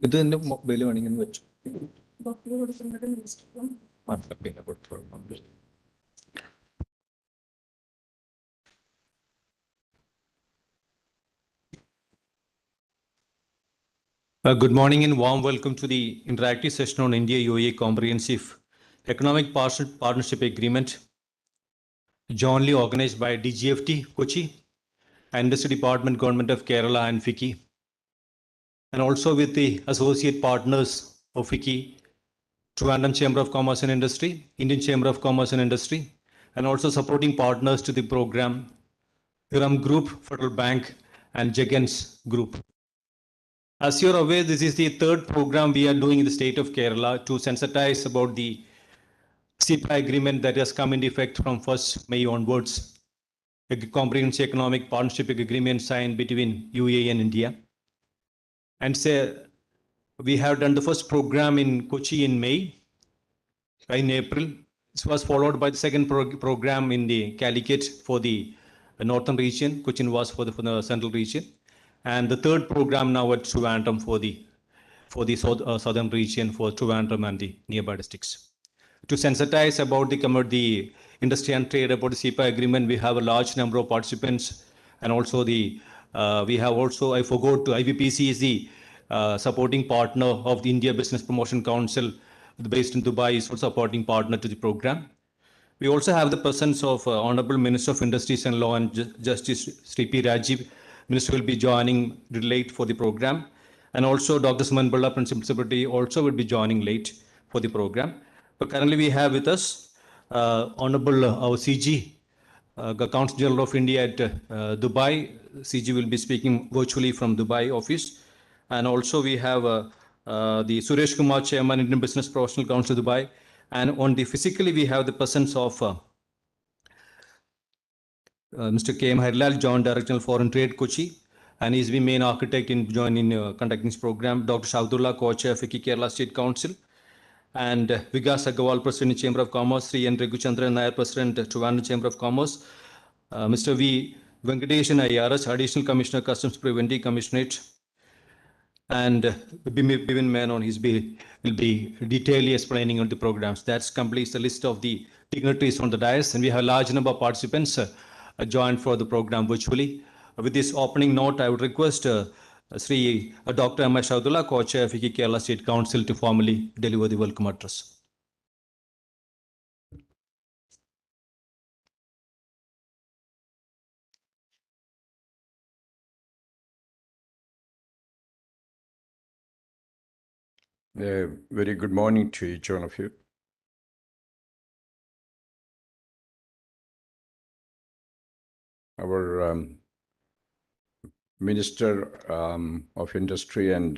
ഇത് തന്നെ മൊബൈൽ വേണമെങ്കിൽ വെച്ചു. Good morning and warm welcome to the interactive session on India UAE Comprehensive Economic Partnership Agreement, jointly organized by DGFT Kochi and Industry Department, Government of Kerala and FICCI, and also with the associate partners of FICCI, Trivandrum Chamber of Commerce and Industry, Indian Chamber of Commerce and Industry, and also supporting partners to the program, Hiram Group, Federal Bank, and Jagan's Group. As you're aware, this is the third program we are doing in the state of Kerala to sensitize about the CEPA agreement that has come into effect from 1st May onwards, a comprehensive economic partnership agreement signed between UAE and India. And say we have done the first program in Kochi in May, in April. This was followed by the second program in the Calicut for the northern region. Cochin was for the central region. And the third program now at Trivandrum for the southern region, for Trivandrum and the nearby districts. To sensitize about the industry and trade about the CEPA agreement, we have a large number of participants, and also we have also, I forgot to, IBPC is the supporting partner of the India Business Promotion Council based in Dubai, is also supporting partner to the program. We also have the presence of Honorable Minister of Industries and Law and Justice, Sri P. Rajiv. Minister will be joining late for the program. And also Dr. Suman Balla, Principal Secretary, also will be joining late for the program. But currently we have with us Honorable our CG, Council General of India at Dubai. CG will be speaking virtually from Dubai office. And also we have the Suresh Kumar, Chairman, Indian Business Professional Council, Dubai. And on the physically, we have the presence of Mr. K.M. Harilal, Joint Director of Foreign Trade, Kochi, and he's the main architect in joining conducting this program. Dr. Shavdullah, Co-Chair, FICCI Kerala State Council, and Vikas Agarwal, President, Chamber of Commerce, Sri N. Raghuchandran Nair, President, Trivandrum Chamber of Commerce, Mr. V. Venkateshan IRS, Additional Commissioner, Customs Preventive Commissionerate, and Bivin Menon will be detailedly explaining on the programs. That completes the list of the dignitaries on the dais, and we have a large number of participants joined for the program virtually. With this opening note, I would request Sri Dr. M. Shavdullah, Co-Chair of FICCI Kerala State Council, to formally deliver the welcome address. Very good morning to each one of you. Our Minister of Industry and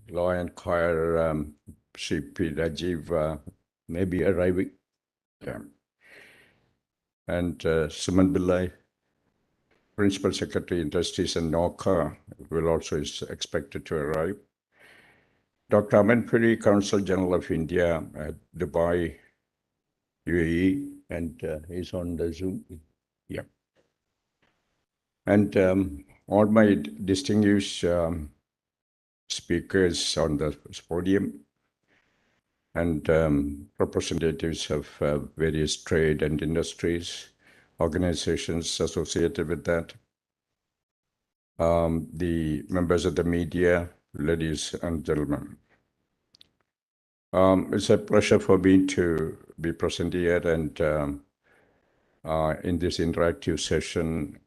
Law and Choir, Sri P. Rajiv, may be arriving. Yeah. And Suman Billai, Principal Secretary, Industries and NOCA, will also is expected to arrive. Dr. Aman Puri, Consul General of India at Dubai, UAE, and he's on the Zoom. Yeah. And all my distinguished speakers on the podium, and representatives of various trade and industries, organizations associated with that, the members of the media, ladies and gentlemen. It's a pleasure for me to be present here and in this interactive session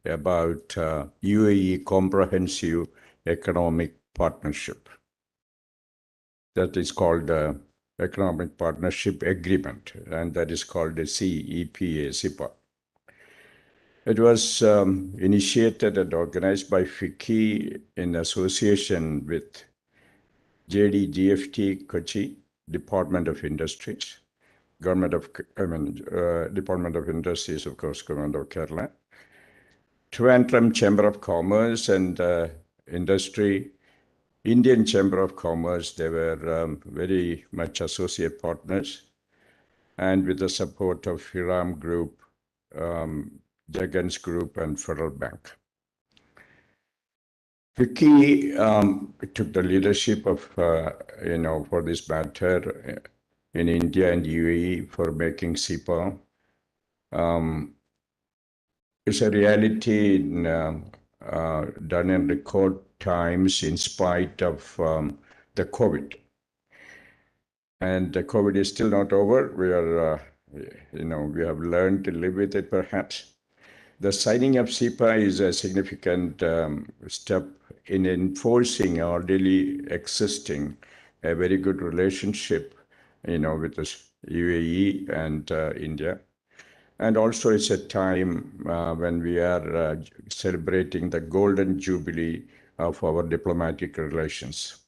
about UAE Comprehensive Economic Partnership. That is called Economic Partnership Agreement, and that is called the CEPA. It was initiated and organized by FICCI in association with JDGFT Kochi, Department of Industries, Department of Industries, of course, Government of Kerala, Trivandrum Chamber of Commerce and Industry, Indian Chamber of Commerce. They were very much associate partners, and with the support of Hiram Group, Jagan's Group, and Federal Bank. FICCI took the leadership of, for this matter in India and UAE for making CEPA. It's a reality done in record times in spite of the COVID. And the COVID is still not over. We are, we have learned to live with it perhaps. The signing of CEPA is a significant step in enforcing already existing a very good relationship, with the UAE and India. And also it's a time when we are celebrating the golden jubilee of our diplomatic relations.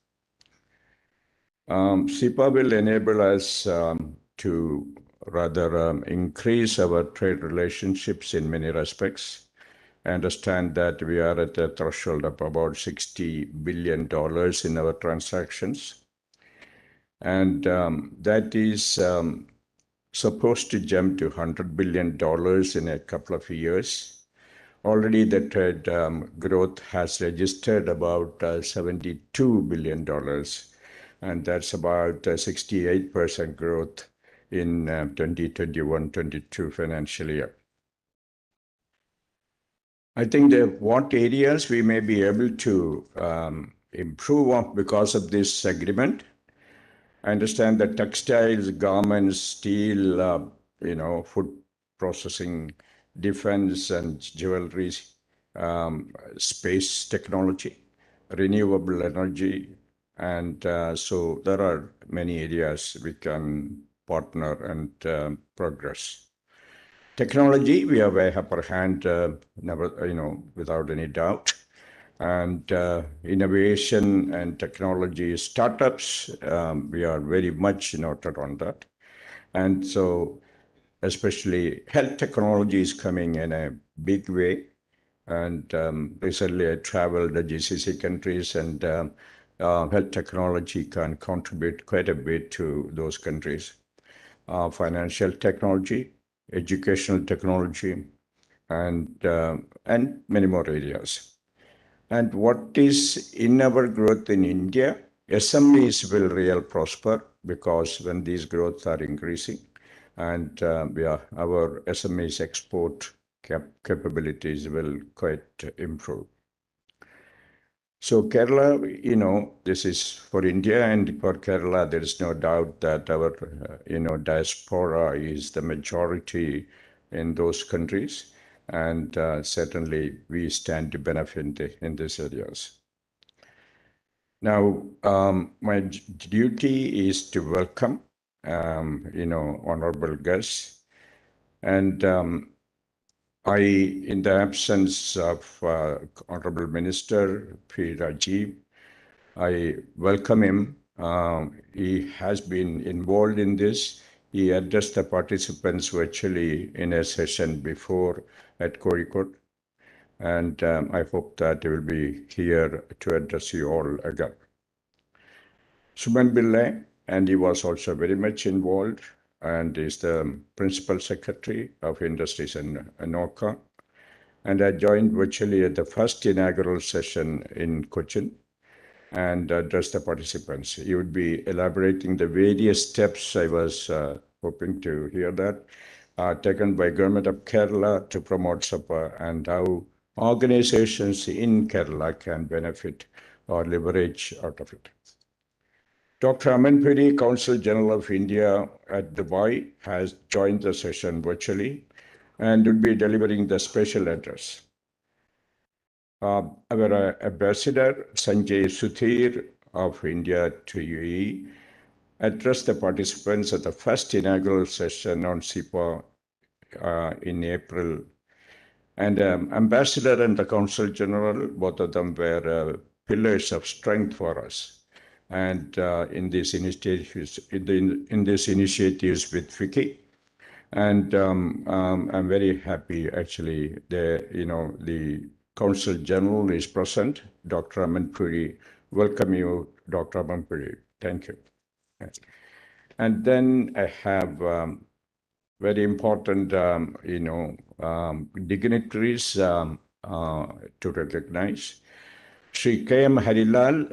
CEPA will enable us to rather increase our trade relationships in many respects. I understand that we are at a threshold of about $60 billion in our transactions. And that is supposed to jump to $100 billion in a couple of years. Already the trade growth has registered about $72 billion. And that's about 68% growth in 2021-22 financial year. I think that what areas we may be able to improve on because of this agreement. I understand that textiles, garments, steel, food processing, defense and jewelry, space technology, renewable energy, and so there are many areas we can partner and progress. Technology, we have a upper hand, without any doubt. And innovation and technology startups, we are very much noted on that. And so especially health technology is coming in a big way. And recently I traveled the GCC countries, and health technology can contribute quite a bit to those countries. Financial technology, educational technology, and many more areas. And what is in our growth in India, SMEs will really prosper because when these growths are increasing, and our SMEs export capabilities will quite improve. So Kerala, this is for India, and for Kerala, there is no doubt that our, diaspora is the majority in those countries. And certainly we stand to benefit in these areas. Now, my duty is to welcome, honorable guests. And I, in the absence of Honorable Minister P. Rajiv, I welcome him. He has been involved in this. He addressed the participants virtually in a session before at Kozhikode. And I hope that he will be here to address you all again. Suman Pillai, and he was also very much involved, and is the Principal Secretary of Industries and NOCA. And I joined virtually at the first inaugural session in Cochin and addressed the participants. He would be elaborating the various steps. I was hoping to hear that, taken by Government of Kerala to promote CEPA and how organizations in Kerala can benefit or leverage out of it. Dr. Aman Puri, Consul General of India at Dubai, has joined the session virtually and will be delivering the special address. Our Ambassador Sanjay Suthir of India to UAE addressed the participants at the first inaugural session on CEPA in April. And Ambassador and the Consul General, both of them were pillars of strength for us. And in these initiatives, with FICCI, and I'm very happy actually. The Consul General is present, Dr. Aman Puri. Welcome you, Dr. Aman Puri. Thank you. And then I have very important, dignitaries to recognize. Sri K.M. Harilal,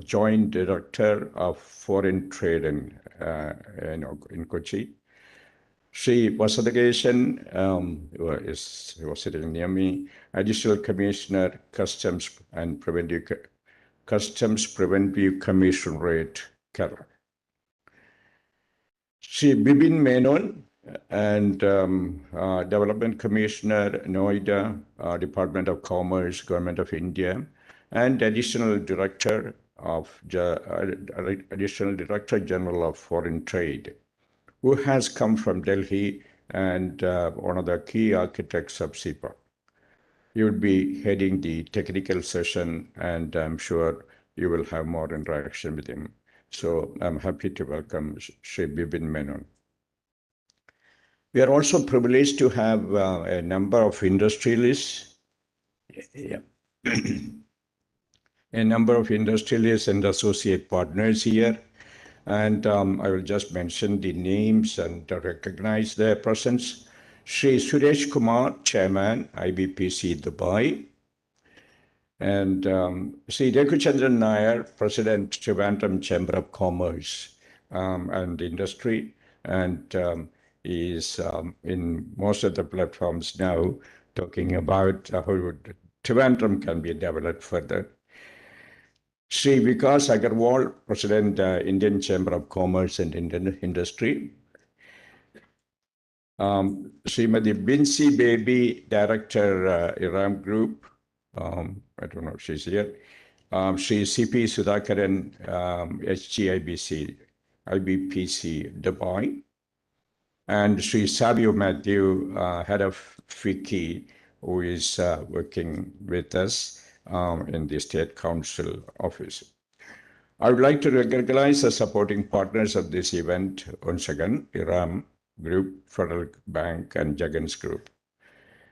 Joint Director of Foreign Trade in Kochi. Sri Vasadagesan was sitting near me, Additional Commissioner, Customs Preventive Commissionerate, Kerala. Sri Bibin Menon and Development Commissioner, Noida, Department of Commerce, Government of India, and Additional Director General of Foreign Trade, who has come from Delhi and one of the key architects of CEPA. He would be heading the technical session, and I'm sure you will have more interaction with him. So I'm happy to welcome Sri Bibin Menon. We are also privileged to have a number of industrialists, a number of industrialists and associate partners here. And I will just mention the names and recognize their presence. Sri Suresh Kumar, Chairman, IBPC Dubai. And Sri Rekhuchandran Nair, President, Trivandrum Chamber of Commerce and Industry. And is in most of the platforms now talking about how Trivandrum can be developed further. Sri Vikas Agarwal, President, Indian Chamber of Commerce and Indian Industry. Srimati Binsi Baby, Director, Iram Group. I don't know if she's here. Sri CP Sudhakaran, HGIBC, IBPC, Dubai. And Sri Savio Matthew, Head of FICCI, who is working with us in the State Council office. I would like to recognize the supporting partners of this event once again, Iram Group, Federal Bank, and Jagan's Group.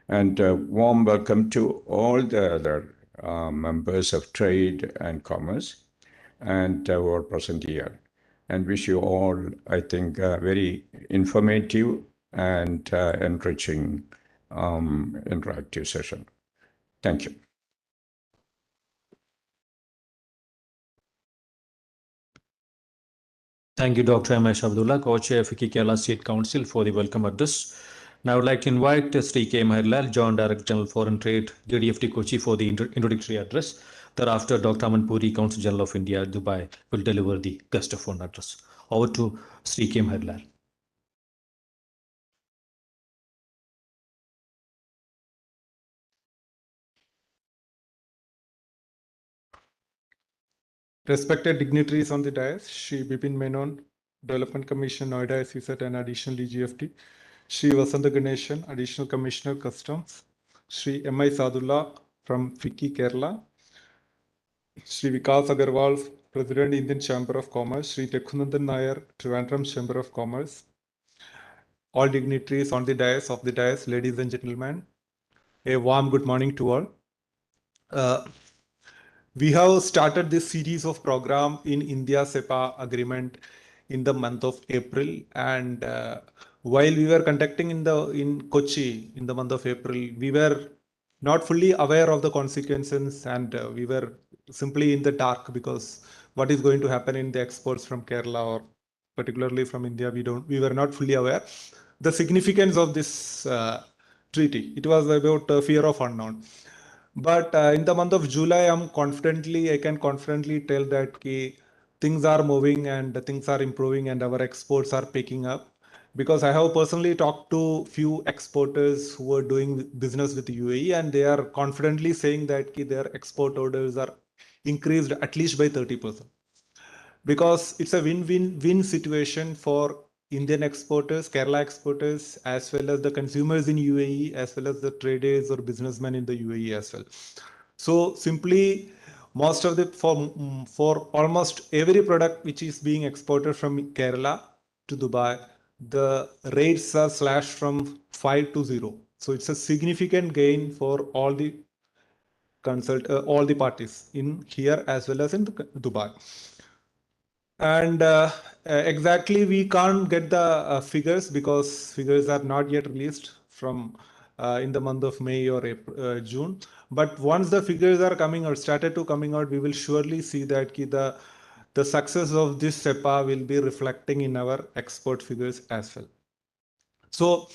And warm welcome to all the other members of Trade and Commerce and who are present here. And wish you all, I think, a very informative and enriching interactive session. Thank you. Thank you, Dr. M.S. Abdullah, Co-Chair FICCI Kerala State Council, for the welcome address. Now I would like to invite Sri K.M. Harilal, Joint Director General Foreign Trade, JDFT Kochi, for the introductory address. Thereafter, Dr. Aman Puri, Consul General of India, Dubai, will deliver the guest of honor address. Over to Sri K.M. Harilal. Respected dignitaries on the dais, Sri Bipin Menon, Development Commission, Noida SEZ and additional DGFT, Sri Vasanta Ganeshan, Additional Commissioner Customs, Sri M.I. Sadullah from FICCI Kerala, Sri Vikas Agarwal, President Indian Chamber of Commerce, Sri Rekhuchandran Nair, Trivandrum Chamber of Commerce, all dignitaries on the dais, ladies and gentlemen, a warm good morning to all. We have started this series of program in India CEPA agreement in the month of April, and while we were conducting in Kochi in the month of April, we were not fully aware of the consequences, and we were simply in the dark because what is going to happen in the exports from Kerala or particularly from India, we were not fully aware the significance of this treaty. It was about fear of unknown. But in the month of July, I can confidently tell that things are moving and things are improving and our exports are picking up. Because I have personally talked to few exporters who are doing business with the UAE, and they are confidently saying that their export orders are increased at least by 30%. Because it's a win-win-win situation for Indian exporters, Kerala exporters, as well as the consumers in UAE, as well as the traders or businessmen in the UAE as well. So simply, most of the for almost every product which is being exported from Kerala to Dubai, the rates are slashed from 5 to 0. So it's a significant gain for all the parties in here as well as in Dubai. And exactly, we can't get the figures because figures are not yet released from in the month of May or April, June. But once the figures are coming out, started to coming out, we will surely see that the success of this CEPA will be reflecting in our export figures as well. So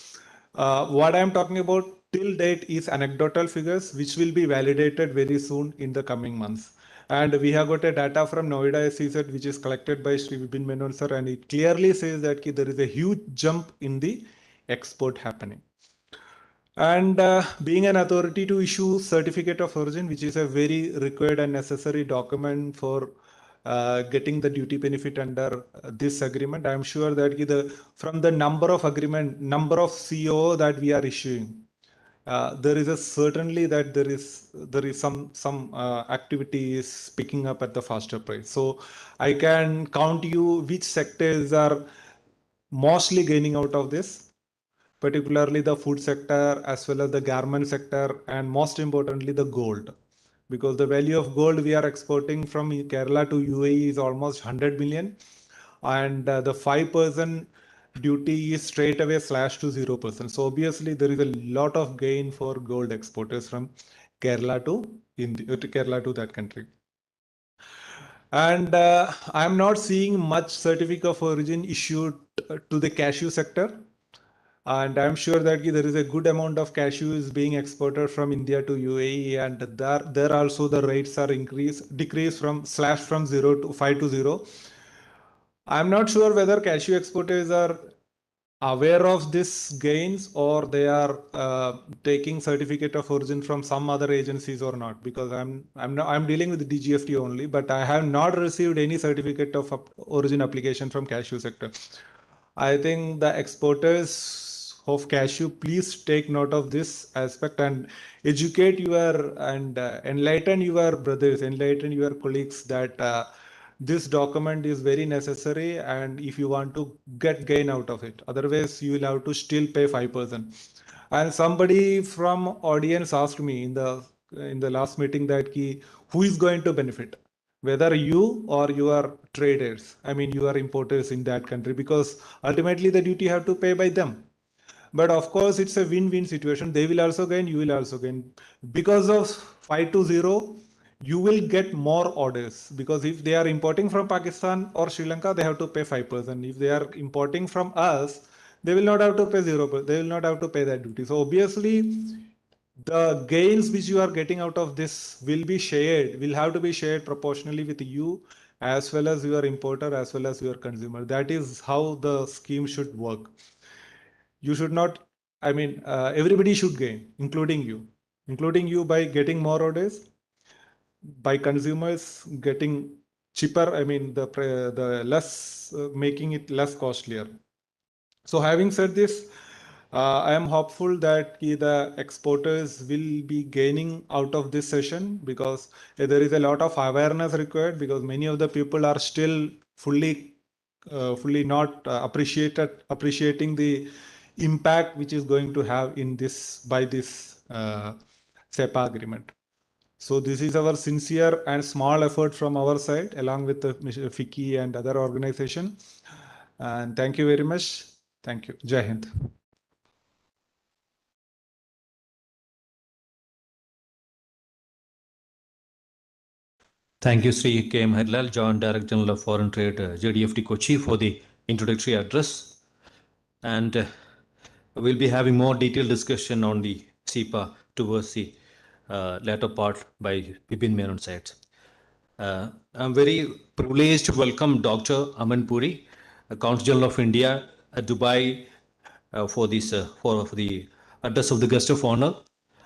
what I'm talking about till date is anecdotal figures, which will be validated very soon in the coming months. And we have got a data from Noida SEZ, which is collected by Sri Vipin Menon sir, and it clearly says that there is a huge jump in the export happening. And being an authority to issue certificate of origin, which is a very required and necessary document for getting the duty benefit under this agreement, I'm sure that from the number of CO that we are issuing, there is certainly that there is some activity is picking up at the faster pace. So I can count you which sectors are mostly gaining out of this, particularly the food sector as well as the garment sector, and most importantly the gold, because the value of gold we are exporting from Kerala to UAE is almost 100 million, and the 5% duty is straight away slashed to 0%. So obviously there is a lot of gain for gold exporters from Kerala to Kerala to that country. And I'm not seeing much certificate of origin issued to the cashew sector. And I'm sure that there is a good amount of cashews being exported from India to UAE, and there also the rates are decreased from 0 to 5 to 0. I'm not sure whether cashew exporters are aware of this gains or they are taking certificate of origin from some other agencies or not, because I'm dealing with the DGFT only, but I have not received any certificate of origin application from cashew sector. I think the exporters of cashew, please take note of this aspect and educate and enlighten your brothers, enlighten your colleagues that this document is very necessary, and if you want to get gain out of it, otherwise you will have to still pay 5%. And somebody from audience asked me in the last meeting that who is going to benefit, whether you or your traders, I mean your importers in that country, because ultimately the duty have to pay by them. But of course it's a win-win situation. They will also gain, you will also gain. Because of 5 to 0, you will get more orders, because if they are importing from Pakistan or Sri Lanka, they have to pay 5%. If they are importing from us, they will not have to pay 0%. They will not have to pay that duty. So obviously the gains which you are getting out of this will have to be shared proportionally with you as well as your importer as well as your consumer. That is how the scheme should work. You should not, everybody should gain, including you by getting more orders, by consumers getting cheaper, the less, making it less costlier. So having said this, I am hopeful that the exporters will be gaining out of this session, because there is a lot of awareness required, because many of the people are still fully not appreciating the impact which is going to have in this by this CEPA agreement. So this is our sincere and small effort from our side, along with the FICCI and other organization. And thank you very much. Thank you. Jai Hind. Thank you, Sri K. M. Harilal, Joint Director General of Foreign Trade, JDFT Kochi, for the introductory address. And we'll be having more detailed discussion on the CEPA towards the latter part by Vipin Menon side. I'm very privileged to welcome Dr. Aman Puri, Consul General of India at Dubai, for the address of the guest of honor.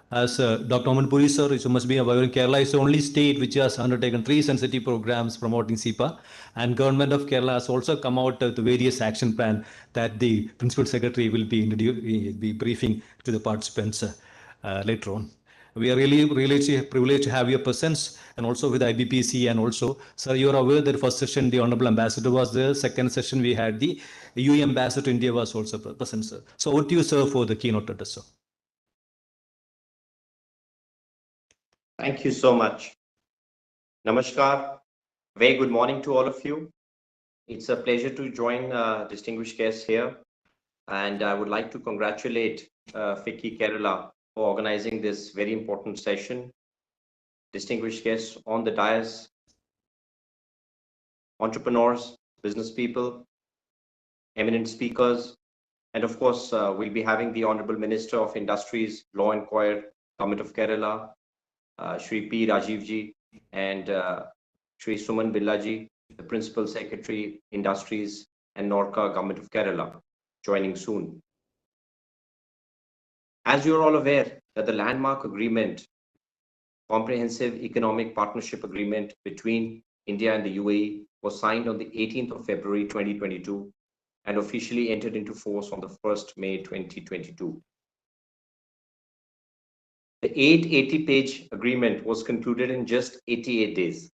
As Dr. Aman Puri sir, you must be aware, Kerala is the only state which has undertaken 3 sensitive programs promoting CEPA, and government of Kerala has also come out with various action plan that the Principal Secretary will be briefing to the participants later on. We are really privileged to have your presence, and also with IBPC, and also, sir, you are aware that first session the Honorable Ambassador was there. Second session we had the UAE Ambassador to India was also present, sir. So over to you, sir, for the keynote address, sir. Thank you so much. Namaskar. Very good morning to all of you. It's a pleasure to join distinguished guests here, and I would like to congratulate FICCI Kerala for organizing this very important session. Distinguished guests on the dais, entrepreneurs, business people, eminent speakers, and of course, we'll be having the Honorable Minister of Industries, Law and Coir, Government of Kerala, Shri P. Rajivji, and Shri Suman Billaji, the Principal Secretary, Industries and Norca, Government of Kerala, joining soon. As you're all aware that the landmark agreement, Comprehensive Economic Partnership Agreement between India and the UAE was signed on the 18th of February 2022 and officially entered into force on the 1st May 2022. The 880-page agreement was concluded in just 88 days,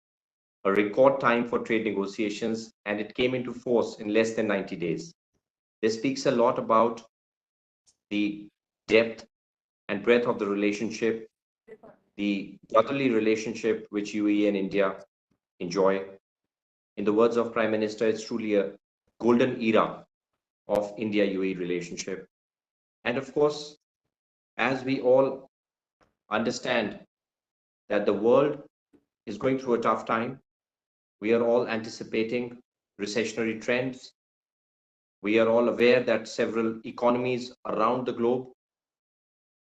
a record time for trade negotiations, and it came into force in less than 90 days. This speaks a lot about the depth and breadth of the relationship, the brotherly relationship which UAE and India enjoy. In the words of Prime Minister, it's truly a golden era of India-UAE relationship. And of course, as we all understand that the world is going through a tough time, we are all anticipating recessionary trends. We are all aware that several economies around the globe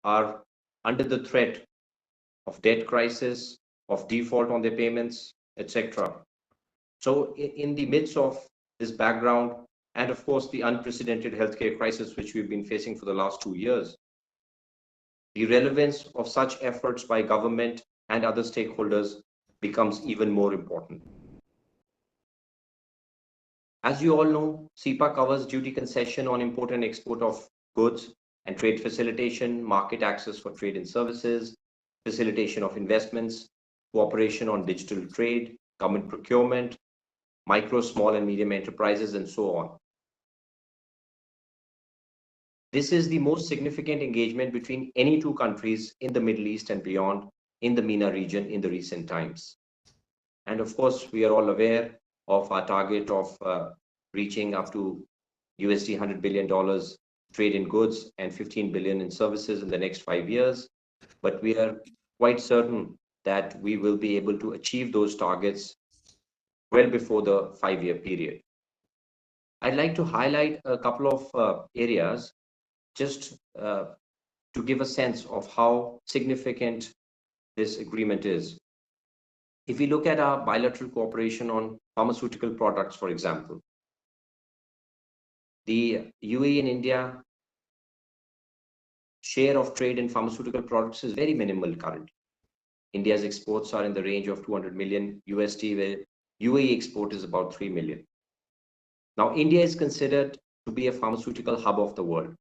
are under the threat of debt crisis, of default on their payments, etc. So in the midst of this background, and of course the unprecedented healthcare crisis which we've been facing for the last 2 years, the relevance of such efforts by government and other stakeholders becomes even more important. As you all know, CEPA covers duty concession on import and export of goods and trade facilitation, market access for trade and services, facilitation of investments, cooperation on digital trade, government procurement, micro, small and medium enterprises, and so on. This is the most significant engagement between any two countries in the Middle East and beyond in the MENA region in the recent times. And of course, we are all aware of our target of reaching up to $100 billion trade in goods and 15 billion in services in the next 5 years. But we are quite certain that we will be able to achieve those targets well before the 5-year period. I'd like to highlight a couple of areas just to give a sense of how significant this agreement is. If we look at our bilateral cooperation on pharmaceutical products, for example, the UAE and India share of trade in pharmaceutical products is very minimal currently. India's exports are in the range of 200 million USD, where UAE export is about 3 million. Now, India is considered to be a pharmaceutical hub of the world.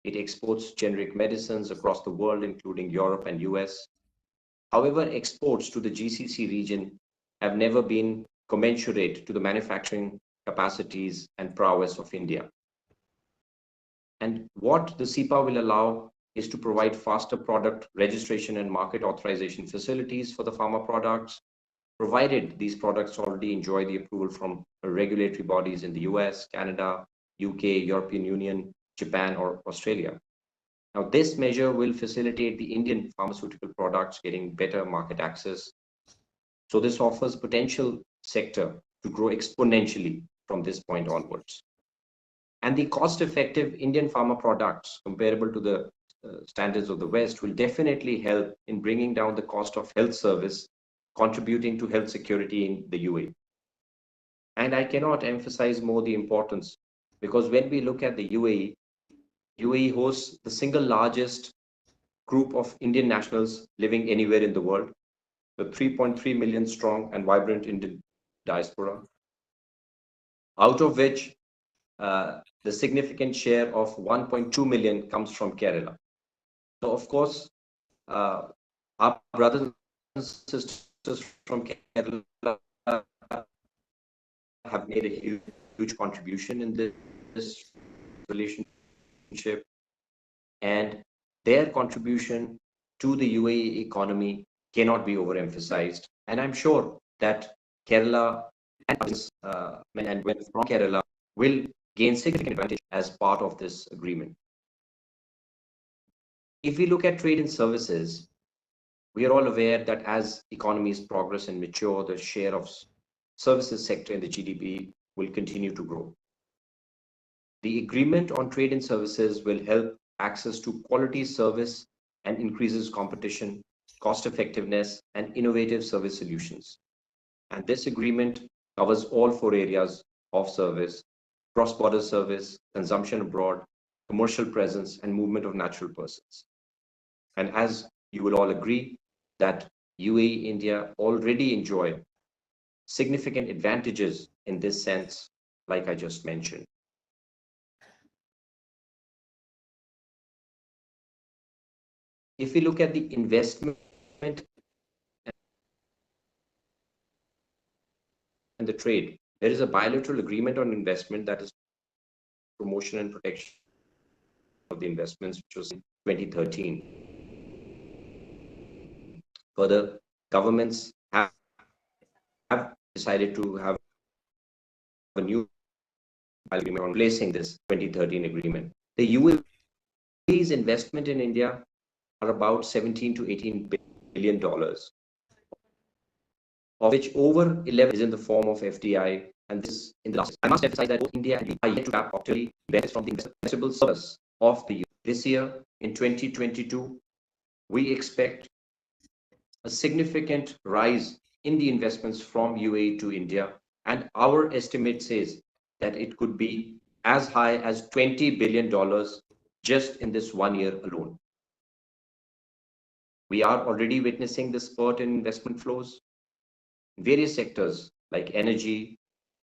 It exports generic medicines across the world, including Europe and US. However, exports to the GCC region have never been commensurate to the manufacturing capacities and prowess of India. And what the CEPA will allow is to provide faster product registration and market authorization facilities for the pharma products, provided these products already enjoy the approval from regulatory bodies in the US, Canada, UK, European Union, Japan, or Australia. Now, this measure will facilitate the Indian pharmaceutical products getting better market access. So this offers potential sector to grow exponentially from this point onwards. And the cost-effective Indian pharma products comparable to the standards of the West will definitely help in bringing down the cost of health service, contributing to health security in the UAE. And I cannot emphasize more the importance, because when we look at the UAE hosts the single largest group of Indian nationals living anywhere in the world, the 3.3 million strong and vibrant Indian diaspora, out of which the significant share of 1.2 million comes from Kerala. So, of course, our brothers and sisters from Kerala have made a huge contribution in this relationship, and their contribution to the UAE economy cannot be overemphasized. And I'm sure that Kerala and when from Kerala will gain significant advantage as part of this agreement. If we look at trade and services, we are all aware that as economies progress and mature, the share of services sector in the GDP will continue to grow. The agreement on trade and services will help access to quality service and increases competition, cost effectiveness, and innovative service solutions. And this agreement covers all four areas of service: cross-border service, consumption abroad, commercial presence, and movement of natural persons. And as you will all agree that UAE, India already enjoy significant advantages in this sense, like I just mentioned. If we look at the investment and the trade, there is a bilateral agreement on investment, that is promotion and protection of the investments, which was in 2013. Further, governments have decided to have a new agreement on replacing this 2013 agreement. The UAE's investment in India are about 17 to 18 billion dollars, of which over 11 is in the form of FDI, and this in the last. I must emphasize that both India and the UAE are yet to tap optimally benefits from the investable surplus of the UAE. This year, in 2022, we expect a significant rise in the investments from UAE to India, and our estimate says that it could be as high as $20 billion just in this 1 year alone. We are already witnessing this spurt in investment flows in various sectors like energy,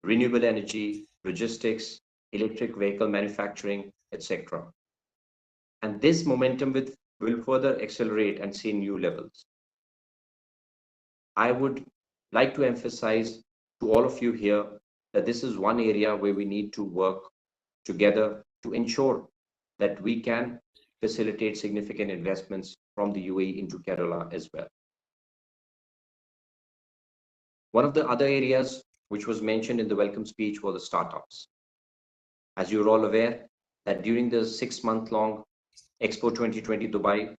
renewable energy, logistics, electric vehicle manufacturing, etc. And this momentum will further accelerate and see new levels. I would like to emphasize to all of you here that this is one area where we need to work together to ensure that we can facilitate significant investments from the UAE into Kerala as well. One of the other areas which was mentioned in the welcome speech were the startups. As you're all aware that during the 6-month-long Expo 2020 Dubai,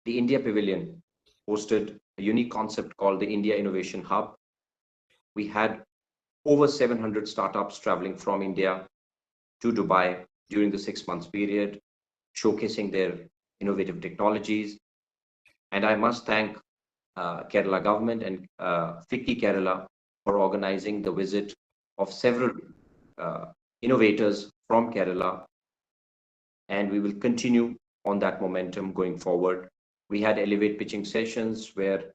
the India Pavilion hosted a unique concept called the India Innovation Hub. We had over 700 startups traveling from India to Dubai during the 6 months period, showcasing their innovative technologies. And I must thank Kerala government and FICCI Kerala for organizing the visit of several innovators from Kerala. And we will continue on that momentum going forward. We had elevate pitching sessions where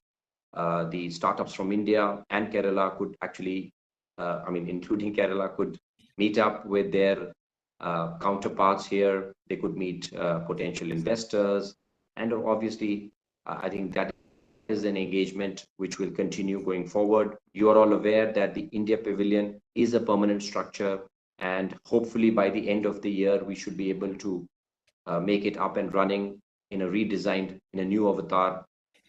the startups from India and Kerala could actually, including Kerala, could meet up with their counterparts here. They could meet potential investors. And obviously, I think that is an engagement which will continue going forward. You are all aware that the India Pavilion is a permanent structure, and hopefully by the end of the year, we should be able to make it up and running in a redesigned, in a new avatar,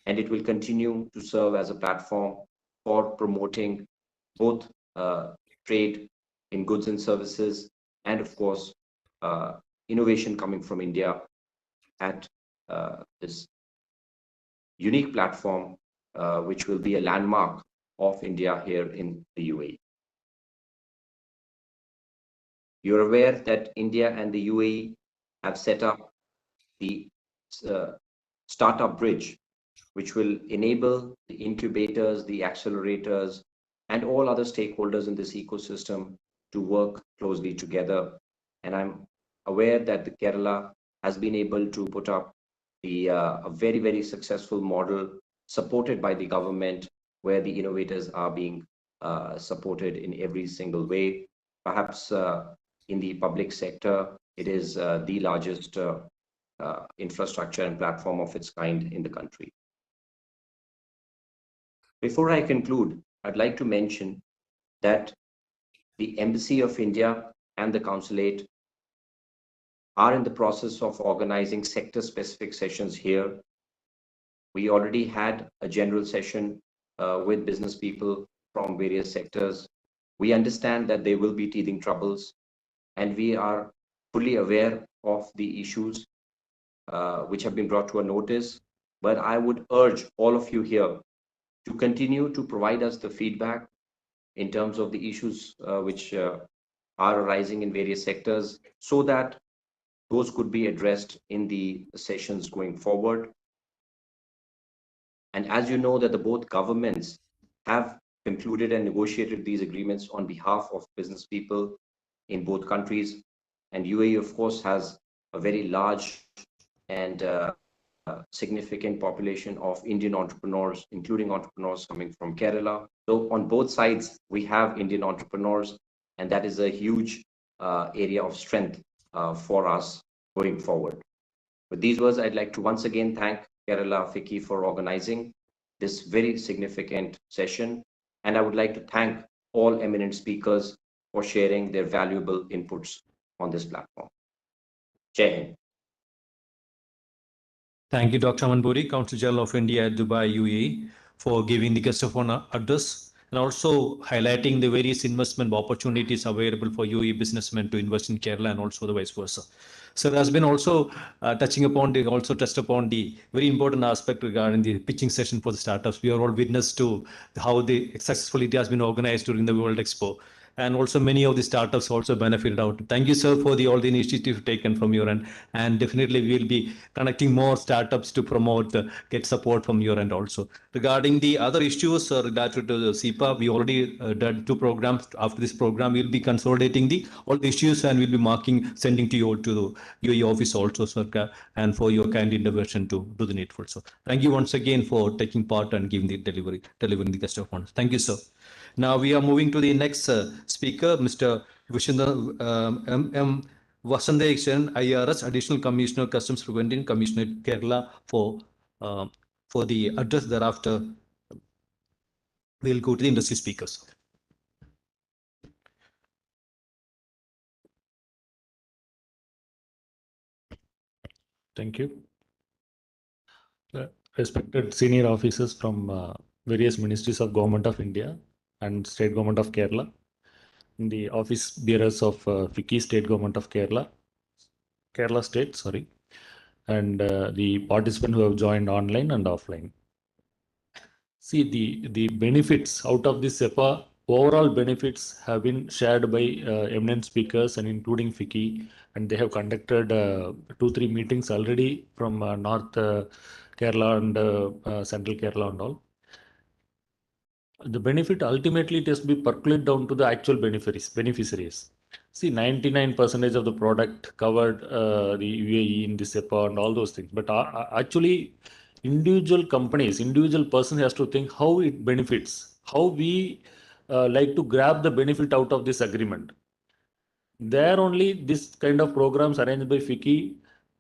and it will continue to serve as a platform for promoting both trade in goods and services, and of course, innovation coming from India at this unique platform, which will be a landmark of India here in the UAE. You're aware that India and the UAE have set up the startup bridge, which will enable the incubators, the accelerators, and all other stakeholders in this ecosystem to work closely together. And I'm aware that the Kerala has been able to put up a very, very successful model supported by the government, where the innovators are being supported in every single way. Perhaps in the public sector, it is the largest infrastructure and platform of its kind in the country. Before I conclude, I'd like to mention that the Embassy of India and the Consulate are in the process of organizing sector-specific sessions here. We already had a general session with business people from various sectors, We understand that there will be teething troubles, and we are fully aware of the issues which have been brought to our notice. But I would urge all of you here to continue to provide us the feedback in terms of the issues which are arising in various sectors, so that those could be addressed in the sessions going forward. And as you know, that the both governments have concluded and negotiated these agreements on behalf of business people in both countries. And UAE, of course, has a very large and significant population of Indian entrepreneurs, including entrepreneurs coming from Kerala. So on both sides, we have Indian entrepreneurs, and that is a huge area of strength for us going forward. With these words, I'd like to once again thank Kerala FICCI for organizing this very significant session. And I would like to thank all eminent speakers for sharing their valuable inputs on this platform. Jai Hind. Thank you, Dr. Manpuri, Consul General of India at Dubai, UAE, for giving the guest of honor address and also highlighting the various investment opportunities available for UAE businessmen to invest in Kerala and also the vice versa. So there has been also touched upon the very important aspect regarding the pitching session for the startups. We are all witness to how successfully it has been organized during the World Expo. And also many of the startups also benefited out. Thank you, sir, for all the initiative taken from your end. And definitely we'll be connecting more startups to promote, get support from your end also. Regarding the other issues related to the CEPA, we already done 2 programs. After this program, we'll be consolidating all the issues and we'll be sending to you to your office also, sir, and for your kind intervention to do the needful. So thank you once again for taking part and giving the delivering the guest of honor. Thank you, sir. Now we are moving to the next speaker, Mr. Vishnu M. Vasandekshan, IRS, Additional Commissioner, Customs Prevention Commissioner, Kerala, for the address. Thereafter, we'll go to the industry speakers. Thank you. Respected senior officers from various ministries of Government of India and State Government of Kerala, the office bearers of FICCI State Government of Kerala State, sorry, and the participants who have joined online and offline. See, the benefits out of this CEPA, overall benefits have been shared by eminent speakers and including FICCI, and they have conducted 2-3 meetings already from North Kerala and Central Kerala and all. The benefit ultimately it has to be percolate down to the actual beneficiaries. See, 99% of the product covered the UAE in the CEPA and all those things. But actually, individual companies, individual person has to think how it benefits, how we like to grab the benefit out of this agreement. There only this kind of programs arranged by FICCI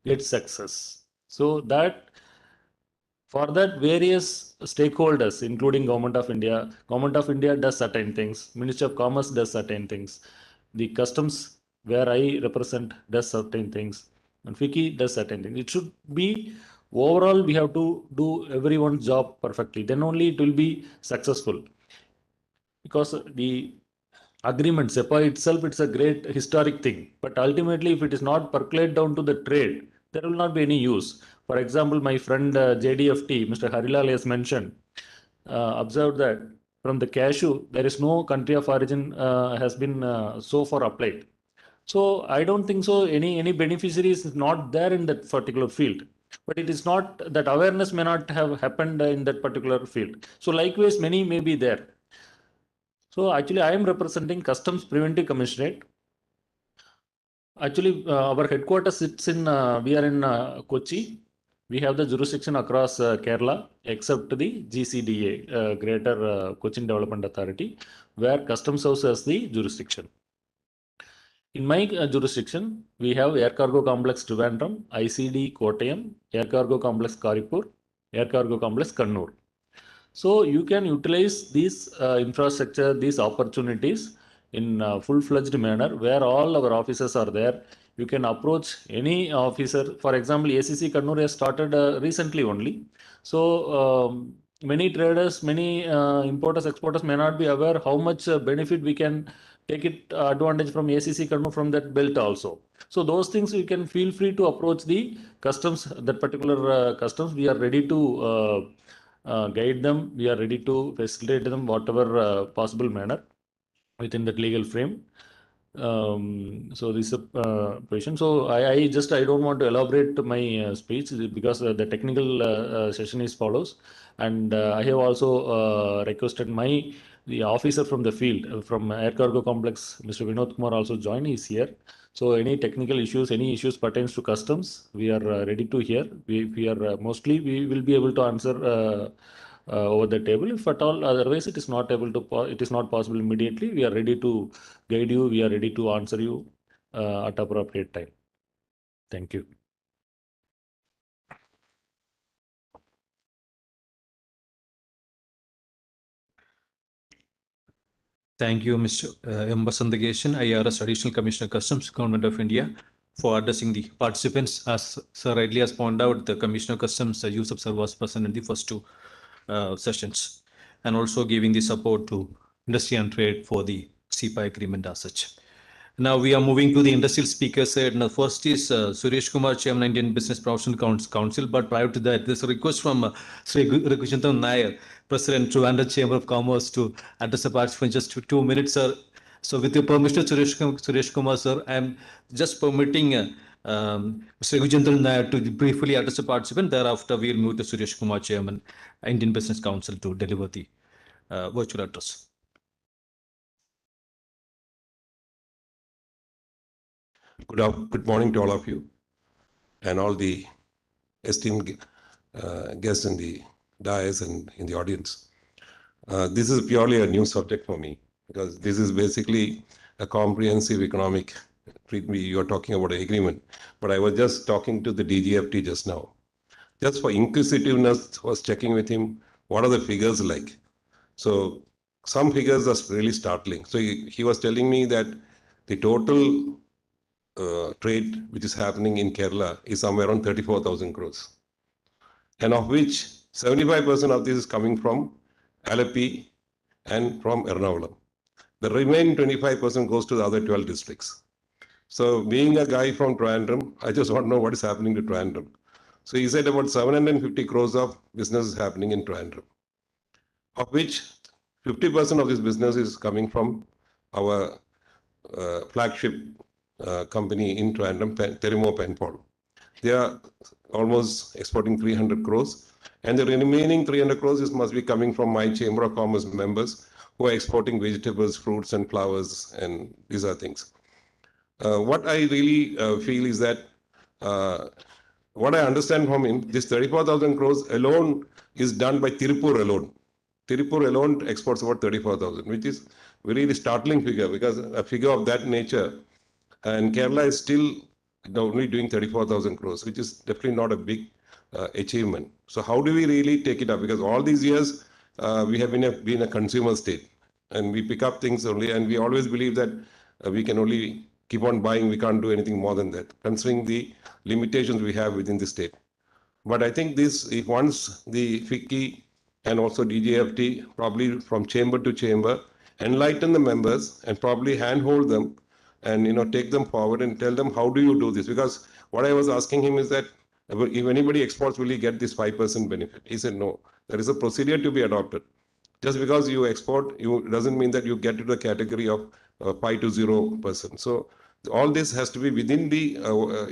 get success. So that for that, various stakeholders, including Government of India does certain things, Ministry of Commerce does certain things, the Customs, where I represent, does certain things, and FICCI does certain things. It should be overall, we have to do everyone's job perfectly. Then only it will be successful. Because the agreement, CEPA itself, it's a great historic thing. But ultimately, if it is not percolate down to the trade, there will not be any use. For example, my friend JDFT, Mr. Harilal has mentioned, observed that from the cashew, there is no country of origin has been so far applied. So I don't think so any beneficiaries is not there in that particular field. But it is not, that awareness may not have happened in that particular field. So likewise, many may be there. So actually, I am representing Customs Preventive Commissionerate. Actually, our headquarters sits in, we are in Kochi. We have the jurisdiction across Kerala, except the GCDA, Greater Cochin Development Authority, where Customs House has the jurisdiction. In my jurisdiction, we have Air Cargo Complex Trivandrum, ICD Kottayam, Air Cargo Complex Karipur, Air Cargo Complex Kannur. So you can utilize these infrastructure, these opportunities in a full-fledged manner where all our officers are there. You can approach any officer. For example, ACC Kannur has started recently only. So many traders, many importers, exporters may not be aware how much benefit we can take it advantage from ACC from that belt also. So those things we can feel free to approach the customs, that particular customs. We are ready to guide them. We are ready to facilitate them whatever possible manner within that legal frame. So this is a position. So I don't want to elaborate my speech because the technical session is follows, and I have also requested the officer from the field from Air Cargo Complex, Mr. Vinod Kumar, also join. Is here. So any technical issues, any issues pertains to customs, we are ready to hear. We are mostly we will be able to answer. Over the table. If at all, otherwise it is not it is not possible immediately. We are ready to guide you. We are ready to answer you at appropriate time. Thank you. Thank you, Mr. M. Basanthagesan, IRS Additional Commissioner Customs, Government of India, for addressing the participants. As Sir rightly has pointed out, the Commissioner of Customs, Yusuf Sir, was present in the first two sessions, and also giving the support to industry and trade for the CEPA agreement as such. Now we are moving to the industrial speaker side. Now first is Suresh Kumar, Chairman, Indian Business Professional Council. But prior to that, there's a request from Sri Raghujandran Nair, President, Trivandrum Chamber of Commerce, to address the participants just 2 minutes, sir. So with your permission, Suresh Kumar, sir, I am just permitting Mr. Raghujandran Nair to briefly address the participant. Thereafter, we'll move to Suresh Kumar, Chairman, Indian Business Council, to deliver the virtual address. Good morning to all of you and all the esteemed guests in the dais and in the audience. This is purely a new subject for me because this is basically a comprehensive economic treatment. You are talking about an agreement, but I was just talking to the DGFT just now. Just for inquisitiveness, was checking with him, what are the figures like? So some figures are really startling. So he was telling me that the total trade which is happening in Kerala is somewhere around 34,000 crores. And of which 75% of this is coming from Alleppey and from Ernakulam. The remaining 25% goes to the other 12 districts. So being a guy from Trivandrum, I just want to know what is happening to Trivandrum. So he said about 750 crores of business is happening in Trivandrum, of which 50% of this business is coming from our flagship company in Trivandrum, Terimo Penpol. They are almost exporting 300 crores, and the remaining 300 crores must be coming from my Chamber of Commerce members who are exporting vegetables, fruits, and flowers, and these are things. What I really feel is that what I understand from him, this 34,000 crores alone is done by Tirupur alone. Tirupur alone exports about 34,000, which is really startling figure, because a figure of that nature, and Kerala is still only doing 34,000 crores, which is definitely not a big achievement. So how do we really take it up? Because all these years we have been a consumer state, and we pick up things only, and we always believe that we can only keep on buying. We can't do anything more than that, considering the limitations we have within the state. But I think this, if once the FICCI and also DGFT, probably from chamber to chamber, enlighten the members and probably handhold them, and take them forward and tell them how do you do this. Because what I was asking him is that if anybody exports, will he get this 5% benefit? He said no, there is a procedure to be adopted. Just because you export, doesn't mean that you get to the category of 5 to 0%. So all this has to be within the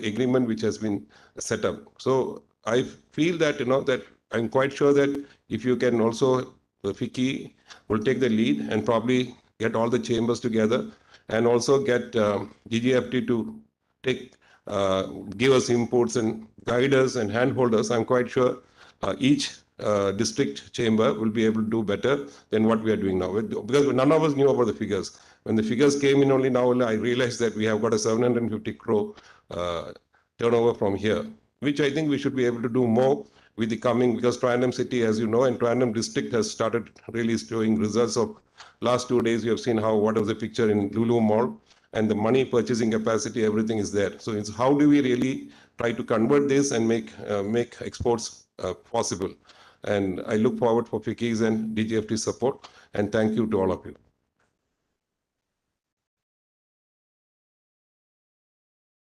agreement which has been set up. So I feel that that I'm quite sure that if you can also, FICCI will take the lead and probably get all the chambers together, and also get DGFT to give us inputs and guide us and handhold us. I'm quite sure each district chamber will be able to do better than what we are doing now. Because none of us knew about the figures. When the figures came in only now, I realized that we have got a 750 crore turnover from here, which I think we should be able to do more with the coming, because Trivandrum city, as you know, and Trivandrum district has started really showing results of last 2 days. You have seen what was the picture in Lulu Mall, and the money purchasing capacity, everything is there. So it's how do we really try to convert this and make exports possible. And I look forward for FICCI's and DGFT's support. And thank you to all of you.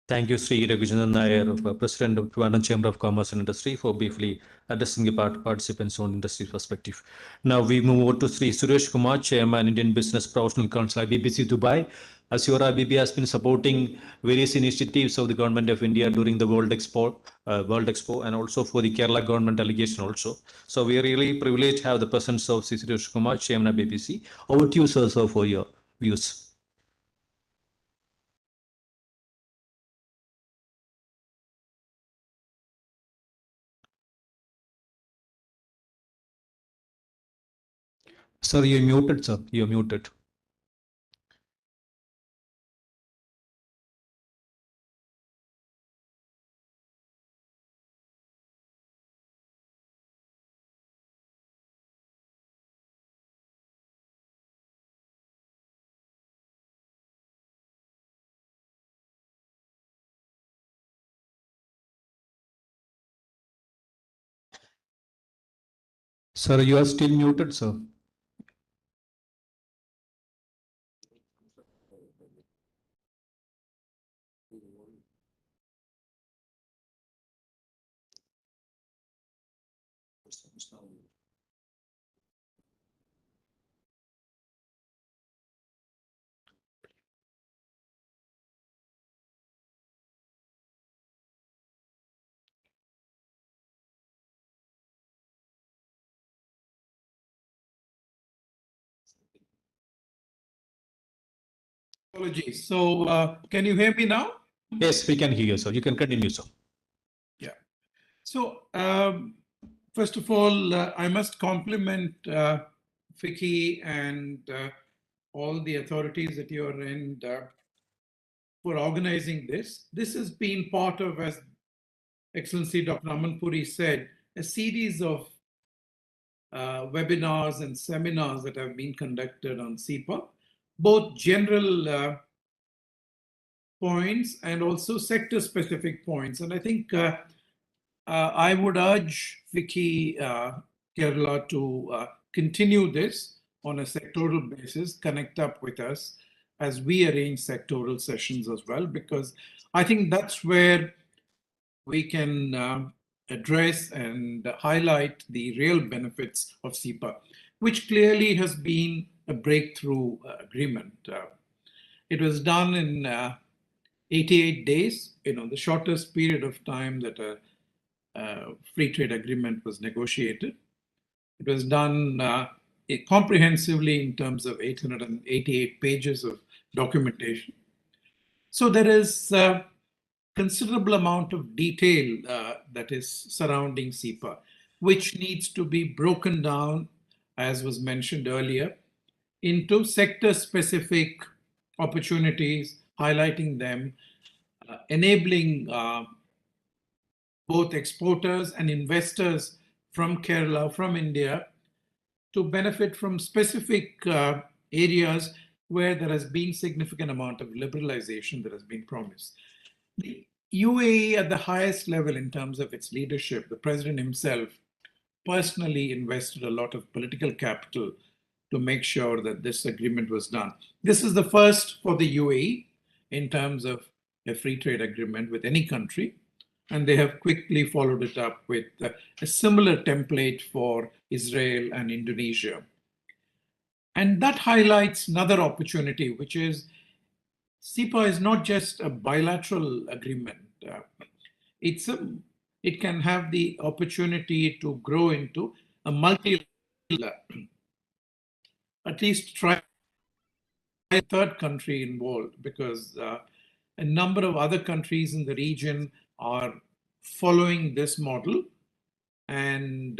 Thank you, Sri Raghujandan Nair, President of Trivandrum Chamber of Commerce and Industry, for briefly addressing the participants on industry perspective. Now we move over to Sri Suresh Kumar, Chairman, Indian Business Professional Council, IBPC Dubai. As your IBB has been supporting various initiatives of the Government of India during the World Expo, and also for the Kerala government delegation also. So we are really privileged to have the presence of Sri Suresh Kumar, Chairman, IBPC. Over to you, sir, for your views. Sir, you're muted, sir. You're muted. Sir, you are still muted, sir. Apologies. So can you hear me now? Yes, we can hear you, sir. You can continue, sir. Yeah. So first of all, I must compliment FICCI and all the authorities at your end for organizing this. This has been part of, as Excellency Dr. Amanpuri said, a series of webinars and seminars that have been conducted on CEPA, both general points and also sector-specific points. And I think I would urge FICCI Kerala to continue this on a sectoral basis, connect up with us as we arrange sectoral sessions as well, because I think that's where we can address and highlight the real benefits of CEPA, which clearly has been a breakthrough agreement. It was done in 88 days, the shortest period of time that a free trade agreement was negotiated. It was done comprehensively in terms of 888 pages of documentation. So there is a considerable amount of detail that is surrounding CEPA, which needs to be broken down, as was mentioned earlier, into sector-specific opportunities, highlighting them, enabling both exporters and investors from Kerala, from India, to benefit from specific areas where there has been significant amount of liberalization that has been promised. The UAE at the highest level in terms of its leadership, the president himself personally invested a lot of political capital to make sure that this agreement was done. This is the first for the UAE in terms of a free trade agreement with any country. And they have quickly followed it up with a similar template for Israel and Indonesia. And that highlights another opportunity, which is CEPA is not just a bilateral agreement. It can have the opportunity to grow into a multilateral, at least try a third country involved, because a number of other countries in the region are following this model and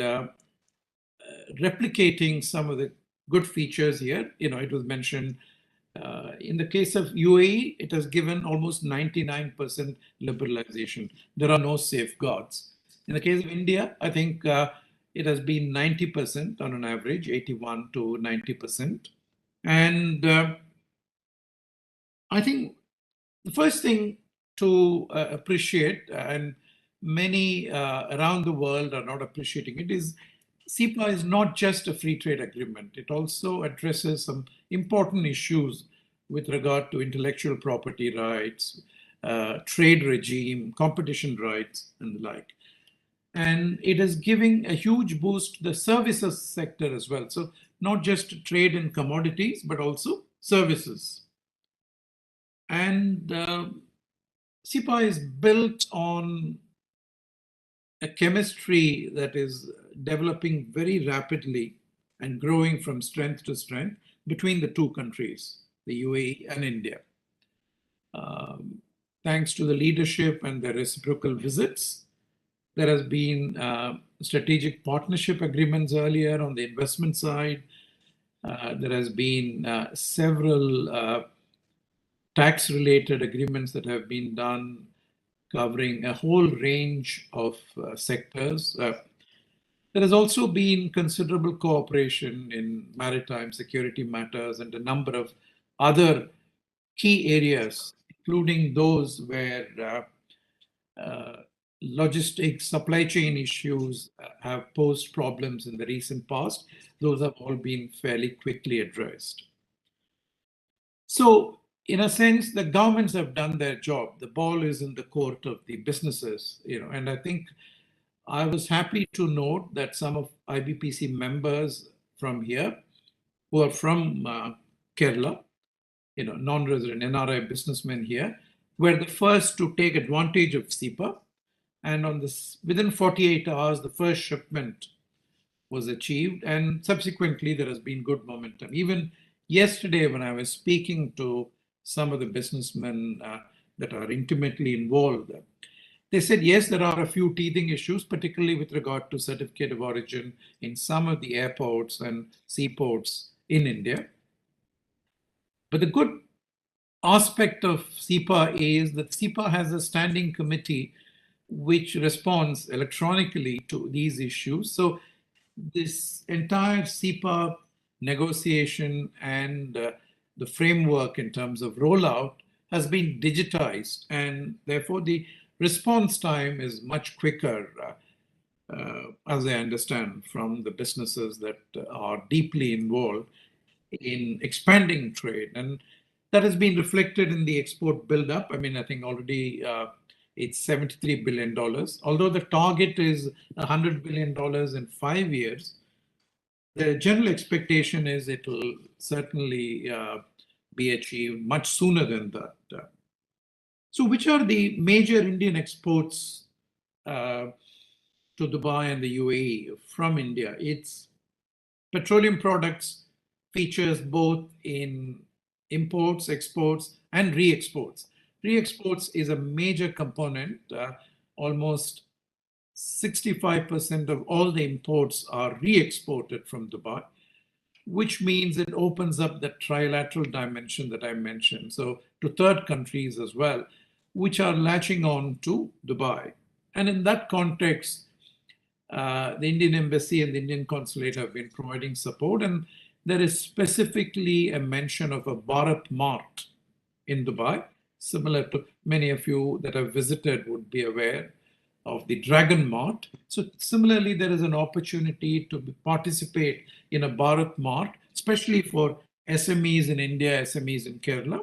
replicating some of the good features here. It was mentioned in the case of UAE, it has given almost 99% liberalization. There are no safeguards. In the case of India, I think it has been 90% on an average, 81 to 90%. And I think the first thing to appreciate, and many around the world are not appreciating it, is CEPA is not just a free trade agreement. It also addresses some important issues with regard to intellectual property rights, trade regime, competition rights, and the like. And it is giving a huge boost to the services sector as well. So not just trade in commodities, but also services. And CEPA is built on a chemistry that is developing very rapidly and growing from strength to strength between the two countries, the UAE and India. Thanks to the leadership and the reciprocal visits, there has been strategic partnership agreements earlier on the investment side. There has been several tax-related agreements that have been done, covering a whole range of sectors. There has also been considerable cooperation in maritime security matters and a number of other key areas, including those where logistics, supply chain issues have posed problems in the recent past. Those have all been fairly quickly addressed. So, in a sense, the governments have done their job. The ball is in the court of the businesses, and I think I was happy to note that some of IBPC members from here, who are from Kerala, non-resident NRI businessmen here, were the first to take advantage of CEPA. And on this, within 48 hours, the first shipment was achieved, and subsequently there has been good momentum. Even yesterday, when I was speaking to some of the businessmen that are intimately involved, they said, yes, there are a few teething issues, particularly with regard to certificate of origin in some of the airports and seaports in India. But the good aspect of CEPA is that CEPA has a standing committee which responds electronically to these issues. So this entire CEPA negotiation and the framework in terms of rollout has been digitized, and therefore the response time is much quicker, as I understand from the businesses that are deeply involved in expanding trade. And that has been reflected in the export buildup. I mean, I think already it's $73 billion. Although the target is $100 billion in 5 years, the general expectation is it will certainly be achieved much sooner than that. So which are the major Indian exports to Dubai and the UAE from India? It's petroleum products, features both in imports, exports, and re-exports. Re-exports is a major component. Almost 65% of all the imports are re-exported from Dubai, which means it opens up the trilateral dimension that I mentioned. So to third countries as well, which are latching on to Dubai. And in that context, the Indian Embassy and the Indian Consulate have been providing support. And there is specifically a mention of a Bharat Mart in Dubai, similar to many of you that have visited would be aware of the Dragon Mart. So similarly, there is an opportunity to participate in a Bharat Mart, especially for SMEs in India, SMEs in Kerala,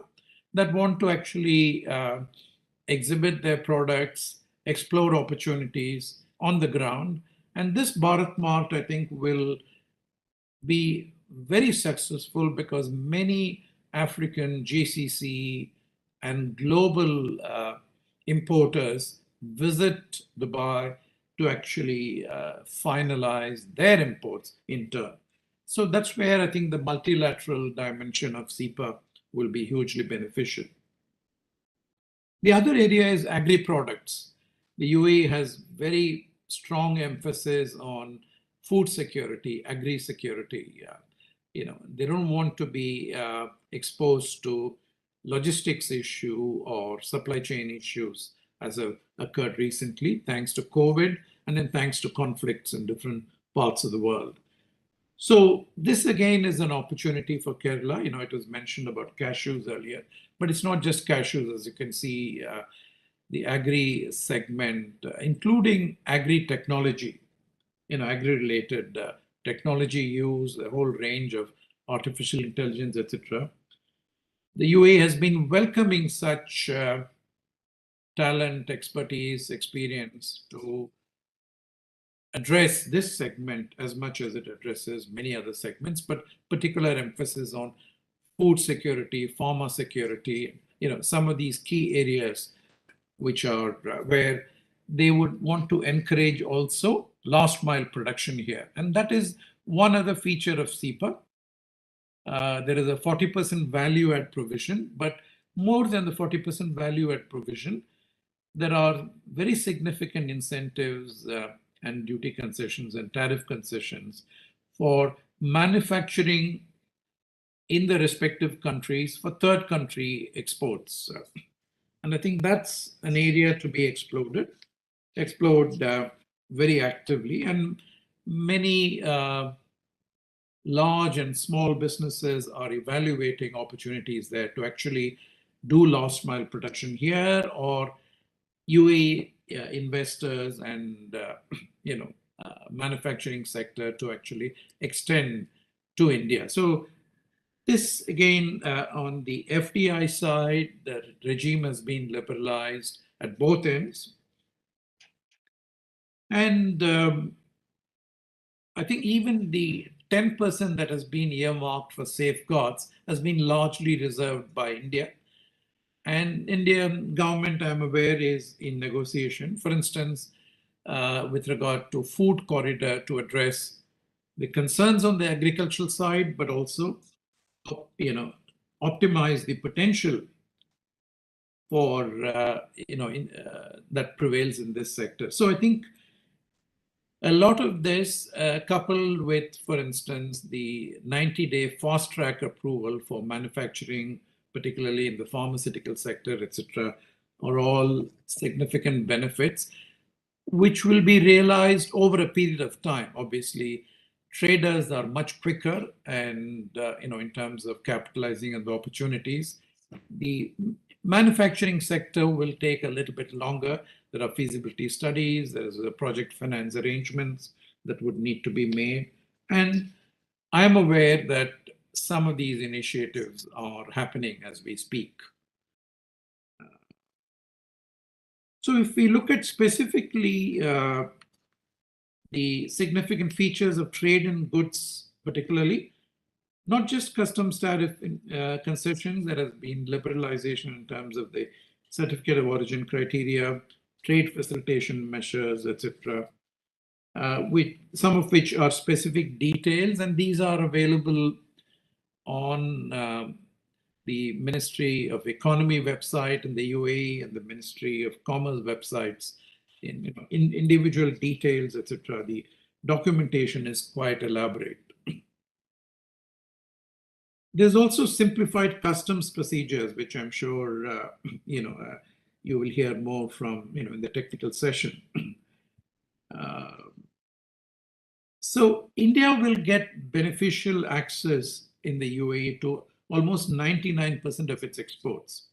that want to actually exhibit their products, explore opportunities on the ground. And this Bharat Mart, I think, will be very successful because many African GCC and global importers visit Dubai to actually finalize their imports in turn. So that's where I think the multilateral dimension of CEPA will be hugely beneficial. The other area is agri-products. The UAE has very strong emphasis on food security, agri-security. They don't want to be exposed to logistics issue or supply chain issues as have occurred recently, thanks to COVID, and then thanks to conflicts in different parts of the world. So this again is an opportunity for Kerala. It was mentioned about cashews earlier, but it's not just cashews. As you can see, the agri segment, including agri technology, agri-related technology use, a whole range of artificial intelligence, etc. The UAE has been welcoming such talent, expertise, experience to address this segment as much as it addresses many other segments, but particular emphasis on food security, pharma security, some of these key areas which are where they would want to encourage also last mile production here. And that is one other feature of CEPA. There is a 40% value add provision, but more than the 40% value add provision, there are very significant incentives and duty concessions and tariff concessions for manufacturing in the respective countries for third country exports. And I think that's an area to be explored very actively. And many large and small businesses are evaluating opportunities there to actually do last mile production here, or UAE investors and manufacturing sector to actually extend to India. So this again, on the FDI side, the regime has been liberalized at both ends. And I think even the 10% that has been earmarked for safeguards has been largely reserved by India. And Indian government, I'm aware, is in negotiation, for instance, with regard to food corridor to address the concerns on the agricultural side, but also, optimize the potential for, that prevails in this sector. So I think a lot of this, coupled with, for instance, the 90-day fast track approval for manufacturing, particularly in the pharmaceutical sector, etc., are all significant benefits, which will be realized over a period of time. Obviously, traders are much quicker, and in terms of capitalizing on the opportunities. The manufacturing sector will take a little bit longer. There are feasibility studies, there's a project finance arrangements that would need to be made. And I'm aware that some of these initiatives are happening as we speak. So if we look at specifically the significant features of trade in goods, particularly, not just customs tariff concessions, there has been liberalization in terms of the certificate of origin criteria, trade facilitation measures, etc., some of which are specific details, and these are available on the Ministry of Economy website in the UAE and the Ministry of Commerce websites in individual details, etc. The documentation is quite elaborate. There's also simplified customs procedures, which I'm sure you will hear more from in the technical session. So India will get beneficial access in the UAE to almost 99% of its exports,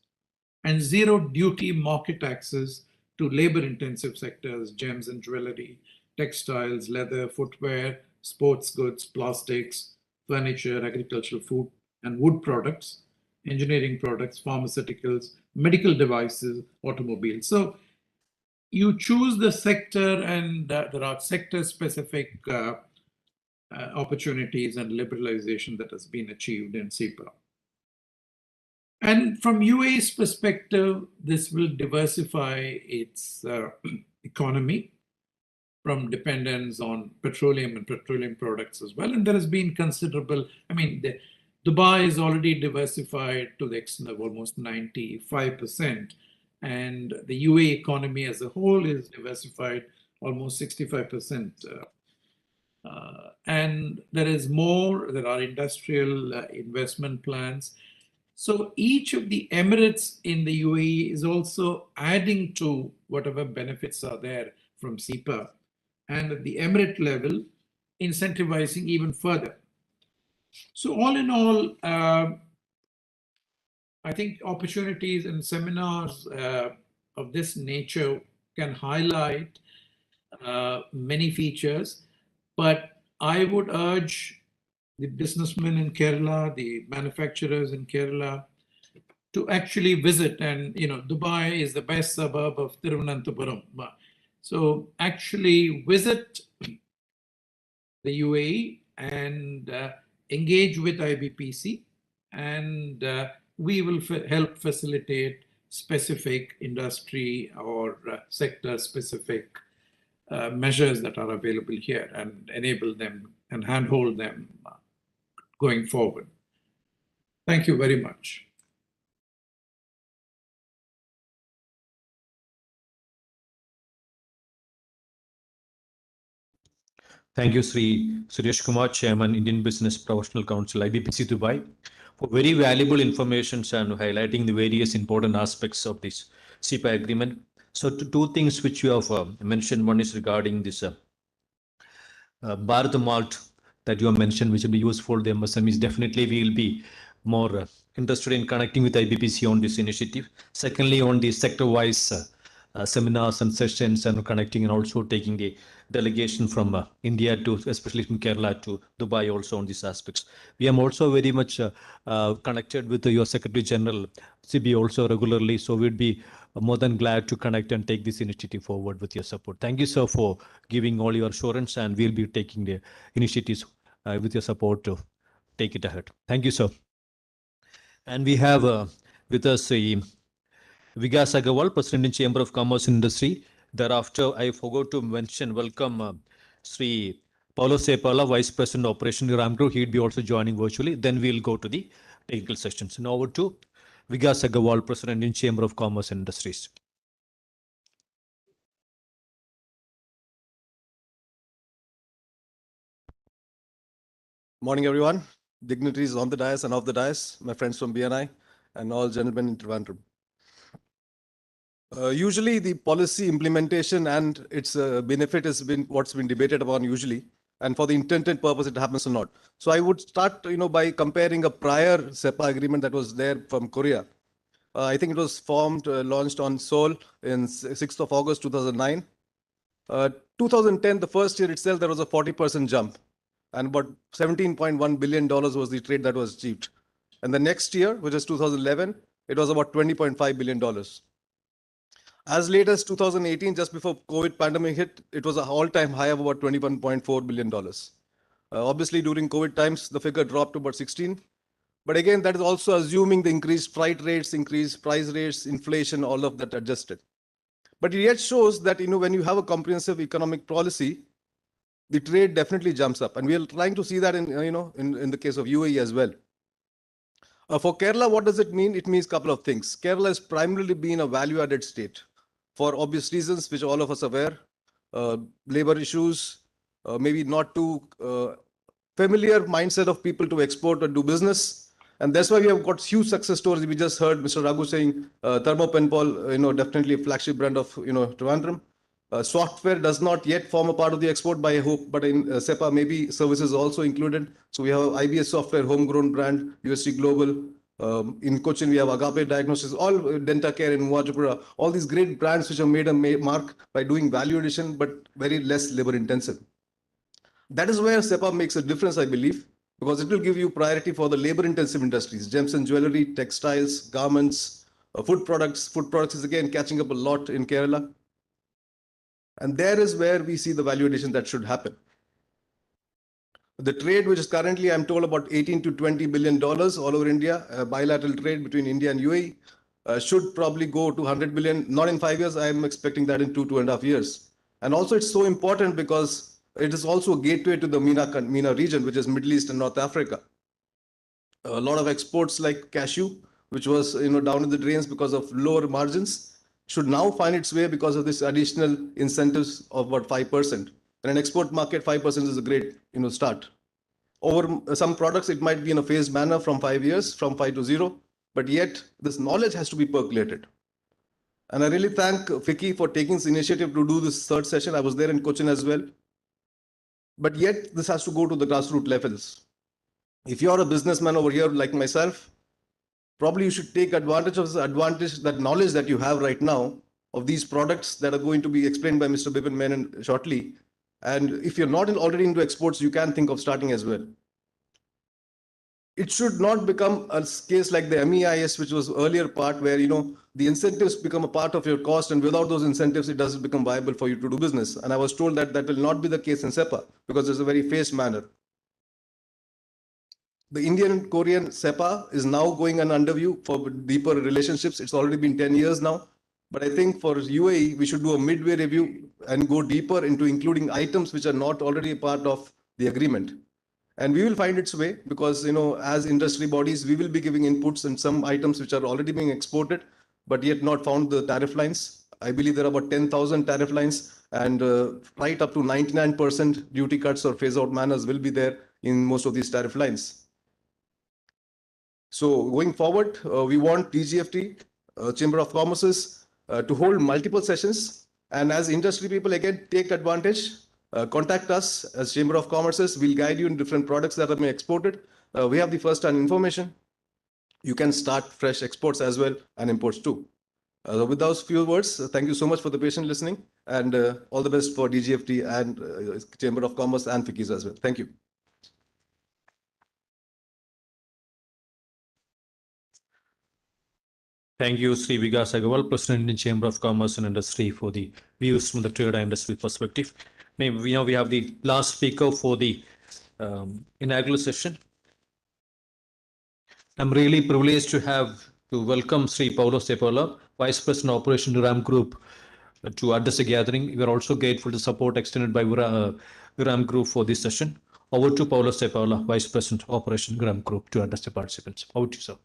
and zero duty market access to labor-intensive sectors, gems and jewelry, textiles, leather, footwear, sports goods, plastics, furniture, agricultural, food and wood products, engineering products, pharmaceuticals, medical devices, automobiles. So you choose the sector, and there are sector-specific opportunities and liberalization that has been achieved in CEPA. And from UAE's perspective, this will diversify its economy from dependence on petroleum and petroleum products as well. And there has been considerable, Dubai is already diversified to the extent of almost 95%. And the UAE economy as a whole is diversified almost 65%. And there is more, there are industrial investment plans. So each of the emirates in the UAE is also adding to whatever benefits are there from CEPA, and at the emirate level, incentivizing even further. So all in all, I think opportunities and seminars of this nature can highlight many features. But I would urge the businessmen in Kerala, the manufacturers in Kerala, to actually visit. And Dubai is the best suburb of Thiruvananthapuram. So actually visit the UAE and engage with IBPC, and we will help facilitate specific industry or sector specific measures that are available here and enable them and handhold them going forward. Thank you very much. Thank you, Sri Suresh Kumar, Chairman, Indian Business Professional Council, IBPC Dubai, for very valuable information and highlighting the various important aspects of this CEPA agreement. So two things which you have mentioned. One is regarding this Bharat Malt that you have mentioned, which will be useful. The MSMEs definitely will be more interested in connecting with IBPC on this initiative. Secondly, on the sector-wise seminars and sessions and connecting, and also taking the delegation from India to, especially from Kerala to Dubai, also on these aspects. We are also very much connected with your Secretary General, CB, also regularly. So we'd be more than glad to connect and take this initiative forward with your support. Thank you, sir, for giving all your assurance, and we'll be taking the initiatives with your support to take it ahead. Thank you, sir. And we have with us Vikas Agarwal, President in Chamber of Commerce and Industry. Thereafter, I forgot to mention, welcome Sri Paulo Cepala, Vice President Operation Ramgro. He'd be also joining virtually. Then we'll go to the technical sessions. Now over to Vikas Agarwal, President in Chamber of Commerce and Industries. Morning, everyone. Dignitaries on the dais and off the dais, my friends from BNI, and all gentlemen in Trivandrum. Usually, the policy implementation and its benefit has been what's been debated upon usually, and for the intended purpose, it happens or not. So I would start, by comparing a prior CEPA agreement that was there from Korea. I think it was launched on Seoul in 6th of August 2009. 2010, the first year itself, there was a 40% jump, and about $17.1 billion was the trade that was achieved. And the next year, which is 2011, it was about $20.5 billion. As late as 2018, just before COVID pandemic hit, it was an all-time high of about $21.4 billion. Obviously, during COVID times, the figure dropped to about 16. But again, that is also assuming the increased freight rates, increased price rates, inflation, all of that adjusted. But it yet shows that, when you have a comprehensive economic policy, the trade definitely jumps up. And we are trying to see that in the case of UAE as well. For Kerala, what does it mean? It means a couple of things. Kerala has primarily been a value-added state for obvious reasons, which all of us are aware. Labor issues, maybe not too familiar mindset of people to export or do business. And that's why we have got huge success stories. We just heard Mr. Raghu saying Thermopenpol, definitely a flagship brand of, Trivandrum. Software does not yet form a part of the export, by I hope, but in CEPA, maybe services also included. So we have IBS Software, homegrown brand, USD Global. In Cochin, we have Agape Diagnostics, all Dentacare in Muajapura, all these great brands which have made a mark by doing value addition, but very less labor intensive. That is where CEPA makes a difference, I believe, because it will give you priority for the labor intensive industries, gems and jewelry, textiles, garments, food products. Food products is again catching up a lot in Kerala. And there is where we see the value addition that should happen. The trade, which is currently, I'm told, about $18 to $20 billion all over India, bilateral trade between India and UAE, should probably go to 100 billion, not in 5 years. I'm expecting that in 2.5 years. And also it's so important because it is also a gateway to the MENA region, which is Middle East and North Africa. A lot of exports like cashew, which was down in the drains because of lower margins, should now find its way because of this additional incentives of about 5%. In an export market, 5% is a great start. Over some products, it might be in a phased manner from 5 years, from 5 to 0, but yet this knowledge has to be percolated. And I really thank FICCI for taking this initiative to do this third session. I was there in Cochin as well. But yet this has to go to the grassroots levels. If you're a businessman over here like myself, probably you should take advantage of that knowledge that you have right now of these products that are going to be explained by Mr. Bipin Menon shortly, And if you're not already into exports, you can think of starting as well. It should not become a case like the MEIS, which was earlier part where, the incentives become a part of your cost, and without those incentives, it doesn't become viable for you to do business. And I was told that that will not be the case in CEPA because there's a very phased manner. The Indian-Korean CEPA is now going an underview for deeper relationships. It's already been 10 years now. But I think for UAE, we should do a midway review and go deeper into including items which are not already a part of the agreement. And we will find its way because, as industry bodies, we will be giving inputs on some items which are already being exported, but yet not found the tariff lines. I believe there are about 10,000 tariff lines, and right up to 99% duty cuts or phase out manners will be there in most of these tariff lines. So going forward, we want DGFT, Chamber of Commerce's, to hold multiple sessions. And as industry people, again, take advantage. Contact us as Chamber of Commerce's. We'll guide you in different products that are being exported. We have the first-hand information. You can start fresh exports as well and imports too. With those few words, thank you so much for the patient listening, and all the best for DGFT and Chamber of Commerce and FICCIs as well. Thank you. Thank you, Sri Vikas Agarwal, President, Indian Chamber of Commerce and Industry, for the views from the trade industry perspective. Now we have the last speaker for the inaugural session. I'm really privileged to welcome Sri Paulo Sepola, Vice President Operation Viram Group, to address the gathering. We are also grateful to support extended by Viram Group for this session. Over to Paulo Sepola, Vice President Operation Viram Group, to address the participants. Over to you, sir.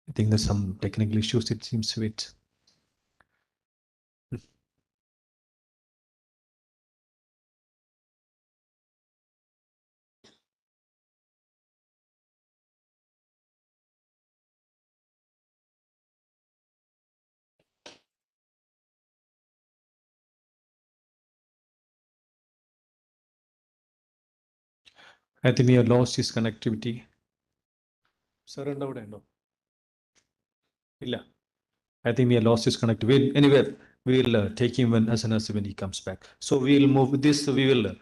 I think there's some technical issues, it seems to it. I think we have lost his connectivity. Sir, I think we have lost his connectivity. Anyway, we'll take him as when he comes back. So we'll move with this. We will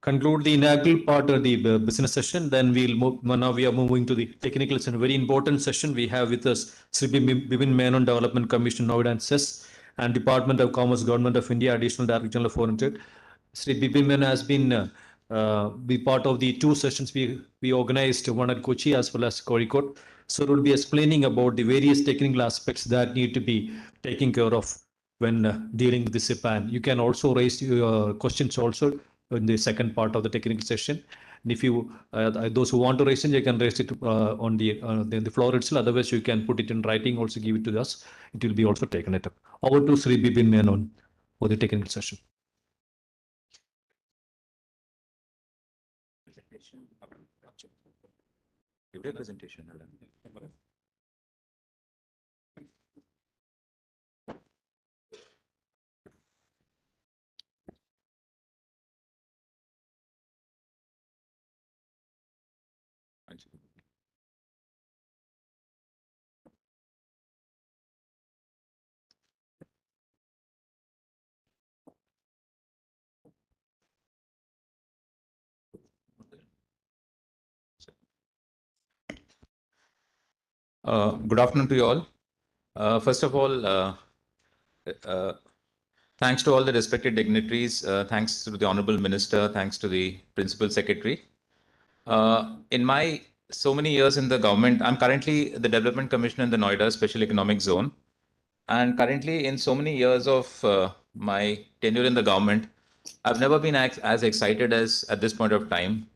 conclude the inaugural part of the business session. Then we'll move. Now we are moving to the technical session. A very important session. We have with us Sri Bipin Menon, Development Commission, Noida and CES, and Department of Commerce, Government of India, Additional Director General of Foreign Trade. Sri Bipin Menon has been be part of the two sessions we organized, one at Kochi as well as Kozhikode. So we'll be explaining about the various technical aspects that need to be taken care of when dealing with the CEPA. You can also raise your questions also in the second part of the technical session. And if you, those who want to raise it, you can raise it on the floor itself. Otherwise, you can put it in writing, also give it to us. It will be also taken it up. Over to Sri Bipin Menon for the technical session. Presentation. Good afternoon to you all. First of all, thanks to all the respected dignitaries, thanks to the Honorable Minister, thanks to the Principal Secretary. In my so many years in the government, I'm currently the Development Commissioner in the Noida Special Economic Zone. And currently in so many years of my tenure in the government, I've never been as excited as at this point of time,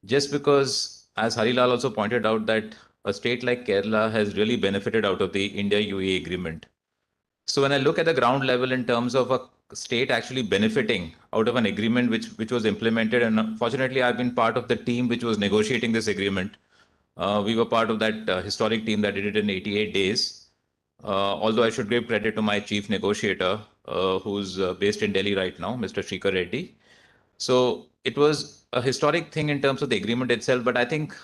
just because, as Harilal also pointed out, that a state like Kerala has really benefited out of the India-UAE agreement. So when I look at the ground level in terms of a state actually benefiting out of an agreement which was implemented. And unfortunately, I've been part of the team which was negotiating this agreement. We were part of that historic team that did it in 88 days. Although I should give credit to my chief negotiator, who's based in Delhi right now, Mr. Srikhar Reddy. So it was a historic thing in terms of the agreement itself, but I think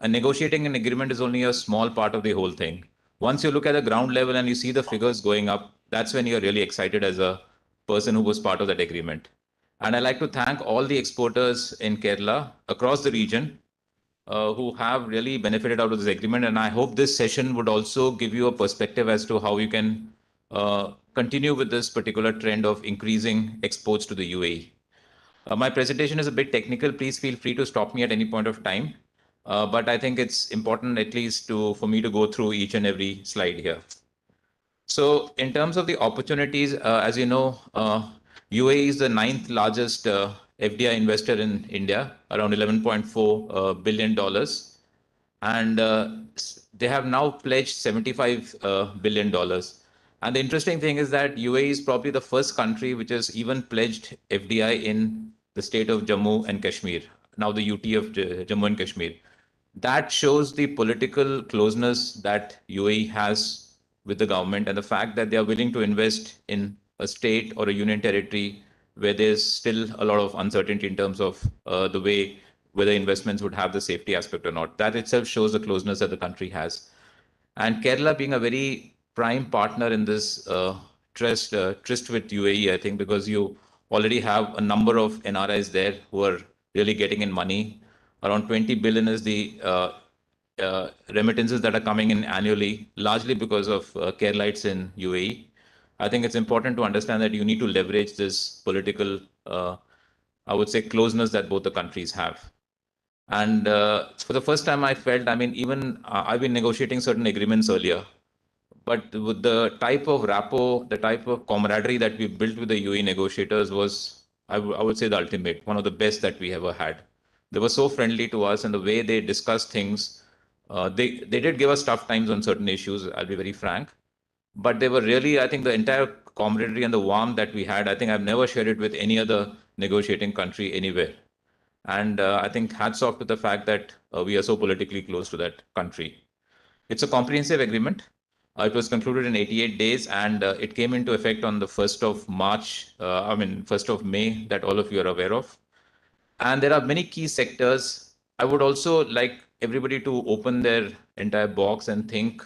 negotiating an agreement is only a small part of the whole thing. Once you look at the ground level and you see the figures going up, that's when you're really excited as a person who was part of that agreement. And I'd like to thank all the exporters in Kerala across the region who have really benefited out of this agreement. And I hope this session would also give you a perspective as to how you can continue with this particular trend of increasing exports to the UAE. My presentation is a bit technical. Please feel free to stop me at any point of time. But I think it's important at least for me to go through each and every slide here. So in terms of the opportunities, as you know, UAE is the 9th largest FDI investor in India, around $11.4 billion. And they have now pledged $75 billion. And the interesting thing is that UAE is probably the first country which has even pledged FDI in the state of Jammu and Kashmir, now the UT of Jammu and Kashmir. That shows the political closeness that UAE has with the government and the fact that they are willing to invest in a state or a union territory where there's still a lot of uncertainty in terms of the way whether investments would have the safety aspect or not. That itself shows the closeness that the country has. And Kerala being a very prime partner in this tryst with UAE, I think, because you already have a number of NRIs there who are really getting in money. Around 20 billion is the remittances that are coming in annually, largely because of Keralites in UAE. I think it's important to understand that you need to leverage this political, I would say, closeness that both the countries have. And for the first time, I felt, I mean, even I've been negotiating certain agreements earlier, but with the type of rapport, the type of camaraderie that we built with the UAE negotiators was, I would say, the ultimate, one of the best that we ever had. They were so friendly to us, and the way they discussed things, they did give us tough times on certain issues, I'll be very frank. But they were really, I think, the entire camaraderie and the warmth that we had, I think I've never shared it with any other negotiating country anywhere. And I think hats off to the fact that we are so politically close to that country. It's a comprehensive agreement. It was concluded in 88 days, and it came into effect on the 1st of March, 1st of May, that all of you are aware of. And there are many key sectors. I would also like everybody to open their entire box and think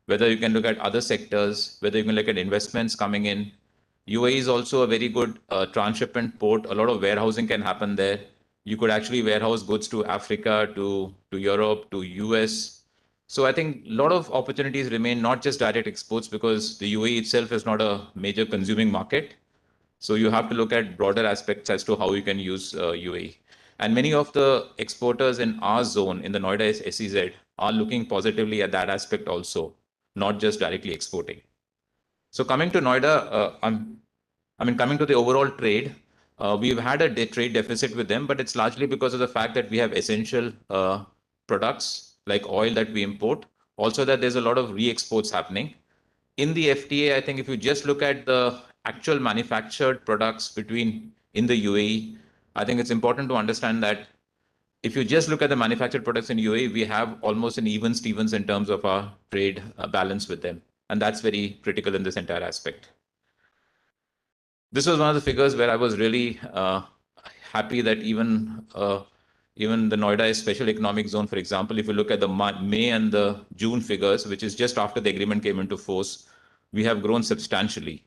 whether you can look at other sectors, whether you can look at investments coming in. UAE is also a very good transshipment port. A lot of warehousing can happen there. You could actually warehouse goods to Africa, to Europe, to US. So I think a lot of opportunities remain, not just direct exports, because the UAE itself is not a major consuming market. So you have to look at broader aspects as to how you can use UAE. And many of the exporters in our zone, in the Noida SEZ, are looking positively at that aspect also, not just directly exporting. So coming to Noida, coming to the overall trade, we've had a trade deficit with them, but it's largely because of the fact that we have essential products like oil that we import. Also that there's a lot of re-exports happening. In the FTA, I think if you just look at the actual manufactured products in the UAE, I think it's important to understand that if you just look at the manufactured products in UAE, we have almost an even Stevens in terms of our trade balance with them. And that's very critical in this entire aspect. This was one of the figures where I was really happy that even the Noida Special Economic Zone, for example, if you look at the May and the June figures, which is just after the agreement came into force, we have grown substantially.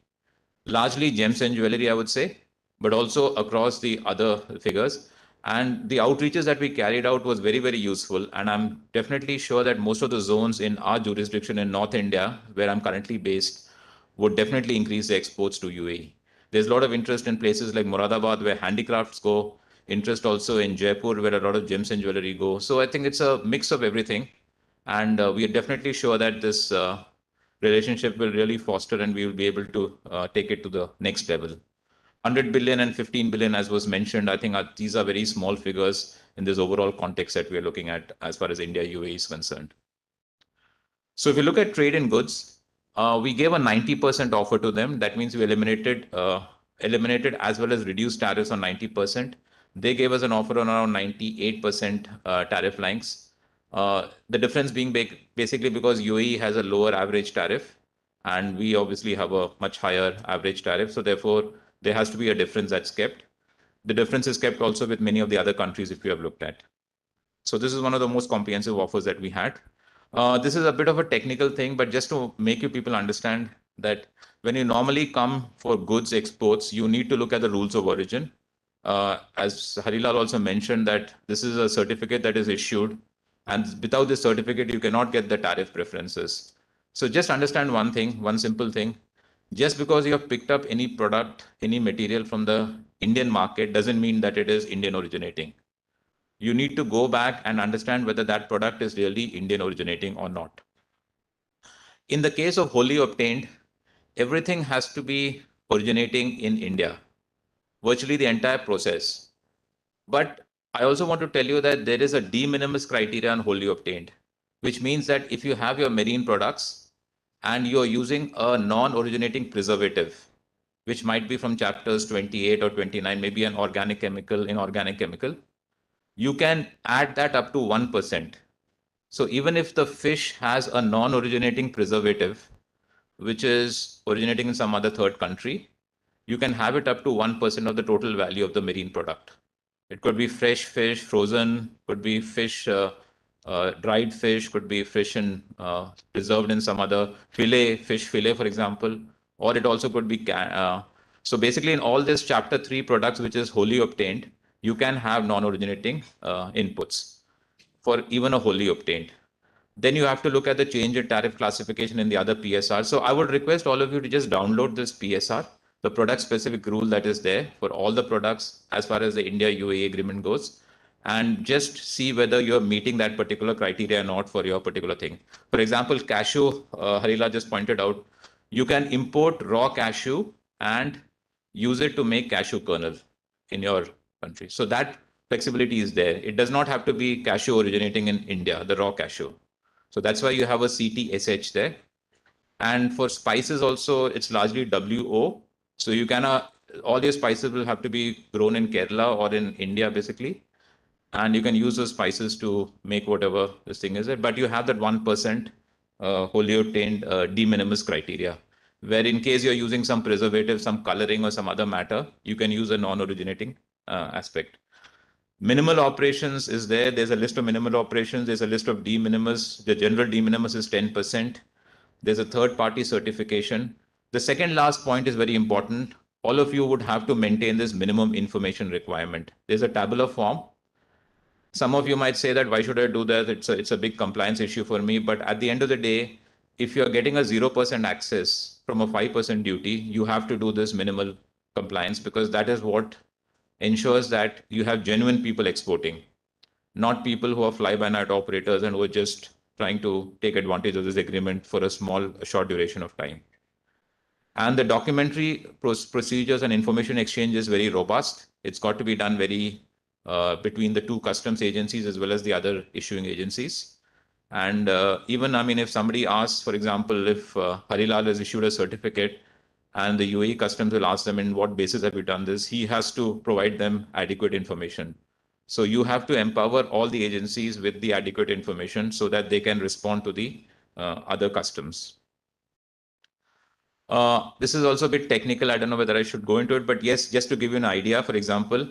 Largely gems and jewelry, I would say, but also across the other figures. And the outreaches that we carried out was very, very useful. And I'm definitely sure that most of the zones in our jurisdiction in North India, where I'm currently based, would definitely increase the exports to UAE. There's a lot of interest in places like Moradabad, where handicrafts go, interest also in Jaipur, where a lot of gems and jewelry go. So I think it's a mix of everything. And we are definitely sure that this relationship will really foster and we will be able to take it to the next level. 100 billion and 15 billion, as was mentioned, I think these are very small figures in this overall context that we are looking at as far as India UAE is concerned. So if you look at trade in goods, we gave a 90% offer to them. That means we eliminated eliminated as well as reduced tariffs on 90%. They gave us an offer on around 98% tariff lines. The difference being basically because UAE has a lower average tariff and we obviously have a much higher average tariff. So therefore, there has to be a difference that's kept. The difference is kept also with many of the other countries if you have looked at. So this is one of the most comprehensive offers that we had. This is a bit of a technical thing, but just to make you people understand that when you normally come for goods exports, you need to look at the rules of origin. As Harilal also mentioned that this is a certificate that is issued, and without this certificate, you cannot get the tariff preferences. So just understand one thing, one simple thing. Just because you have picked up any product, any material from the Indian market doesn't mean that it is Indian originating. You need to go back and understand whether that product is really Indian originating or not. In the case of wholly obtained, everything has to be originating in India, virtually the entire process. But I also want to tell you that there is a de minimis criteria on wholly obtained, which means that if you have your marine products and you're using a non-originating preservative, which might be from chapters 28 or 29, maybe an organic chemical, inorganic chemical, you can add that up to 1%. So even if the fish has a non-originating preservative, which is originating in some other third country, you can have it up to 1% of the total value of the marine product. It could be fresh fish, frozen, could be fish, dried fish, could be fish preserved in some other fish fillet, for example, or it also could be. So basically in all this chapter 3 products, which is wholly obtained, you can have non-originating inputs for even a wholly obtained. Then you have to look at the change in tariff classification in the other PSR. So I would request all of you to just download this PSR, the product specific rule that is there for all the products as far as the India UAE agreement goes, and just see whether you're meeting that particular criteria or not for your particular thing. For example, cashew, Harila just pointed out, you can import raw cashew and use it to make cashew kernel in your country. So that flexibility is there. It does not have to be cashew originating in India, the raw cashew. So that's why you have a CTSH there. And for spices also, it's largely WO. So you can, all your spices will have to be grown in Kerala or in India, basically. And you can use those spices to make whatever this thing is. But you have that 1% wholly obtained de minimis criteria, where in case you're using some preservative, some coloring or some other matter, you can use a non-originating aspect. Minimal operations is there. There's a list of minimal operations. There's a list of de minimis. The general de minimis is 10%. There's a third-party certification. The second last point is very important. All of you would have to maintain this minimum information requirement. There's a tabular form. Some of you might say that, why should I do that? It's a big compliance issue for me. But at the end of the day, if you're getting a 0% access from a 5% duty, you have to do this minimal compliance, because that is what ensures that you have genuine people exporting, not people who are fly-by-night operators and who are just trying to take advantage of this agreement for a short duration of time. And the documentary procedures and information exchange is very robust. It's got to be done between the two customs agencies as well as the other issuing agencies. And even, I mean, if somebody asks, for example, if Harilal has issued a certificate and the UAE customs will ask them, in what basis have you done this? He has to provide them adequate information. So you have to empower all the agencies with the adequate information so that they can respond to the other customs. This is also a bit technical. I don't know whether I should go into it, but yes, just to give you an idea, for example,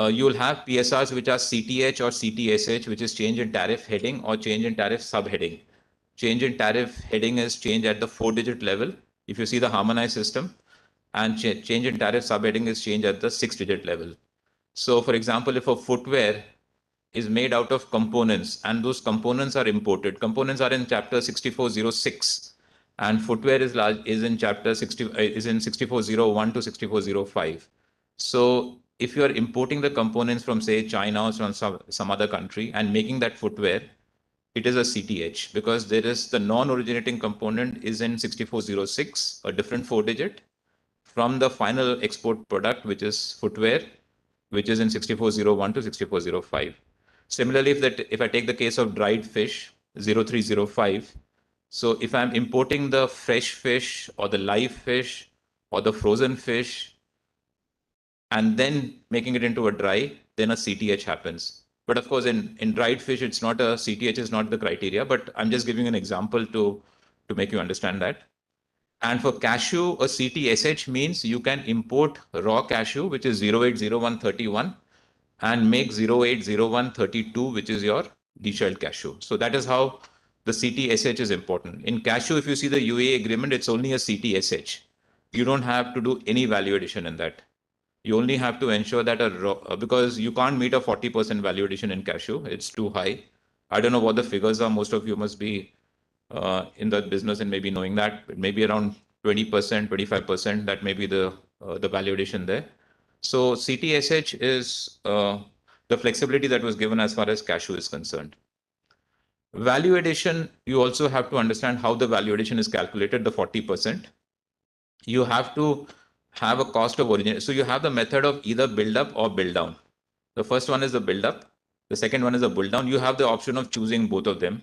you will have PSRs which are CTH or CTSH, which is change in tariff heading or change in tariff subheading. Change in tariff heading is change at the 4-digit level, if you see the harmonized system, and change in tariff subheading is change at the 6-digit level. So for example, if a footwear is made out of components and those components are imported, components are in chapter 6406 and footwear is in chapter 6401 to 6405. So if you are importing the components from, say, China or from some other country and making that footwear, it is a CTH, because there is the non-originating component is in 6406, a different 4-digit, from the final export product, which is footwear, which is in 6401 to 6405. Similarly, if I take the case of dried fish, 0305, so if I'm importing the fresh fish or the live fish or the frozen fish, and then making it into a dry, then a CTH happens. But of course, in dried fish, it's not a CTH is not the criteria, but I'm just giving an example to make you understand that. And for cashew, a CTSH means you can import raw cashew, which is 080131, and make 080132, which is your deshelled cashew. So that is how the CTSH is important. In cashew, if you see the UAE agreement, it's only a CTSH. You don't have to do any value addition in that. You only have to ensure that because you can't meet a 40% value addition in cashew. It's too high. I don't know what the figures are. Most of you must be in the business and maybe knowing that. It may be around 20%, 25%. That may be the value addition there. So CTSH is the flexibility that was given as far as cashew is concerned. Value addition, you also have to understand how the value addition is calculated, the 40%. You have to have a cost of origin. So you have the method of either build up or build down. The first one is the build up. The second one is the build down. You have the option of choosing both of them.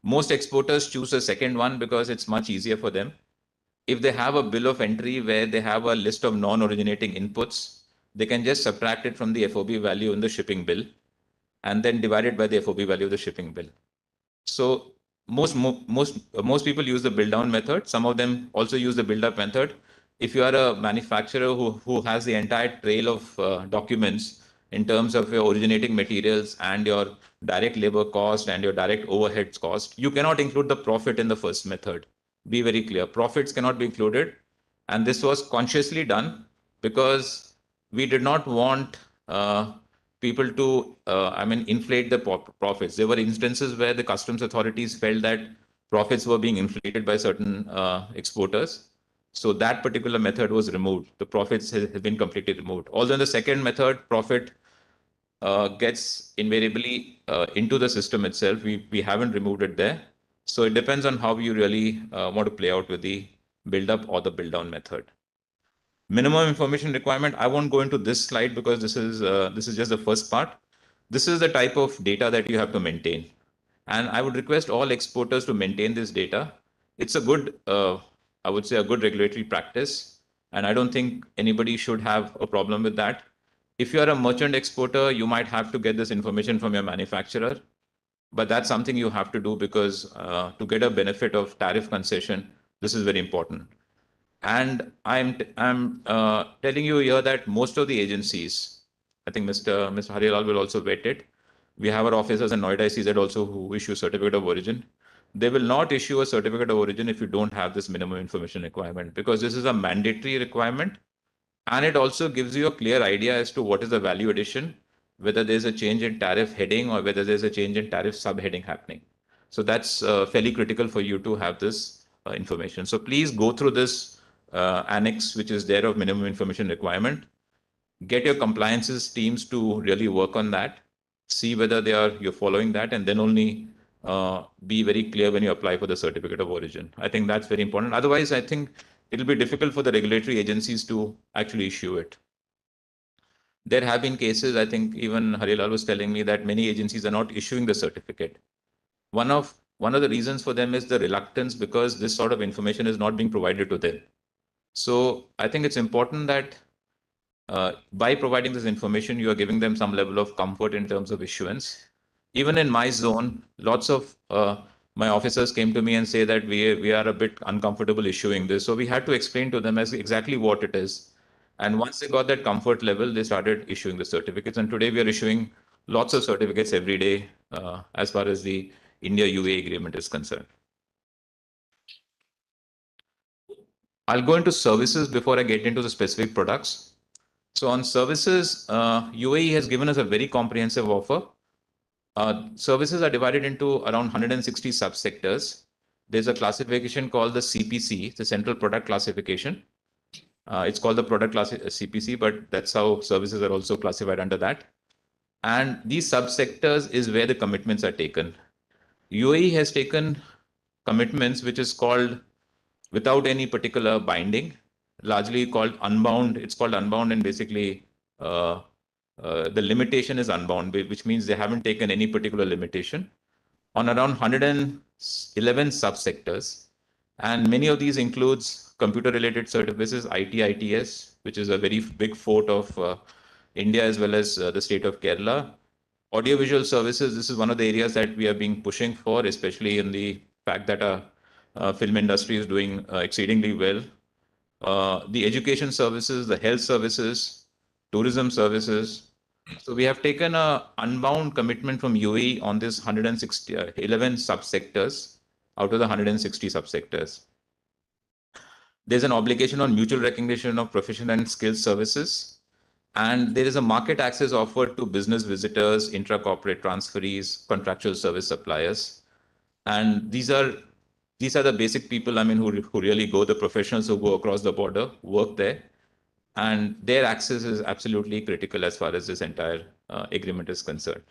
Most exporters choose the second one because it's much easier for them. If they have a bill of entry where they have a list of non-originating inputs, they can just subtract it from the FOB value in the shipping bill and then divide it by the FOB value of the shipping bill. So most people use the build down method. Some of them also use the build up method. If you are a manufacturer who has the entire trail of documents in terms of your originating materials and your direct labor cost and your direct overheads cost, you cannot include the profit in the first method. Be very clear. Profits cannot be included. And this was consciously done because we did not want people to, inflate the profits. There were instances where the customs authorities felt that profits were being inflated by certain exporters. So that particular method was removed. The profits have been completely removed. Although in the second method, profit gets invariably into the system itself. We haven't removed it there. So it depends on how you really want to play out with the build up or the build down method. Minimum information requirement. I won't go into this slide because this is just the first part. This is the type of data that you have to maintain. And I would request all exporters to maintain this data. It's a good, I would say a good regulatory practice. And I don't think anybody should have a problem with that. If you are a merchant exporter, you might have to get this information from your manufacturer. But that's something you have to do because to get a benefit of tariff concession, this is very important. And I'm telling you here that most of the agencies, I think Mr. Harilal will also vet it. We have our officers in Noida SEZ also who issue certificate of origin. They will not issue a certificate of origin if you don't have this minimum information requirement, because this is a mandatory requirement. And it also gives you a clear idea as to what is the value addition, whether there's a change in tariff heading or whether there's a change in tariff subheading happening. So that's fairly critical for you to have this information. So please go through this annex, which is there of minimum information requirement. Get your compliances teams to really work on that. See whether you're following that, and then only be very clear when you apply for the certificate of origin. I think that's very important. Otherwise, I think it'll be difficult for the regulatory agencies to actually issue it. There have been cases, I think even Harilal was telling me that many agencies are not issuing the certificate. One of the reasons for them is the reluctance because this sort of information is not being provided to them. So I think it's important that by providing this information, you are giving them some level of comfort in terms of issuance. Even in my zone, lots of my officers came to me and say that we are a bit uncomfortable issuing this. So we had to explain to them as exactly what it is. And once they got that comfort level, they started issuing the certificates. And today we are issuing lots of certificates every day as far as the India-UAE agreement is concerned. I'll go into services before I get into the specific products. So on services, UAE has given us a very comprehensive offer. Services are divided into around 160 subsectors. There's a classification called the CPC, the Central Product Classification. It's called the product class CPC, but that's how services are also classified under that. And these subsectors is where the commitments are taken. UAE has taken commitments, which is called without any particular binding, largely called unbound. It's called unbound, and basically the limitation is unbound, which means they haven't taken any particular limitation on around 111 subsectors. And many of these includes computer-related services, IT, ITS, which is a very big fort of India as well as the state of Kerala. Audiovisual services, this is one of the areas that we are being pushing for, especially in the fact that our film industry is doing exceedingly well. The education services, the health services, tourism services. So we have taken a unbound commitment from UAE on this 11 subsectors out of the 160 subsectors. There's an obligation on mutual recognition of professional and skills services. And there is a market access offered to business visitors, intra-corporate transferees, contractual service suppliers. And these are the basic people, who really go, the professionals who go across the border, work there. And their access is absolutely critical as far as this entire agreement is concerned.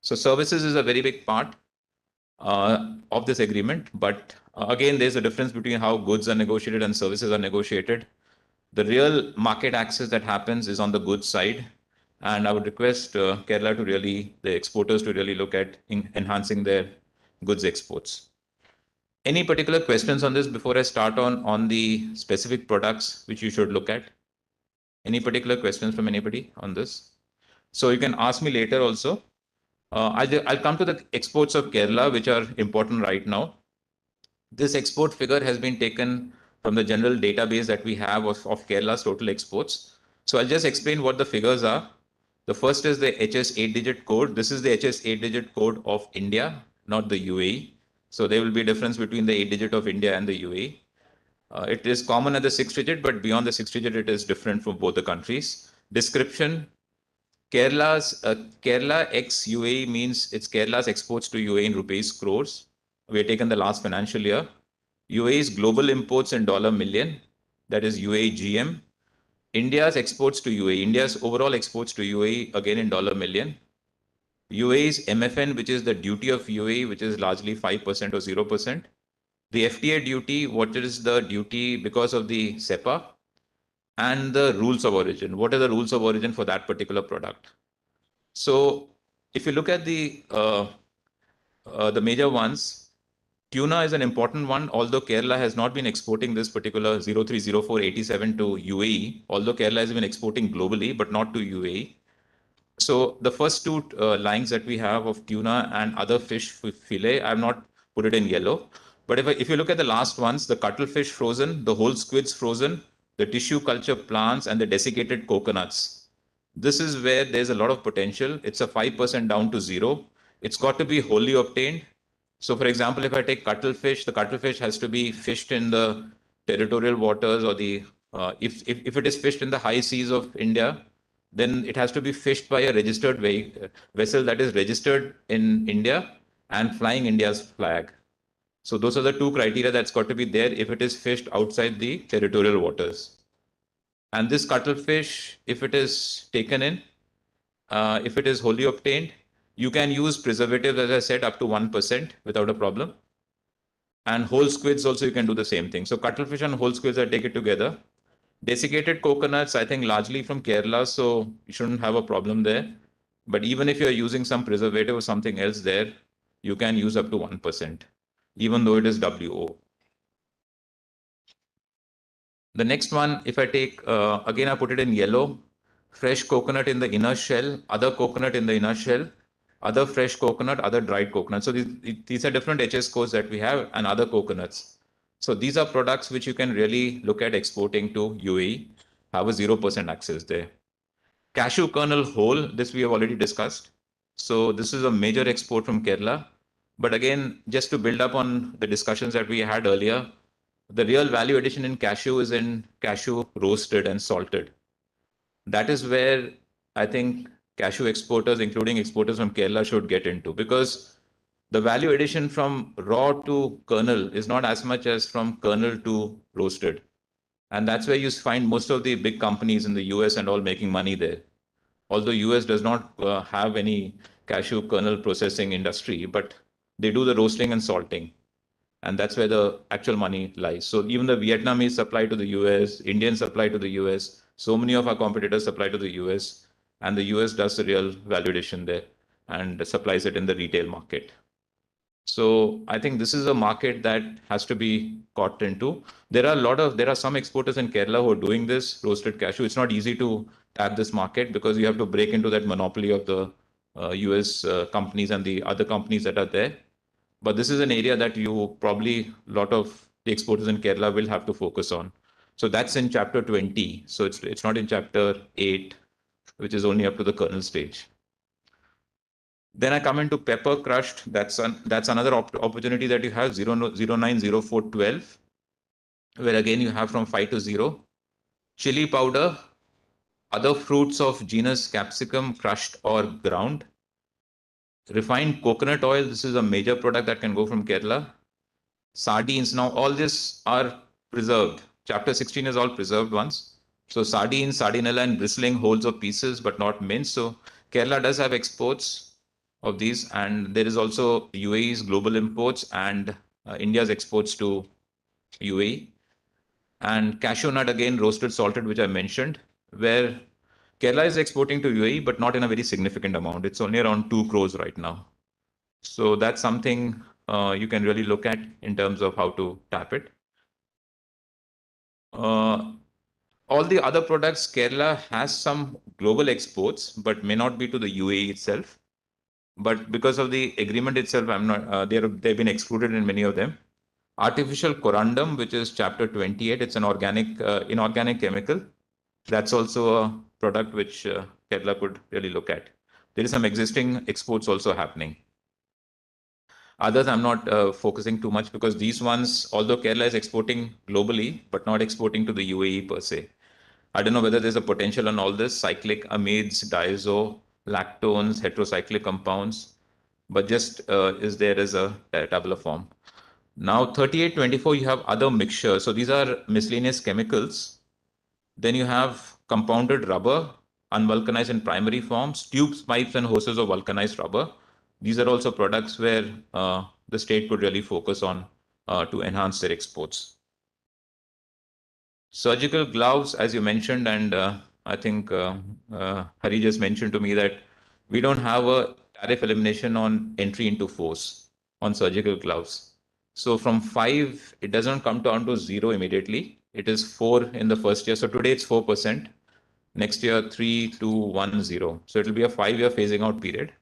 So services is a very big part of this agreement. But again, there's a difference between how goods are negotiated and services are negotiated. The real market access that happens is on the goods side. And I would request Kerala to really, the exporters to really look at enhancing their goods exports. Any particular questions on this before I start on the specific products which you should look at? Any particular questions from anybody on this? So you can ask me later also. I'll come to the exports of Kerala, which are important right now. This export figure has been taken from the general database that we have of Kerala's total exports. So I'll just explain what the figures are. The first is the HS 8-digit code. This is the HS 8-digit code of India, not the UAE. So there will be a difference between the 8-digit of India and the UAE. It is common at the 6-digit, but beyond the 6-digit, it is different from both the countries. Description: Kerala ex UAE means it's Kerala's exports to UAE in rupees crores. We have taken the last financial year. UAE's global imports in $million, that is UAE GM. India's exports to UAE, India's overall exports to UAE, again in $million. UAE's MFN, which is the duty of UAE, which is largely 5% or 0%. The FTA duty, what is the duty because of the CEPA? And the rules of origin. What are the rules of origin for that particular product? So if you look at the major ones, tuna is an important one, although Kerala has not been exporting this particular 030487 to UAE, although Kerala has been exporting globally, but not to UAE. So the first two lines that we have of tuna and other fish fillet, I have not put it in yellow. But if you look at the last ones, the cuttlefish frozen, the whole squids frozen, the tissue culture plants, and the desiccated coconuts. This is where there's a lot of potential. It's a 5% down to 0. It's got to be wholly obtained. So for example, if I take cuttlefish, the cuttlefish has to be fished in the territorial waters, or the if it is fished in the high seas of India, then it has to be fished by a registered vessel that is registered in India and flying India's flag. So those are the two criteria that's got to be there if it is fished outside the territorial waters. And this cuttlefish, if it is taken in, if it is wholly obtained, you can use preservatives, as I said, up to 1% without a problem. And whole squids also, you can do the same thing. So cuttlefish and whole squids, I take it together. Desiccated coconuts, I think largely from Kerala, so you shouldn't have a problem there. But even if you're using some preservative or something else there, you can use up to 1%, even though it is WO. The next one, if I take, again, I put it in yellow, fresh coconut in the inner shell, other coconut in the inner shell, other fresh coconut, other dried coconut. So these are different HS codes that we have, and other coconuts. So these are products which you can really look at exporting to UAE, have a 0% access there. Cashew kernel whole, this we have already discussed. So this is a major export from Kerala. But again, just to build up on the discussions that we had earlier, the real value addition in cashew is in cashew roasted and salted. That is where I think cashew exporters, including exporters from Kerala, should get into, because the value addition from raw to kernel is not as much as from kernel to roasted. And that's where you find most of the big companies in the US and all making money there. Although US does not have any cashew kernel processing industry, but they do the roasting and salting. And that's where the actual money lies. So even the Vietnamese supply to the US, Indians supply to the US, so many of our competitors supply to the US, and the US does the real value addition there and supplies it in the retail market. So I think this is a market that has to be caught into. There are some exporters in Kerala who are doing this roasted cashew. It's not easy to tap this market because you have to break into that monopoly of the US companies and the other companies that are there. But this is an area that a lot of the exporters in Kerala will have to focus on. So that's in chapter 20. So it's not in chapter 8, which is only up to the kernel stage. Then I come into pepper crushed. That's another opportunity that you have 090412, where again you have from 5 to 0. Chili powder, other fruits of genus capsicum crushed or ground. Refined coconut oil, this is a major product that can go from Kerala. Sardines, now all this are preserved. Chapter 16 is all preserved ones. So sardines, sardinella and bristling wholes of pieces, but not minced. So Kerala does have exports of these, and there is also UAE's global imports and India's exports to UAE. And cashew nut, again, roasted, salted, which I mentioned, where Kerala is exporting to UAE, but not in a very significant amount. It's only around 2 crores right now. So that's something you can really look at in terms of how to tap it. All the other products, Kerala has some global exports, but may not be to the UAE itself. But because of the agreement itself, they've been excluded in many of them. Artificial corundum, which is chapter 28, it's an inorganic chemical. That's also a product which Kerala could really look at. There is some existing exports also happening. Others I'm not focusing too much because these ones, although Kerala is exporting globally, but not exporting to the UAE per se. I don't know whether there's a potential on all this, cyclic amides, diazo, lactones, heterocyclic compounds, but just is there as a tabular form. Now 3824, you have other mixtures. So these are miscellaneous chemicals. Then you have compounded rubber, unvulcanized in primary forms, tubes, pipes, and hoses of vulcanized rubber. These are also products where the state could really focus on to enhance their exports. Surgical gloves, as you mentioned, and I think Hari just mentioned to me that we don't have a tariff elimination on entry into force on surgical gloves. So from 5, it doesn't come down to 0 immediately. It is 4 in the first year. So today it's 4%. Next year, 3, 2, 1, 0. So it'll be a 5-year phasing out period.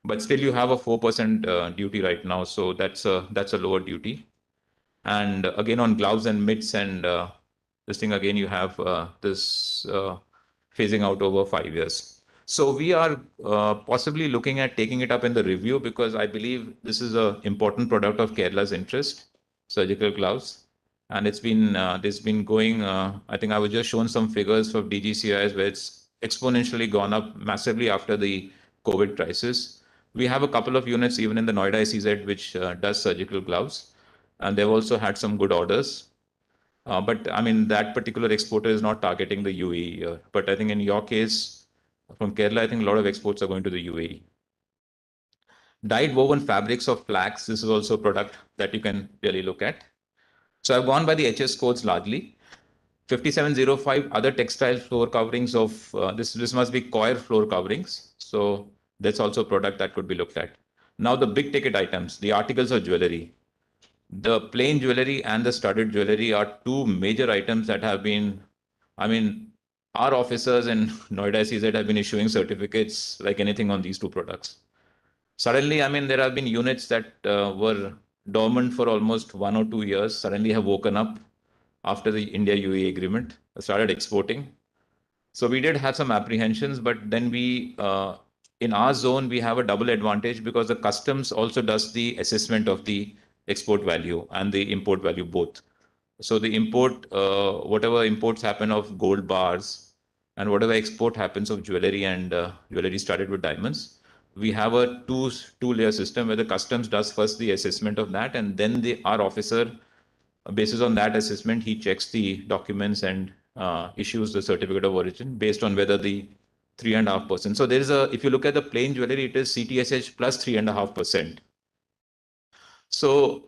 But still you have a 4% duty right now. So that's a lower duty. And again, on gloves and mitts and this thing, again, you have this phasing out over 5 years. So we are possibly looking at taking it up in the review because I believe this is an important product of Kerala's interest, surgical gloves. And it's been going, I think I was just shown some figures for DGCIs where it's exponentially gone up massively after the COVID crisis. We have a couple of units even in the Noida SEZ which does surgical gloves. And they've also had some good orders. But I mean, that particular exporter is not targeting the UAE. But I think in your case, from Kerala, I think a lot of exports are going to the UAE. Dyed woven fabrics of flax. This is also a product that you can really look at. So I've gone by the HS codes largely. 5705, other textile floor coverings of, this must be coir floor coverings. So that's also a product that could be looked at. Now the big ticket items, the articles of jewelry. The plain jewelry and the studded jewelry are 2 major items that have been, I mean, our officers in Noida SEZ have been issuing certificates like anything on these 2 products. Suddenly, I mean, there have been units that were dormant for almost 1 or 2 years, suddenly have woken up after the India-UAE agreement, started exporting. So we did have some apprehensions, but then we, in our zone, we have a double advantage because the customs also does the assessment of the export value and the import value both. So the import, whatever imports happen of gold bars and whatever export happens of jewelry and jewelry studded with diamonds, we have a two-layer system where the customs does first the assessment of that, and then our officer, basis on that assessment, he checks the documents and issues the certificate of origin based on whether the 3.5%. So there is if you look at the plain jewelry, it is CTSH plus 3.5%. So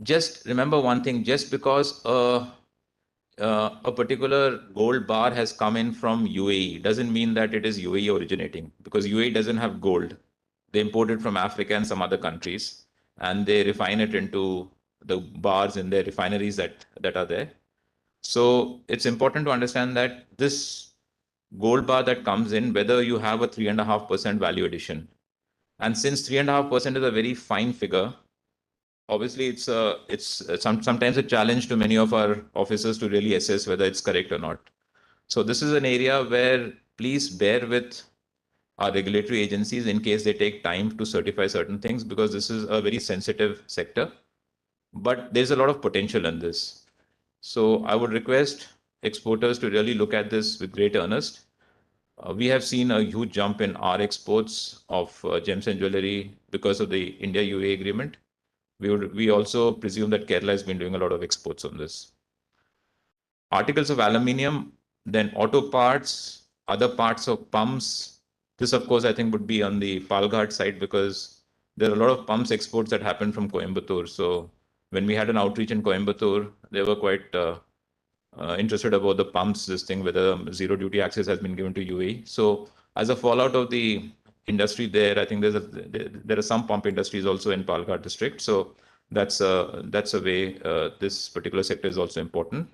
just remember one thing, just because a particular gold bar has come in from UAE doesn't mean that it is UAE originating, because UAE doesn't have gold. They import it from Africa and some other countries. and they refine it into the bars in their refineries that are there. So it's important to understand that this gold bar that comes in, whether you have a 3.5% value addition, and since 3.5% is a very fine figure, obviously it's sometimes a challenge to many of our officers to really assess whether it's correct or not. So this is an area where please bear with our regulatory agencies in case they take time to certify certain things, because this is a very sensitive sector, but there's a lot of potential in this. So I would request exporters to really look at this with great earnest. We have seen a huge jump in our exports of gems and jewelry because of the India-UAE agreement. We also presume that Kerala has been doing a lot of exports on this. Articles of aluminium, then auto parts, other parts of pumps. This, of course, I think would be on the Palghat side, because there are a lot of pumps exports that happen from Coimbatore. So when we had an outreach in Coimbatore, they were quite interested about the pumps, this thing, whether zero duty access has been given to UAE. So as a fallout of the industry there, I think there are some pump industries also in Palghat district. So that's a way this particular sector is also important.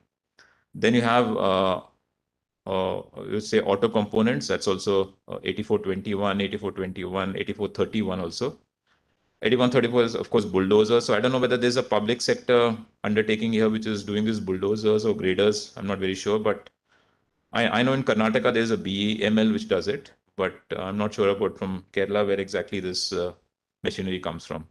Then you have you say auto components. That's also 8421, 8421, 8431 also. 8134 is, of course, bulldozers. So I don't know whether there's a public sector undertaking here which is doing these bulldozers or graders. I'm not very sure, but I know in Karnataka there's a BEML which does it, but I'm not sure about from Kerala where exactly this machinery comes from.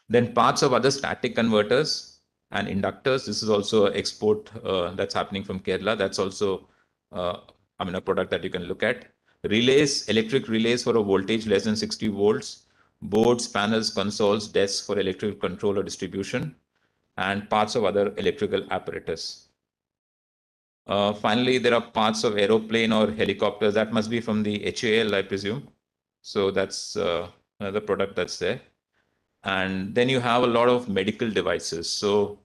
Then parts of other static converters and inductors. This is also export that's happening from Kerala. That's also a product that you can look at. Relays, electric relays for a voltage less than 60 volts. Boards, panels, consoles, desks for electrical control or distribution, and parts of other electrical apparatus. Finally, there are parts of aeroplane or helicopters. That must be from the HAL, I presume. So that's another product that's there. And then you have a lot of medical devices. So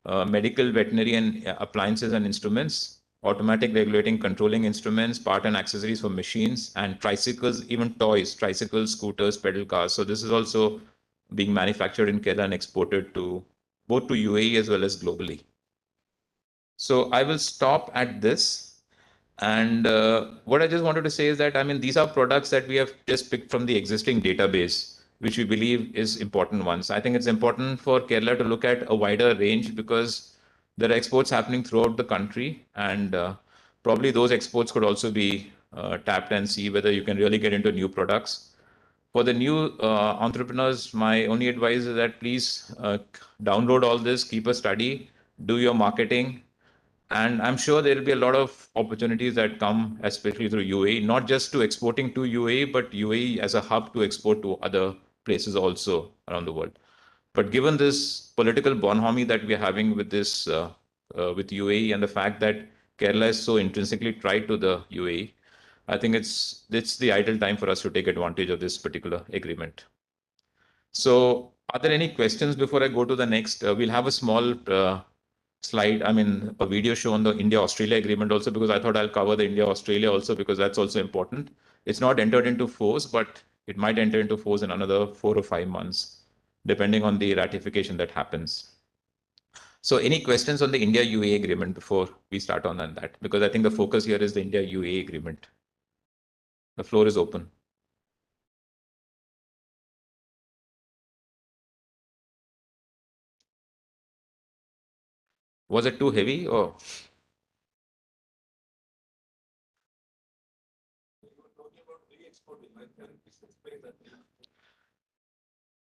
medical, veterinary, and appliances and instruments, automatic regulating controlling instruments, part and accessories for machines, and tricycles, even toys, tricycles, scooters, pedal cars. So this is also being manufactured in Kerala and exported to both to UAE as well as globally. So I will stop at this. And what I just wanted to say is that, these are products that we have just picked from the existing database, which we believe is important ones. I think it's important for Kerala to look at a wider range, because there are exports happening throughout the country, and probably those exports could also be tapped and see whether you can really get into new products. For the new entrepreneurs, my only advice is that please download all this, keep a study, do your marketing, and I'm sure there will be a lot of opportunities that come, especially through UAE, not just to exporting to UAE, but UAE as a hub to export to other places also around the world. But given this political bonhomie that we're having with this, with UAE, and the fact that Kerala is so intrinsically tied to the UAE, I think it's the ideal time for us to take advantage of this particular agreement. So are there any questions before I go to the next? We'll have a small slide, a video show on the India-Australia agreement also, because I thought I'll cover the India-Australia also, because that's also important. It's not entered into force, but it might enter into force in another 4 or 5 months, depending on the ratification that happens. So any questions on the India-UAE agreement before we start on that? Because I think the focus here is the India-UAE agreement. The floor is open. Was it too heavy or?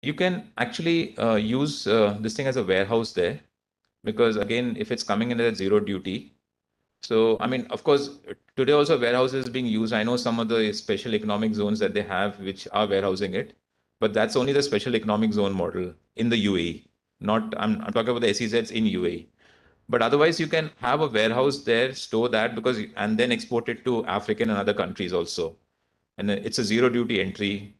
You can actually use this thing as a warehouse there, because again, if it's coming in at zero duty. So, of course, today also warehouse is being used. I know some of the special economic zones that they have, which are warehousing it, but that's only the special economic zone model in the UAE. Not, I'm talking about the SEZs in UAE. But otherwise, you can have a warehouse there, store that, and then export it to African and other countries also. And it's a zero duty entry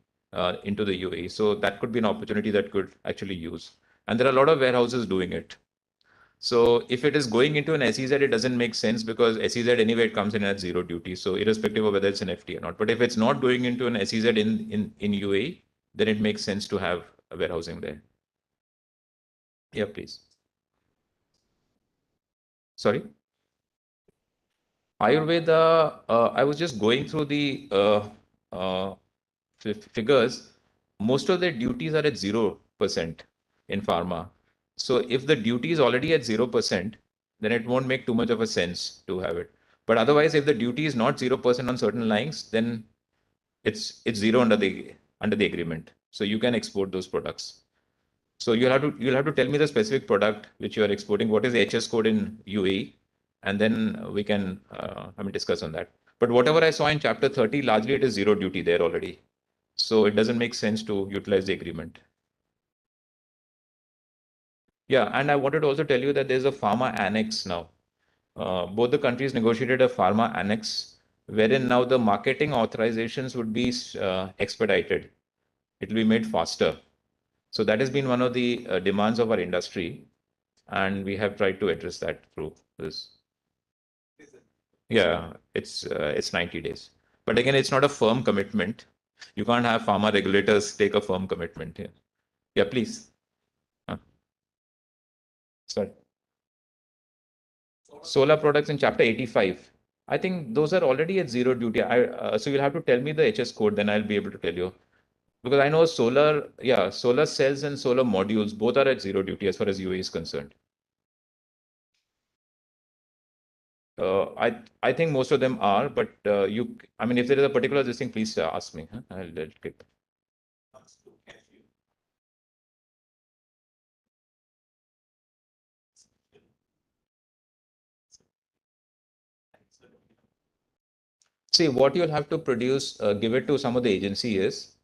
into the UAE. So that could be an opportunity that could actually use. And there are a lot of warehouses doing it. So if it is going into an SEZ, it doesn't make sense, because SEZ anyway, it comes in at zero duty. So irrespective of whether it's an FTA or not. But if it's not going into an SEZ in UAE, then it makes sense to have warehousing there. Yeah, please. Sorry. Ayurveda, I was just going through the figures. Most of their duties are at 0% in pharma. So if the duty is already at 0%, then it won't make too much of a sense to have it. But otherwise, if the duty is not 0% on certain lines, then it's zero under the agreement. So you can export those products. So you'll have to tell me the specific product which you are exporting. What is the HS code in UAE? And then we can discuss on that. But whatever I saw in chapter 30, largely it is zero duty there already. So it doesn't make sense to utilize the agreement. Yeah, and I wanted to also tell you that there's a pharma annex now. Both the countries negotiated a pharma annex wherein now the marketing authorizations would be expedited. It will be made faster. So that has been one of the demands of our industry, and we have tried to address that through this. Yeah, it's 90 days. But again, it's not a firm commitment. You can't have pharma regulators take a firm commitment here. Yeah, please. Sorry. Solar products in chapter 85. I think those are already at zero duty. So you'll have to tell me the HS code, then I'll be able to tell you. Because I know solar cells and solar modules, both are at zero duty as far as UAE is concerned. I think most of them are, but if there is a particular thing, please ask me. Huh? I'll get. See, what you'll have to produce, give it to some of the agency is,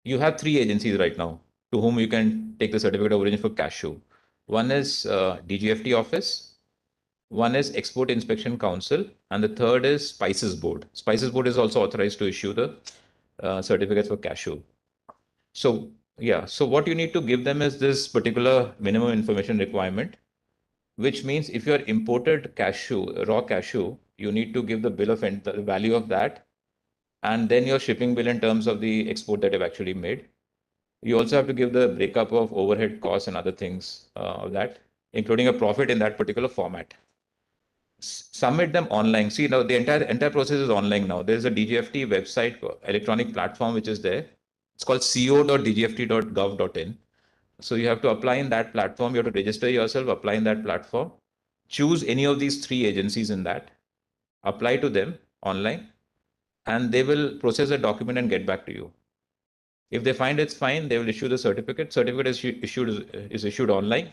you have 3 agencies right now to whom you can take the certificate of origin for cashew. One is DGFT office, one is Export Inspection Council, and the third is Spices Board. Spices Board is also authorized to issue the certificates for cashew. So what you need to give them is this particular minimum information requirement, which means if you are imported cashew, raw cashew, you need to give the bill of the value of that, and then your shipping bill in terms of the export that you've actually made. You also have to give the breakup of overhead costs and other things of that, including a profit in that particular format. Submit them online. See, now the entire process is online now. There's a DGFT website, electronic platform, which is there. It's called co.dgft.gov.in. So you have to apply in that platform. You have to register yourself, apply in that platform, choose any of these 3 agencies in that, apply to them online, and they will process a document and get back to you. If they find it's fine, they will issue the certificate. Certificate is issued online.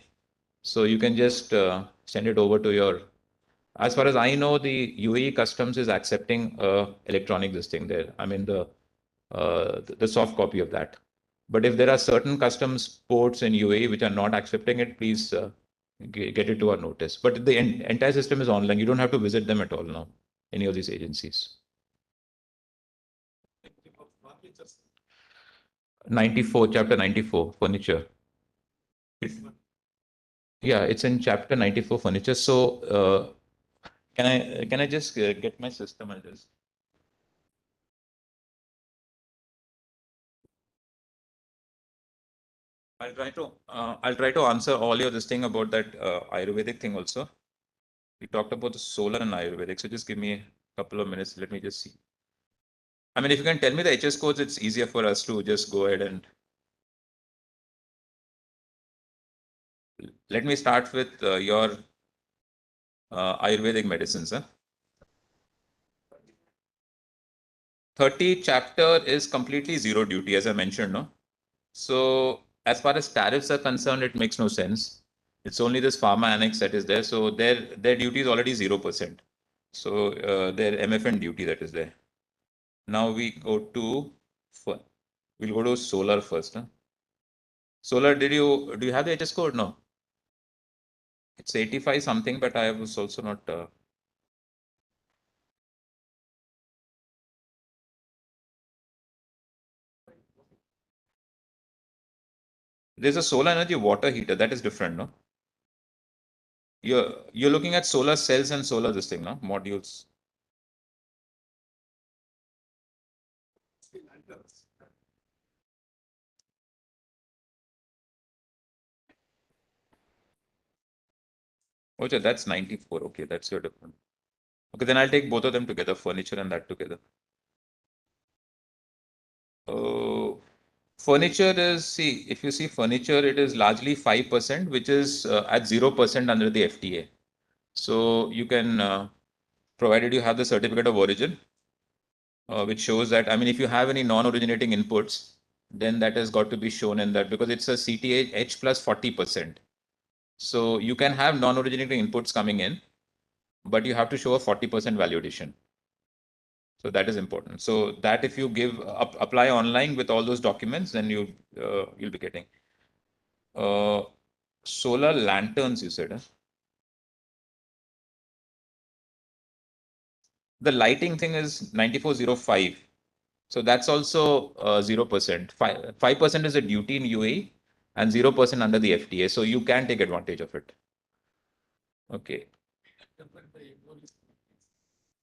So you can just send it over to your. As far as I know, the UAE customs is accepting electronic this thing there. I mean the soft copy of that. But if there are certain customs ports in UAE which are not accepting it, please get it to our notice. But the entire system is online. You don't have to visit them at all now, any of these agencies. 94, chapter 94, furniture. Yeah, it's in chapter 94, furniture. So can I just get my system address? I'll try to answer all your this thing about that Ayurvedic thing also. We talked about the solar and Ayurvedic. So just give me a couple of minutes. Let me just see. I mean, if you can tell me the HS codes, it's easier for us to just go ahead and. Let me start with your Ayurvedic medicines. Huh? 30 chapter is completely zero duty, as I mentioned. No? So as far as tariffs are concerned, it makes no sense. It's only this pharma annex that is there. So their duty is already 0%. So their MFN duty that is there. Now we go to, we'll go to solar first. Huh? Solar, do you have the HS code? No. It's 85 something, but I was also not. There's a solar energy water heater that is different, no? You're looking at solar cells and solar this thing, no? Modules. Oh, so that's 94. Okay, that's your different. Okay, then I'll take both of them together, furniture and that together. Furniture is, see, if you see furniture, it is largely 5%, which is at 0% under the FTA. So you can, provided you have the certificate of origin, which shows that, I mean, if you have any non-originating inputs, then that has got to be shown in that because it's a CTH plus 40%. So you can have non-originating inputs coming in, but you have to show a 40% value addition. So that is important. So that if you give apply online with all those documents, then you'll be getting solar lanterns. You said the lighting thing is 9405. So that's also 0%. 5% is a duty in UAE and 0% under the FTA. So you can take advantage of it. Okay.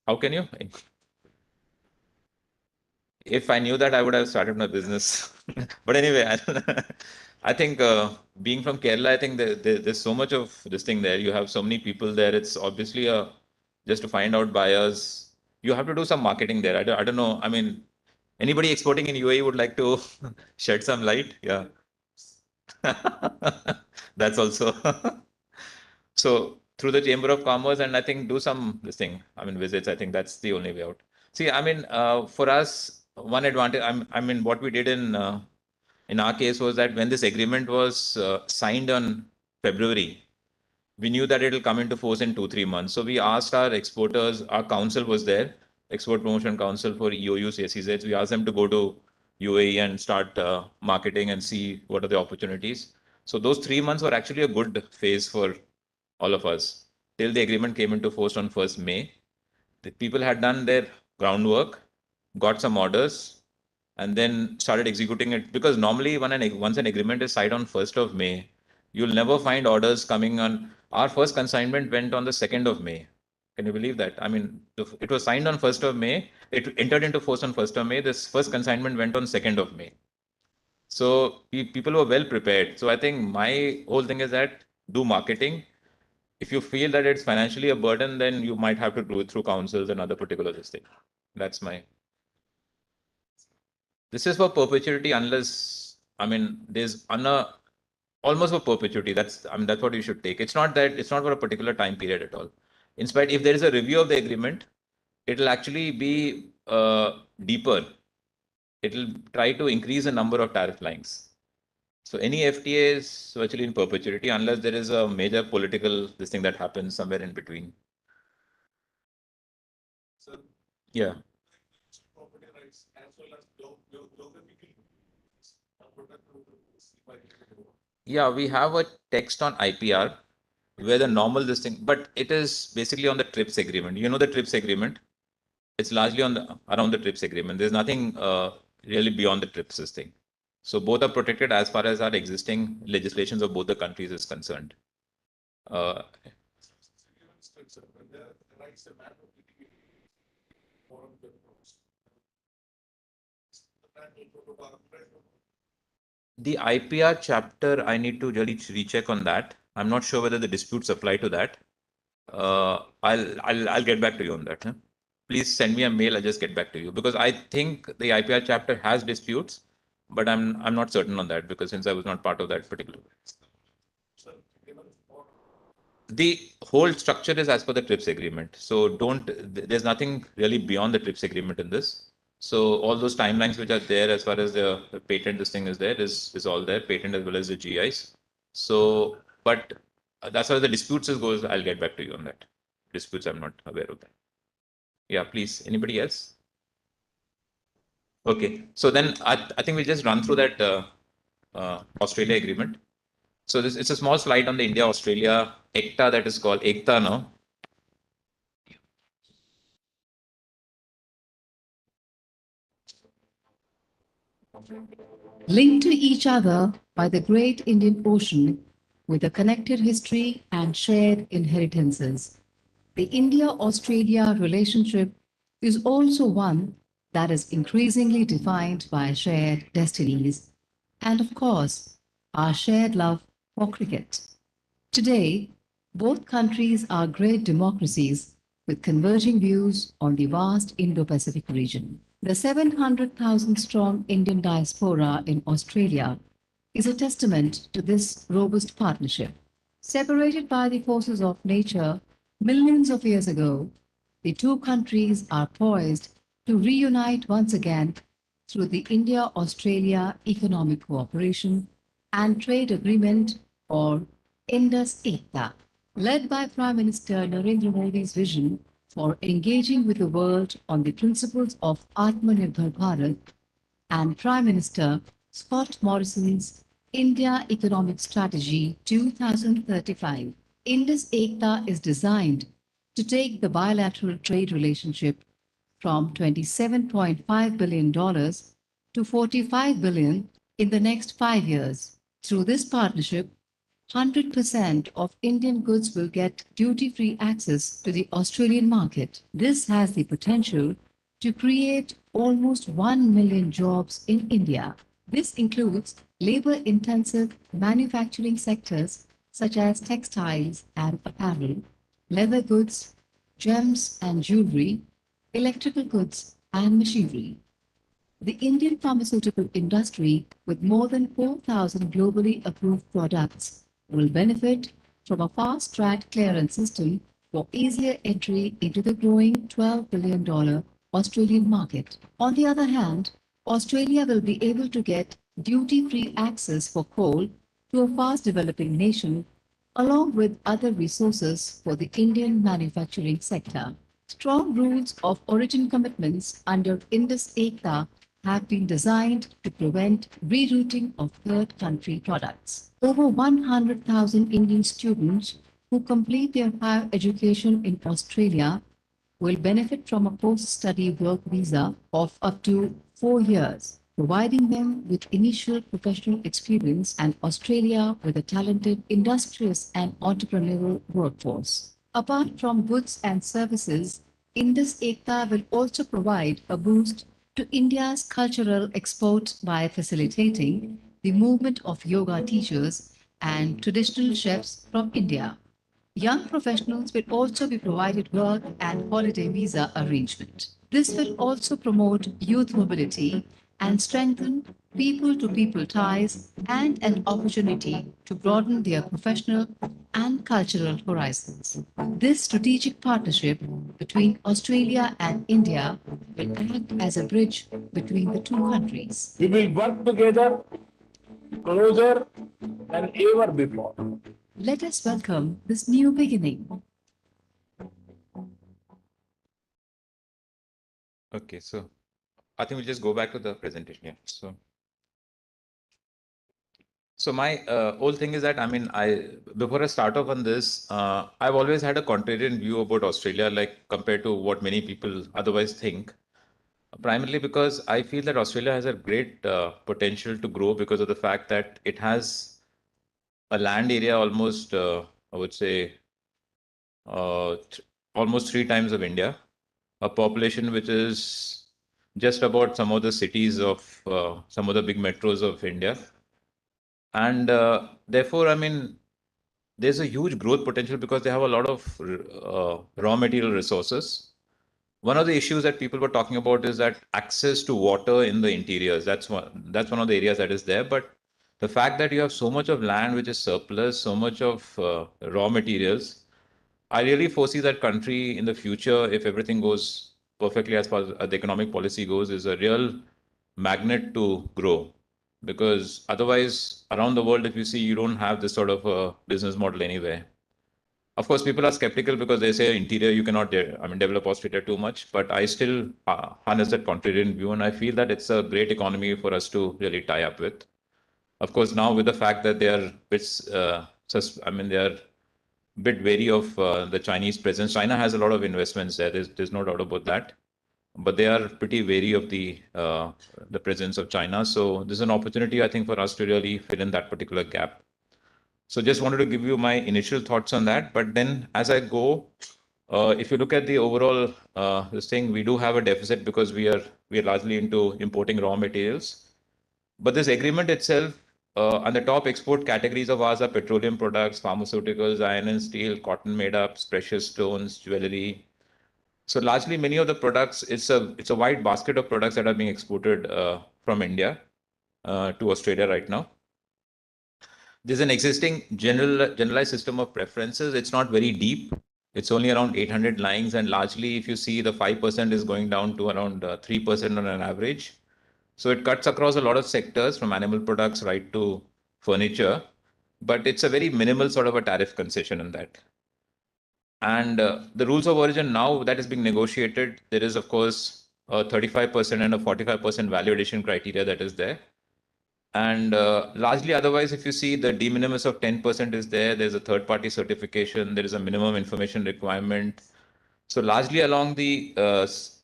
How can you? If I knew that, I would have started my business. But anyway, I think being from Kerala, I think there's so much of this thing there. You have so many people there. It's obviously just to find out buyers. You have to do some marketing there. I don't know. I mean, anybody exporting in UAE would like to shed some light? Yeah. That's also. So through the Chamber of Commerce, and I think do some this thing. I mean, visits. I think that's the only way out. See, I mean, for us, one advantage. I mean, what we did in our case was that when this agreement was signed on February, we knew that it will come into force in 2-3 months. So we asked our exporters. Our council was there, Export Promotion Council for EOUs, SEZs. We asked them to go to UAE and start marketing and see what are the opportunities. So those 3 months were actually a good phase for all of us till the agreement came into force on 1st May. The people had done their groundwork, got some orders, and then started executing it. Because normally once an agreement is signed on 1st of May, you'll never find orders coming on. Our first consignment went on the 2nd of May. Can you believe that? I mean, it was signed on 1st of May. It entered into force on 1st of May. This first consignment went on 2nd of May. So people were well prepared. So I think my whole thing is that do marketing. If you feel that it's financially a burden, then you might have to do it through councils and other particular this thing. That's my. This is for perpetuity unless, I mean, there's almost for perpetuity. That's what you should take. It's not for a particular time period at all. In spite, if there is a review of the agreement, it'll actually be deeper. It'll try to increase the number of tariff lines. So any FTA is virtually in perpetuity unless there is a major political this thing that happens somewhere in between. Yeah. Yeah, we have a text on IPR where the normal this thing, but it is basically on the TRIPS agreement. You know the TRIPS agreement? It's largely around the TRIPS agreement. There's nothing really beyond the TRIPS thing. So both are protected as far as our existing legislations of both the countries is concerned. The IPR chapter, I need to really recheck on that. I'm not sure whether the disputes apply to that. I'll get back to you on that. Huh? Please send me a mail. I'll just get back to you because I think the IPR chapter has disputes, but I'm not certain on that because since I was not part of that particular. The whole structure is as per the TRIPS agreement. So there's nothing really beyond the TRIPS agreement in this. So all those timelines which are there as far as the patent, this thing is there, is all there, patent as well as the GIs. So, but that's how the disputes goes. I'll get back to you on that. Disputes, I'm not aware of that. Yeah, please. Anybody else? Okay. So then I think we'll just run through that Australia agreement. So it's a small slide on the India-Australia ECTA that is called ECTA now. Linked to each other by the great Indian Ocean with a connected history and shared inheritances, the India-Australia relationship is also one that is increasingly defined by shared destinies and, of course, our shared love for cricket. Today, Both countries are great democracies with converging views on the vast Indo-Pacific region. The 700,000-strong Indian diaspora in Australia is a testament to this robust partnership. Separated by the forces of nature millions of years ago, the two countries are poised to reunite once again through the India-Australia Economic Cooperation and Trade Agreement, or Indus-ECTA. Led by Prime Minister Narendra Modi's vision for engaging with the world on the principles of Atmanirbhar Bharat and Prime Minister Scott Morrison's India Economic Strategy 2035, Indus-ECTA is designed to take the bilateral trade relationship from $27.5 billion to $45 billion in the next 5 years. Through this partnership, 100% of Indian goods will get duty-free access to the Australian market. This has the potential to create almost 1 million jobs in India. This includes labor-intensive manufacturing sectors such as textiles and apparel, leather goods, gems and jewelry, electrical goods and machinery. The Indian pharmaceutical industry, with more than 4,000 globally approved products, will benefit from a fast-track clearance system for easier entry into the growing $12 billion Australian market. On the other hand, Australia will be able to get duty-free access for coal to a fast-developing nation, along with other resources for the Indian manufacturing sector. Strong rules of origin commitments under Indus-ECTA have been designed to prevent rerouting of third country products. Over 100,000 Indian students who complete their higher education in Australia will benefit from a post-study work visa of up to 4 years, providing them with initial professional experience and Australia with a talented, industrious and entrepreneurial workforce. Apart from goods and services, Indus-ECTA will also provide a boost to India's cultural export by facilitating the movement of yoga teachers and traditional chefs from India. Young professionals will also be provided work and holiday visa arrangement. This will also promote youth mobility and strengthen people-to-people ties and an opportunity to broaden their professional and cultural horizons. This strategic partnership between Australia and India will act as a bridge between the two countries. We will work together closer than ever before. Let us welcome this new beginning. Okay, so I think we'll just go back to the presentation. Yeah. So my whole thing is that, I mean, before I start off on this, I've always had a contrarian view about Australia, like compared to what many people otherwise think. Primarily because I feel that Australia has a great potential to grow because of the fact that it has a land area almost, I would say, almost 3 times of India, a population which is just about some of the cities of some of the big metros of India. And therefore, I mean, there's a huge growth potential because they have a lot of raw material resources. One of the issues that people were talking about is that access to water in the interiors. That's one of the areas that is there. But the fact that you have so much of land which is surplus, so much of raw materials, I really foresee that country in the future, if everything goes perfectly as far as the economic policy goes, is a real magnet to grow. Because otherwise, around the world, if you see, you don't have this sort of a business model anywhere. Of course, people are skeptical because they say interior, you cannot develop Australia too much. But I still harness that contrarian view. And I feel that it's a great economy for us to really tie up with. Of course, now with the fact that they are they are a bit wary of the Chinese presence. China has a lot of investments there. There's no doubt about that. But they are pretty wary of the presence of China. So this is an opportunity, I think, for us to really fill in that particular gap. So just wanted to give you my initial thoughts on that. But then as I go, if you look at the overall this thing, we do have a deficit because we are largely into importing raw materials. But this agreement itself and the top export categories of ours are petroleum products, pharmaceuticals, iron and steel, cotton made ups, precious stones, jewelry. So largely many of the products, it's a wide basket of products that are being exported from India to Australia right now. There's an existing generalized system of preferences. It's not very deep. It's only around 800 lines, and largely if you see the 5% is going down to around 3% on an average. So it cuts across a lot of sectors from animal products right to furniture, but it's a very minimal sort of a tariff concession in that. And the rules of origin now that is being negotiated, there is of course a 35% and a 45% value addition criteria that is there. And largely otherwise, if you see the de minimis of 10% is there, there's a third party certification, there is a minimum information requirement. So largely along the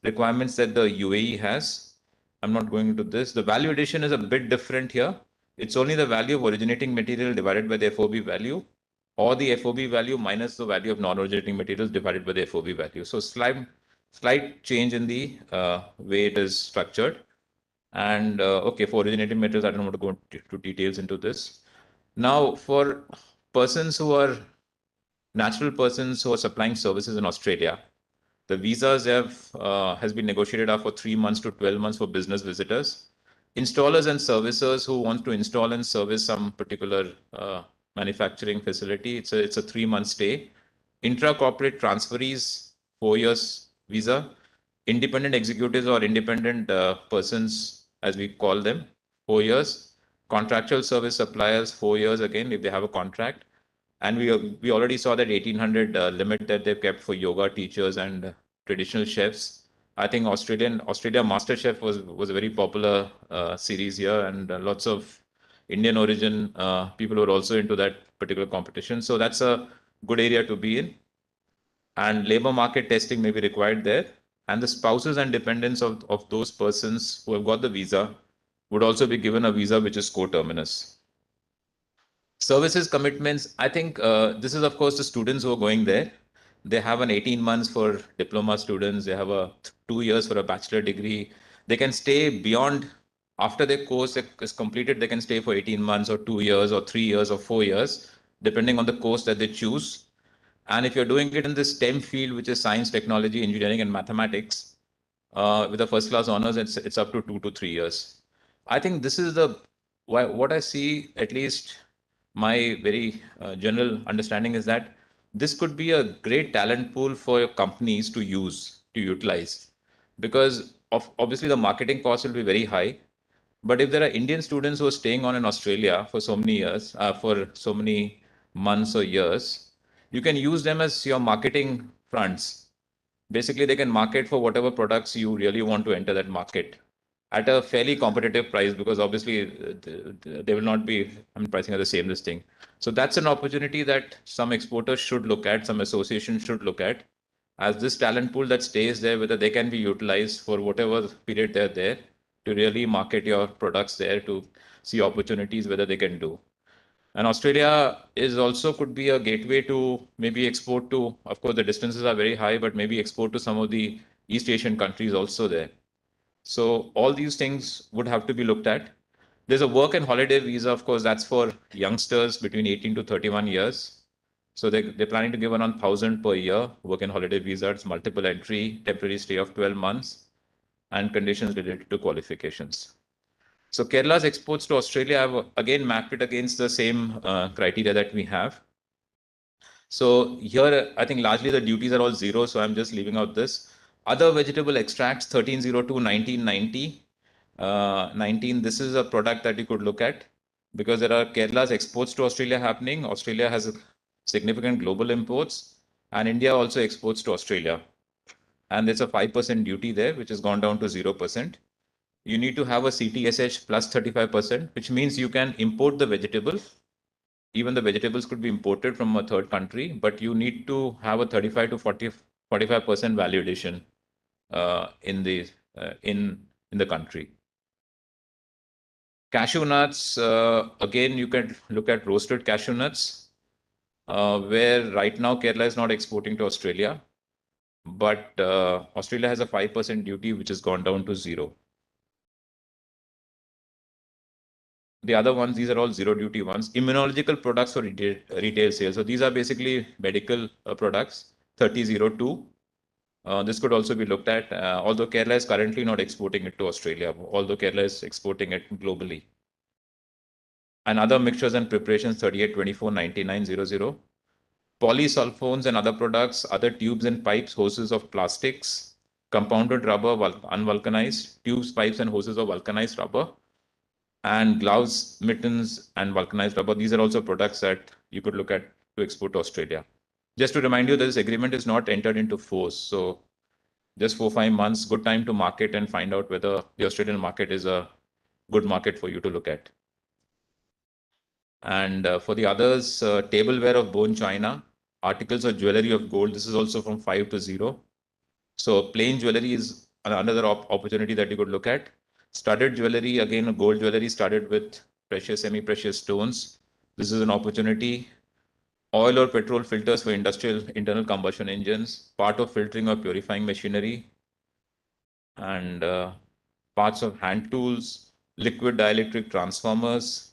requirements that the UAE has, I'm not going into this. The value addition is a bit different here. It's only the value of originating material divided by the FOB value, or the FOB value minus the value of non-originating materials divided by the FOB value. So slight change in the way it is structured. And okay, for originating materials, I don't want to go into details into this. Now, for persons who are natural persons who are supplying services in Australia, the visas has been negotiated for 3 months to 12 months for business visitors. Installers and servicers who want to install and service some particular manufacturing facility, it's a 3-month stay. Intra-corporate transferees, 4 years visa. Independent executives or independent persons, as we call them, 4 years. Contractual service suppliers, 4 years again, if they have a contract. And we already saw that 1800 limit that they've kept for yoga teachers and traditional chefs. I think Australia Master Chef was a very popular series here, and lots of Indian origin people were also into that particular competition. So that's a good area to be in. And labor market testing may be required there. And the spouses and dependents of those persons who have got the visa would also be given a visa which is coterminous. Services commitments, I think this is of course the students who are going there. They have an 18 months for diploma students. They have a 2 years for a bachelor degree. They can stay beyond, after their course is completed, they can stay for 18 months or 2 years or 3 years or 4 years, depending on the course that they choose. And if you're doing it in the STEM field, which is science, technology, engineering, and mathematics, with a first class honors, it's up to 2 to 3 years. I think this is what I see, at least my very general understanding is that this could be a great talent pool for your companies to utilize, because obviously the marketing cost will be very high. But if there are Indian students who are staying on in Australia for so many years, for so many months or years, you can use them as your marketing fronts. Basically, they can market for whatever products you really want to enter that market at a fairly competitive price, because obviously they will not be pricing at the same this thing. So that's an opportunity that some exporters should look at, some associations should look at, as this talent pool that stays there, whether they can be utilized for whatever period they're there to really market your products there, to see opportunities whether they can do. And Australia is also could be a gateway to maybe export to, of course, the distances are very high, but maybe export to some of the East Asian countries also there. So all these things would have to be looked at. There's a work and holiday visa, of course, that's for youngsters between 18 to 31 years. So they're planning to give around 1,000 per year work and holiday visa. It's multiple entry, temporary stay of 12 months, and conditions related to qualifications. So Kerala's exports to Australia, I've again mapped it against the same criteria that we have. So here, I think largely the duties are all zero, so I'm just leaving out this. Other vegetable extracts, 1302, 1990. 19, this is a product that you could look at, because there are Kerala's exports to Australia happening. Australia has significant global imports, and India also exports to Australia. And there's a 5% duty there, which has gone down to 0%. You need to have a CTSH plus 35%, which means you can import the vegetables. Even the vegetables could be imported from a third country, but you need to have a 35 to 45% value addition in the country. Cashew nuts, again, you can look at roasted cashew nuts, where right now Kerala is not exporting to Australia, but Australia has a 5% duty, which has gone down to 0. The other ones, these are all zero duty ones. Immunological products for retail sales. So these are basically medical products, 3002. This could also be looked at, although Kerala is currently not exporting it to Australia, although Kerala is exporting it globally. And other mixtures and preparations, 38249900. Polysulfones and other products, other tubes and pipes, hoses of plastics, compounded rubber, unvulcanized, tubes, pipes, and hoses of vulcanized rubber, and gloves, mittens, and vulcanized rubber. These are also products that you could look at to export to Australia. Just to remind you, this agreement is not entered into force. So just 4-5 months, good time to market and find out whether the Australian market is a good market for you to look at. And for the others, tableware of bone china, articles of jewelry of gold. This is also from 5 to 0. So plain jewelry is another opportunity that you could look at. Studded jewelry, again, gold jewelry studded with precious, semi-precious stones. This is an opportunity. Oil or petrol filters for industrial internal combustion engines, part of filtering or purifying machinery, and parts of hand tools, liquid dielectric transformers,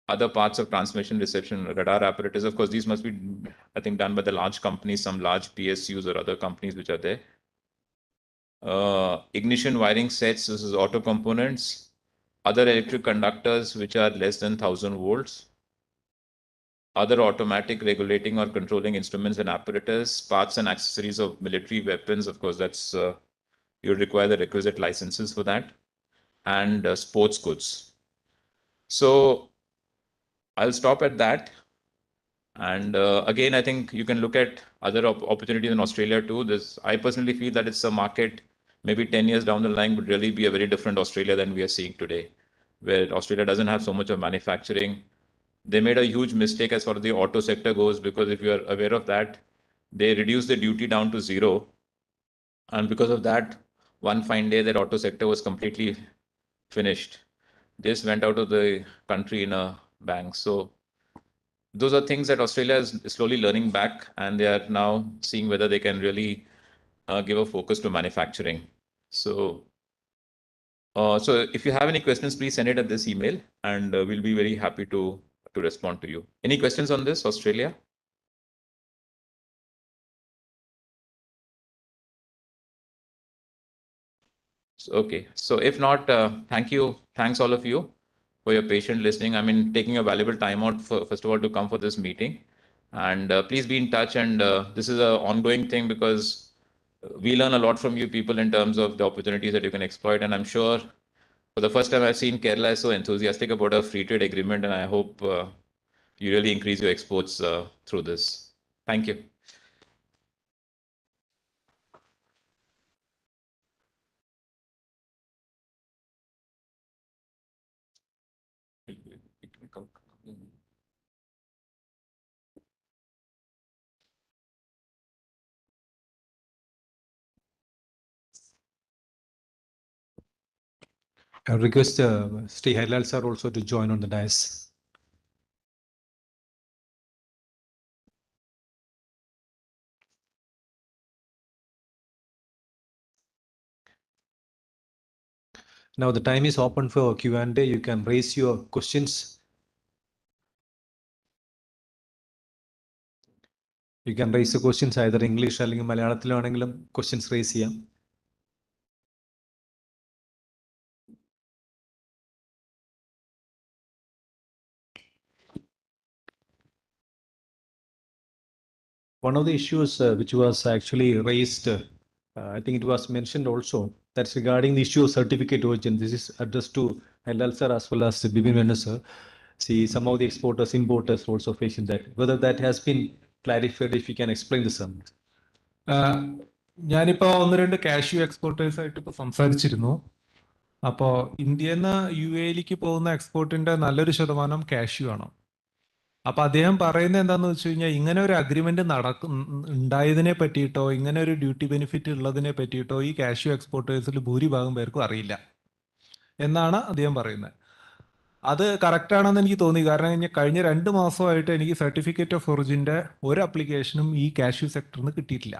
other parts of transmission, reception, radar apparatus. Of course, these must be, I think, done by the large companies, some large PSUs or other companies which are there. Ignition wiring sets, this is auto components, other electric conductors which are less than 1000 volts, other automatic regulating or controlling instruments and apparatus, parts and accessories of military weapons. Of course, that's you require the requisite licenses for that, and sports goods. So I'll stop at that. And again, I think you can look at other opportunities in Australia too. I personally feel that it's a market, maybe 10 years down the line would really be a very different Australia than we are seeing today, where Australia doesn't have so much of manufacturing. They made a huge mistake as far as the auto sector goes, because if you are aware of that, they reduced the duty down to 0. And because of that, one fine day, that auto sector was completely finished. This went out of the country in a bang. So those are things that Australia is slowly learning back, and they are now seeing whether they can really give a focus to manufacturing. So if you have any questions, please send it at this email, and we'll be very happy to respond to you. Any questions on this, Australia? Okay, so if not, thank you. Thanks all of you for your patient listening. I mean, taking a valuable time out, first of all, to come for this meeting. And please be in touch. And this is an ongoing thing, because we learn a lot from you people in terms of the opportunities that you can exploit. And I'm sure for the first time I've seen Kerala is so enthusiastic about a free trade agreement. And I hope you really increase your exports through this. Thank you. I request Sri Harilal sir also to join on the dais. Now the time is open for Q&A. You can raise your questions. You can raise the questions either English or Malayalam questions raise here. One of the issues which was actually raised, I think it was mentioned also, that's regarding the issue of certificate origin. This is addressed to Harilal sir as well as Bibin Venna sir. See, some of the exporters, importers also facing that. Whether that has been clarified, if you can explain this. ഞാനിപ്പോൾ 1-2 cashew exporters ആയിട്ട് ഇപ്പോൾ സംസാരിച്ചിരുന്നു. അപ്പോൾ ഇന്ത്യയിൽ നിന്ന് UAE പോകുന്ന എക്സ്പോർട്ടിന്റെ നല്ലൊരു ശതമാനം കാഷ്യൂ ആണ്. അപ്പൊ അദ്ദേഹം പറയുന്നത് എന്താന്ന് വെച്ച് കഴിഞ്ഞാൽ, ഇങ്ങനെ ഒരു അഗ്രിമെന്റ് ഉണ്ടായതിനെ പറ്റിയിട്ടോ ഇങ്ങനെ ഒരു ഡ്യൂട്ടി ബെനിഫിറ്റ് ഉള്ളതിനെ പറ്റിയിട്ടോ ഈ കാഷ്യൂ എക്സ്പോർട്ടേഴ്സിൽ ഭൂരിഭാഗം പേർക്കും അറിയില്ല എന്നാണ് അദ്ദേഹം പറയുന്നത്. അത് കറക്റ്റ് ആണെന്ന് എനിക്ക് തോന്നി. കാരണം കഴിഞ്ഞ 2 മാസമായിട്ട് എനിക്ക് സർട്ടിഫിക്കറ്റ് ഓഫ് ഒറിജിന്റെ ഒരു അപ്ലിക്കേഷനും ഈ കാഷ്യൂ സെക്ടറിൽ നിന്ന് കിട്ടിയിട്ടില്ല.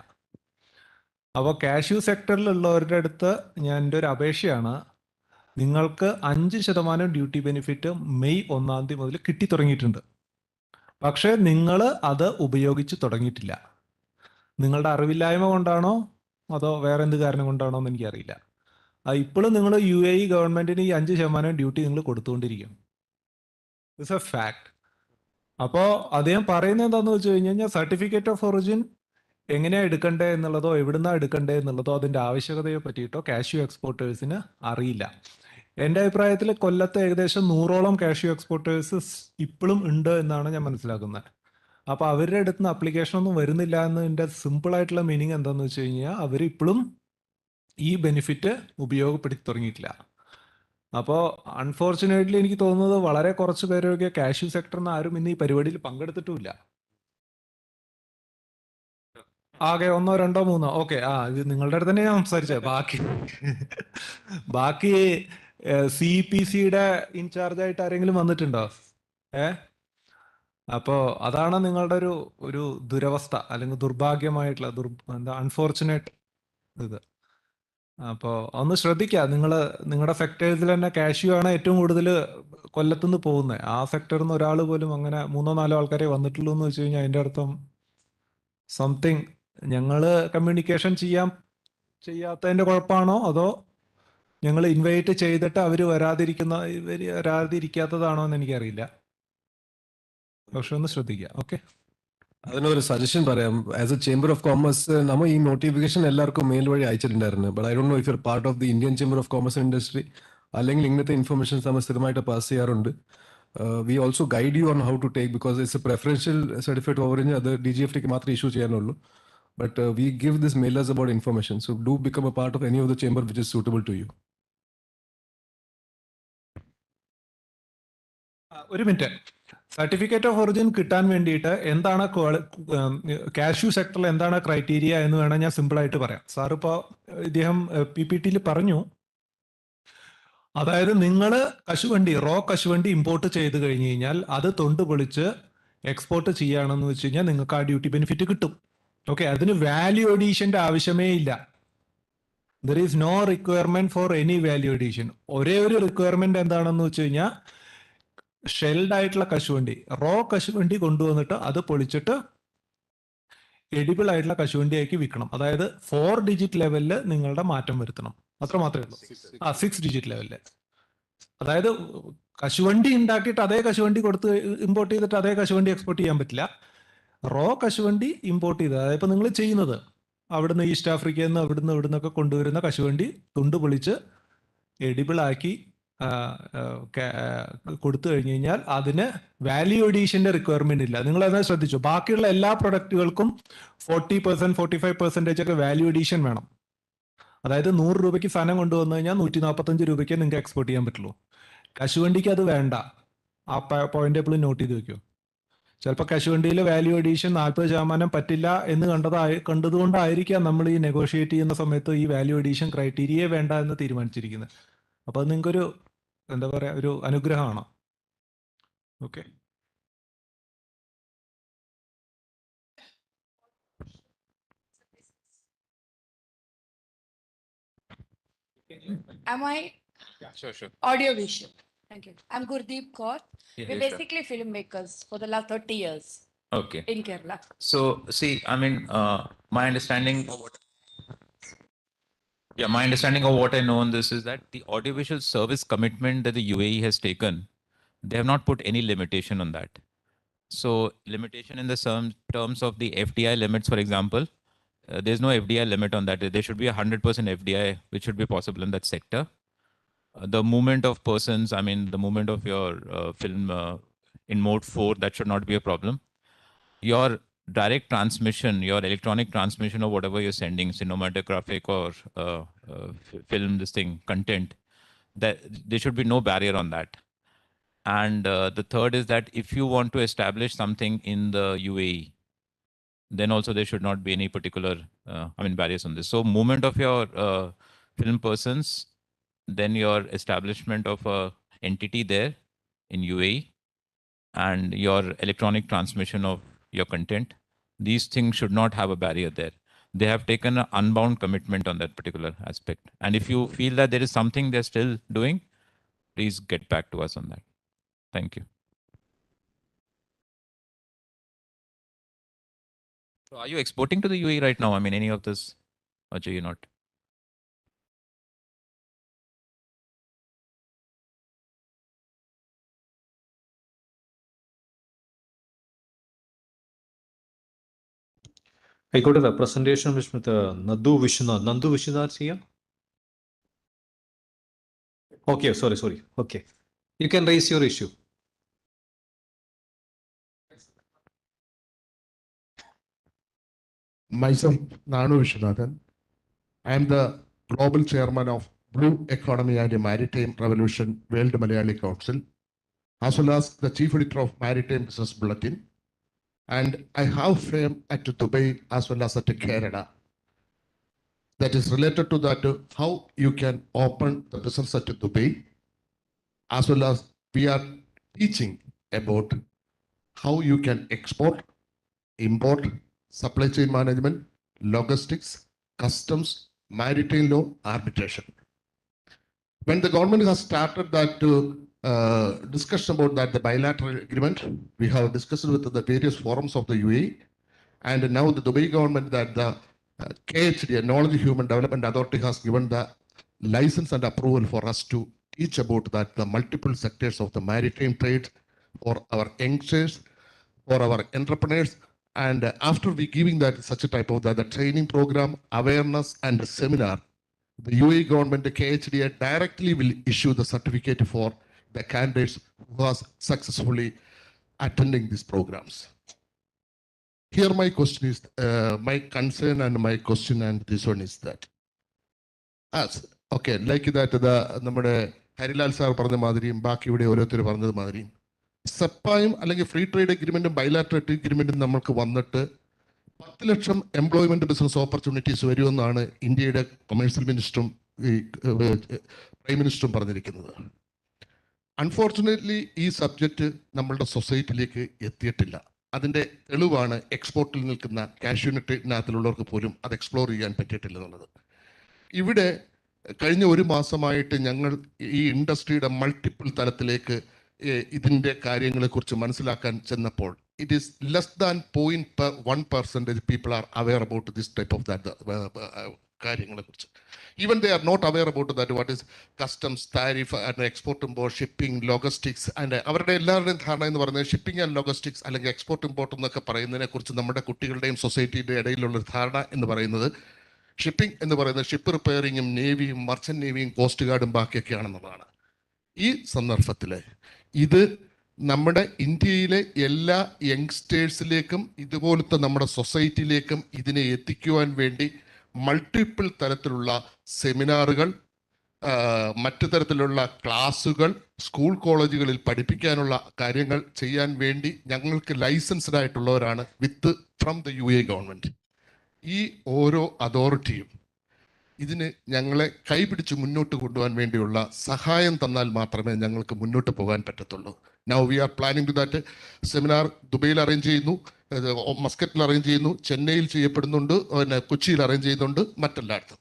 അപ്പോൾ കാഷ്യൂ സെക്ടറിലുള്ളവരുടെ അടുത്ത് എൻ്റെ ഒരു അപേക്ഷയാണ്, നിങ്ങൾക്ക് 5% ഡ്യൂട്ടി ബെനിഫിറ്റ് മെയ് 1-ാം തീയതി മുതൽ കിട്ടി തുടങ്ങിയിട്ടുണ്ട്. പക്ഷേ നിങ്ങൾ അത് ഉപയോഗിച്ച് തുടങ്ങിയിട്ടില്ല. നിങ്ങളുടെ അറിവില്ലായ്മ കൊണ്ടാണോ അതോ വേറെ എന്ത് കാരണം കൊണ്ടാണോ എന്ന് എനിക്കറിയില്ല. ഇപ്പോഴും നിങ്ങൾ UAE ഗവൺമെന്റിന് ഈ 5% ഡ്യൂട്ടി നിങ്ങൾ കൊടുത്തുകൊണ്ടിരിക്കും. It's A fact. അപ്പോൾ അദ്ദേഹം പറയുന്നത് എന്താണെന്ന് വെച്ച് കഴിഞ്ഞാൽ സർട്ടിഫിക്കറ്റ് ഓഫ് ഒറിജിൻ എങ്ങനെയാണ് എടുക്കണ്ടേ എന്നുള്ളതോ എവിടുന്നാണ് എടുക്കണ്ടേ എന്നുള്ളതോ അതിൻ്റെ ആവശ്യകതയെ പറ്റിയിട്ടോ കാഷ്യൂ എക്സ്പോർട്ടേഴ്സിന് അറിയില്ല. എൻ്റെ അഭിപ്രായത്തിൽ കൊല്ലത്ത് ഏകദേശം 100ഓളം കാഷ്യൂ എക്സ്പോർട്ടേഴ്സ് ഇപ്പോഴും ഉണ്ട് എന്നാണ് ഞാൻ മനസ്സിലാക്കുന്നത്. അപ്പോൾ അവരുടെ അടുത്ത് നിന്ന് അപ്ലിക്കേഷൻ ഒന്നും വരുന്നില്ല എന്നതിൻ്റെ സിമ്പിളായിട്ടുള്ള മീനിങ് എന്താണെന്ന് വെച്ച് കഴിഞ്ഞാൽ അവരിപ്പോഴും ഈ ബെനിഫിറ്റ് ഉപയോഗപ്പെടുത്തി തുടങ്ങിയിട്ടില്ല. അപ്പോൾ അൺഫോർച്ചുനേറ്റ്ലി എനിക്ക് തോന്നുന്നത് വളരെ കുറച്ച് പേരൊക്കെ കാഷ്യൂ സെക്ടറിൽ നിന്ന് ആരും ഇന്ന് ഈ പരിപാടിയിൽ പങ്കെടുത്തിട്ടുമില്ല. ആകെ 1, 2, 3 ഓക്കെ. ഇത് നിങ്ങളുടെ അടുത്ത് തന്നെ ഞാൻ സംസാരിച്ചത്. ബാക്കി CEPCയുടെ ഇൻചാർജായിട്ട് ആരെങ്കിലും വന്നിട്ടുണ്ടോ? അപ്പോൾ അതാണ് നിങ്ങളുടെ ഒരു ദുരവസ്ഥ അല്ലെങ്കിൽ ദുർഭാഗ്യമായിട്ടുള്ള അൺഫോർച്ചുനേറ്റ് ഇത്. അപ്പോൾ ഒന്ന് ശ്രദ്ധിക്കുക. നിങ്ങളുടെ സെക്ടേഴ്സിൽ തന്നെ കാഷ്യൂ ആണ് ഏറ്റവും കൂടുതൽ കൊല്ലത്തുനിന്ന് പോകുന്നത്. ആ സെക്ടറിൽ നിന്ന് ഒരാൾ പോലും അങ്ങനെ 3-4 ആൾക്കാരെ വന്നിട്ടുള്ളൂ എന്ന് വെച്ച് കഴിഞ്ഞാൽ അതിൻ്റെ അർത്ഥം സംതിങ് ഞങ്ങൾ കമ്മ്യൂണിക്കേഷൻ ചെയ്യാത്തതിൻ്റെ കുഴപ്പമാണോ അതോ ഞങ്ങൾ ഇൻവൈറ്റ് ചെയ്തിട്ട് അവർ വരാതിരിക്കാത്തതാണോ എന്ന് എനിക്കറിയില്ല. പക്ഷെ ഒന്ന് ശ്രദ്ധിക്കുക. ഓക്കെ. അതിനൊരു സജഷൻ പറയാം. As a chamber of commerce നമ്മൾ ഈ നോട്ടിഫിക്കേഷൻ എല്ലാവർക്കും മെയിൽ വഴി അയച്ചിട്ടുണ്ടായിരുന്നു. But I don't know if you are part of the Indian chamber of commerce industry അല്ലെങ്കിൽ ഇങ്ങനത്തെ ഇൻഫർമേഷൻസ് നമ്മൾ സ്ഥിരമായിട്ട് പാസ് ചെയ്യാറുണ്ട്. We also guide you on how to take because it's a preferential certificate ഓവറിന് അത് DGFTക്ക് മാത്രമേ ഇഷ്യൂ ചെയ്യാനുള്ളൂ. But we give this mailers about information. So do become a part of any of the chamber which is suitable to you. ഒരു minute. Certificate of origin കിട്ടാൻ വേണ്ടിയിട്ട് എന്താണ് cashew സെക്ടറിൽ എന്താണ് ക്രൈറ്റീരിയ എന്ന് വേണം ഞാൻ സിമ്പിളായിട്ട് പറയാം. സാർ ഇപ്പോൾ ഇദ്ദേഹം PPTയിൽ പറഞ്ഞു. അതായത് നിങ്ങൾ റോ കശുവണ്ടി ഇമ്പോർട്ട് ചെയ്ത് കഴിഞ്ഞ് കഴിഞ്ഞാൽ അത് തൊണ്ട് പൊളിച്ച് എക്സ്പോർട്ട് ചെയ്യുകയാണെന്ന് വെച്ച് കഴിഞ്ഞാൽ നിങ്ങൾക്ക് ആ ഡ്യൂട്ടി ബെനിഫിറ്റ് കിട്ടും. ഓക്കെ. അതിന് വാല്യൂ അഡീഷൻ്റെ ആവശ്യമേ ഇല്ല. There is no requirement for any value addition. ഒരേ ഒരു റിക്വയർമെന്റ് എന്താണെന്ന് വെച്ച് കഴിഞ്ഞാൽ ഷെൽഡ് ആയിട്ടുള്ള കശുവണ്ടി, റോ കശുവണ്ടി കൊണ്ടുവന്നിട്ട് അത് പൊളിച്ചിട്ട് എഡിബിൾ ആയിട്ടുള്ള കശുവണ്ടിയാക്കി വിൽക്കണം. അതായത് 4 ഡിജിറ്റ് ലെവലിൽ നിങ്ങളുടെ മാറ്റം വരുത്തണം. അത്ര മാത്രമേ ഉള്ളൂ. 6 ഡിജിറ്റ് ലെവലിൽ. അതായത് കശുവണ്ടി ഉണ്ടാക്കിയിട്ട് അതേ കശുവണ്ടി ഇമ്പോർട്ട് ചെയ്തിട്ട് അതേ കശുവണ്ടി എക്സ്പോർട്ട് ചെയ്യാൻ പറ്റില്ല. റോ കശുവണ്ടി ഇമ്പോർട്ട് ചെയ്ത്, അതായത് ഇപ്പം നിങ്ങൾ ചെയ്യുന്നത് അവിടുന്ന് ഈസ്റ്റ് ആഫ്രിക്കയിൽ നിന്ന് ഇവിടുന്നൊക്കെ കൊണ്ടുവരുന്ന കശുവണ്ടി തുണ്ട് പൊളിച്ച് എഡിബിൾ ആക്കി കൊടുത്തു കഴിഞ്ഞു കഴിഞ്ഞാൽ അതിന് വാല്യൂ അഡീഷന്റെ റിക്വയർമെന്റ് ഇല്ല. നിങ്ങൾ അതായത് ശ്രദ്ധിച്ചു. ബാക്കിയുള്ള എല്ലാ പ്രൊഡക്റ്റുകൾക്കും 40%, 45% ഒക്കെ വാല്യൂ അഡീഷൻ വേണം. അതായത് 100 രൂപയ്ക്ക് സാധനം കൊണ്ടുവന്നു കഴിഞ്ഞാൽ 145 രൂപയ്ക്ക് നിങ്ങൾക്ക് എക്സ്പോർട്ട് ചെയ്യാൻ പറ്റുള്ളൂ. കശുവണ്ടിക്ക് അത് വേണ്ട. ആ പോയിന്റ് എപ്പോഴും നോട്ട് ചെയ്ത് വെക്കൂ. ചിലപ്പോൾ കശുവണ്ടിയിൽ വാല്യൂ അഡീഷൻ 40% പറ്റില്ല എന്ന് കണ്ടതുകൊണ്ടായിരിക്കാം നമ്മൾ ഈ നെഗോഷിയേറ്റ് ചെയ്യുന്ന സമയത്ത് ഈ വാല്യൂ അഡീഷൻ ക്രൈറ്റീരിയയെ വേണ്ട എന്ന് തീരുമാനിച്ചിരിക്കുന്നത്. അപ്പോൾ അത് നിങ്ങൾക്കൊരു എന്താ പറയുക, ഒരു അനുഗ്രഹമാണ്. Okay. Am I? Yeah, sure. Audio visual. Thank you. I'm Gurdeep Kaur. Yeah, We're sure. basically filmmakers for the last 30 years Okay. in Kerala. So, see, I mean, my understanding of what I know on this is that the audiovisual service commitment that the UAE has taken, they have not put any limitation on that. So, limitation in the terms of the FDI limits, for example, there's no FDI limit on that. There should be 100% FDI, which should be possible in that sector. The movement of persons, I mean, the movement of your film in mode 4, that should not be a problem. Your direct transmission, your electronic transmission of whatever you're sending, cinematographic or film, this thing, content, that there should be no barrier on that. And the third is that if you want to establish something in the UAE, then also there should not be any particular, barriers on this. So movement of your film persons, then your establishment of a entity there in UAE, and your electronic transmission of your content, these things should not have a barrier there. They have taken an unbound commitment on that particular aspect. And if you feel that there is something they're still doing, please get back to us on that. Thank you. So are you exporting to the UAE right now? I mean, any of this, or are you not? I go to the presentation with Nandu Vishwanath. Nandu Vishwanath here. Okay, sorry. Okay. You can raise your issue. Myself, Nanu Vishwanathan. I am the Global Chairman of Blue Economy and Maritime Revolution World Malayali Council, as well as the Chief Editor of Maritime Business Bulletin. And I have fame at Dubai as well as at Kerala. That is related to that, how you can open the business at Dubai, as well as we are teaching about how you can export, import, supply chain management, logistics, customs, maritime law, arbitration. When the government has started that discussion about that, the bilateral agreement, we have discussed with the various forums of the UAE, and now the Dubai government that the KHD, Knowledge Human Development Authority, has given the license and approval for us to teach about that the multiple sectors of the maritime trade for our youngsters, for our entrepreneurs. And after we giving that such a type of the training program, awareness and seminar, the UAE government, the KHDA directly will issue the certificate for the candidates who are successfully attending these programs. Here my question is, my concern and my question and this one is that, as okay, like that the നമ്മുടെ Harilal sir പറഞ്ഞ മാതിരിയും ബാക്കി ഇവിടെ ഓരോരുത്തർ പറഞ്ഞത് മാതിരിയും സെപ്പായും അല്ലെങ്കിൽ free trade അഗ്രിമെന്റും bilateral അഗ്രിമെന്റും നമ്മൾക്ക് വന്നിട്ട് 10 ലക്ഷം employment business opportunities വരുമെന്നാണ് ഇന്ത്യയുടെ കൊമേഴ്സ്യൽ മിനിസ്റ്ററും പ്രൈം മിനിസ്റ്ററും പറഞ്ഞിരിക്കുന്നത്. അൺഫോർച്ചുനേറ്റ്ലി ഈ സബ്ജക്റ്റ് നമ്മളുടെ സൊസൈറ്റിയിലേക്ക് എത്തിയിട്ടില്ല. അതിൻ്റെ തെളിവാണ് എക്സ്പോർട്ടിൽ നിൽക്കുന്ന കാഷ്യൂനട്ടിനകത്തിലുള്ളവർക്ക് പോലും അത് എക്സ്പ്ലോർ ചെയ്യാൻ പറ്റിയിട്ടില്ല എന്നുള്ളത്. ഇവിടെ കഴിഞ്ഞ ഒരു മാസമായിട്ട് ഞങ്ങൾ ഈ ഇൻഡസ്ട്രിയുടെ മൾട്ടിപ്പിൾ തലത്തിലേക്ക് ഇതിൻ്റെ കാര്യങ്ങളെക്കുറിച്ച് മനസ്സിലാക്കാൻ ചെന്നപ്പോൾ it is less than 0.1% people are aware about this type of that കാര്യങ്ങളെ കുറിച്ച്. Even they are not aware about that what is customs, tariff and export import, shipping, logistics and അവരുടെ എല്ലാവരുടെയും ധാരണ എന്ന് പറയുന്നത് ഷിപ്പിംഗ് ആൻഡ് ലോജിസ്റ്റിക്സ് അല്ലെങ്കിൽ export import എന്നൊക്കെ പറയുന്നതിനെ കുറിച്ച് നമ്മുടെ കുട്ടികളുടെയും സൊസൈറ്റിയുടെ ഇടയിലുള്ള ധാരണ എന്ന് പറയുന്നത് ഷിപ്പിംഗ് എന്ന് പറയുന്നത് ഷിപ്പ് റിപ്പയറിങ്ങും നേവിയും മർച്ചന്റ് നേവിയും കോസ്റ്റ് ഗാർഡും ബാക്കിയൊക്കെയാണെന്നുള്ളതാണ്. ഈ സന്ദർഭത്തിൽ ഇത് നമ്മുടെ ഇന്ത്യയിലെ എല്ലാ യങ്സ്റ്റേഴ്സിലേക്കും ഇതുപോലത്തെ നമ്മുടെ സൊസൈറ്റിയിലേക്കും ഇതിനെ എത്തിക്കുവാൻ വേണ്ടി മൾട്ടിപ്പിൾ തരത്തിലുള്ള സെമിനാറുകൾ, മറ്റു തരത്തിലുള്ള ക്ലാസ്സുകൾ, സ്കൂൾ കോളേജുകളിൽ പഠിപ്പിക്കാനുള്ള കാര്യങ്ങൾ ചെയ്യാൻ വേണ്ടി ഞങ്ങൾക്ക് ലൈസൻസ്ഡ് ആയിട്ടുള്ളവരാണ് with from the UAE government. ഈ ഓരോ അതോറിറ്റിയും ഇതിന് ഞങ്ങളെ കൈപിടിച്ച് മുന്നോട്ട് കൊണ്ടുപോകാൻ വേണ്ടിയുള്ള സഹായം തന്നാൽ മാത്രമേ ഞങ്ങൾക്ക് മുന്നോട്ട് പോകാൻ പറ്റത്തുള്ളൂ. Now we are planning to that seminar ദുബൈയിൽ അറേഞ്ച് ചെയ്യുന്നു, മസ്കറ്റിൽ അറേഞ്ച് ചെയ്യുന്നു, ചെന്നൈയിൽ ചെയ്യപ്പെടുന്നുണ്ട്, പിന്നെ കൊച്ചിയിൽ അറേഞ്ച് ചെയ്യുന്നുണ്ട്, മറ്റെല്ലായിടത്തും.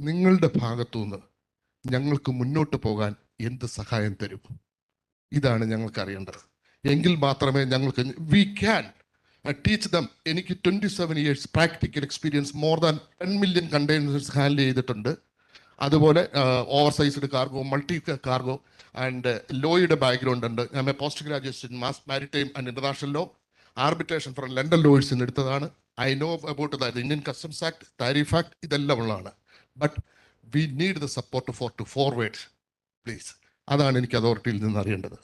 നിങ്ങളുടെ ഭാഗത്തുനിന്ന് ഞങ്ങൾക്ക് മുന്നോട്ട് പോകാൻ എന്ത് സഹായം തരും? ഇതാണ് ഞങ്ങൾക്ക് അറിയേണ്ടത്. എങ്കിൽ മാത്രമേ ഞങ്ങൾക്ക് we can teach them. എനിക്ക് 27 years practical experience, more than 10 million containers handle ചെയ്തിട്ടുണ്ട്. അതുപോലെ oversized cargo, multi cargo and ലോയുടെ ബാക്ക്ഗ്രൗണ്ട് ഉണ്ട്. ഞാൻ പോസ്റ്റ് ഗ്രാജുവേഷൻ മാസ് maritime and international law, arbitration from London ലോയേഴ്സിൽ നിന്ന് എടുത്തതാണ്. I know about that Indian customs act, tariff act, ഇതെല്ലാം ഉള്ളതാണ്. But we need the support for to forward please. അതാണ് എനിക്ക് അതോറിറ്റിയിൽ നിന്ന് അറിയേണ്ടത്.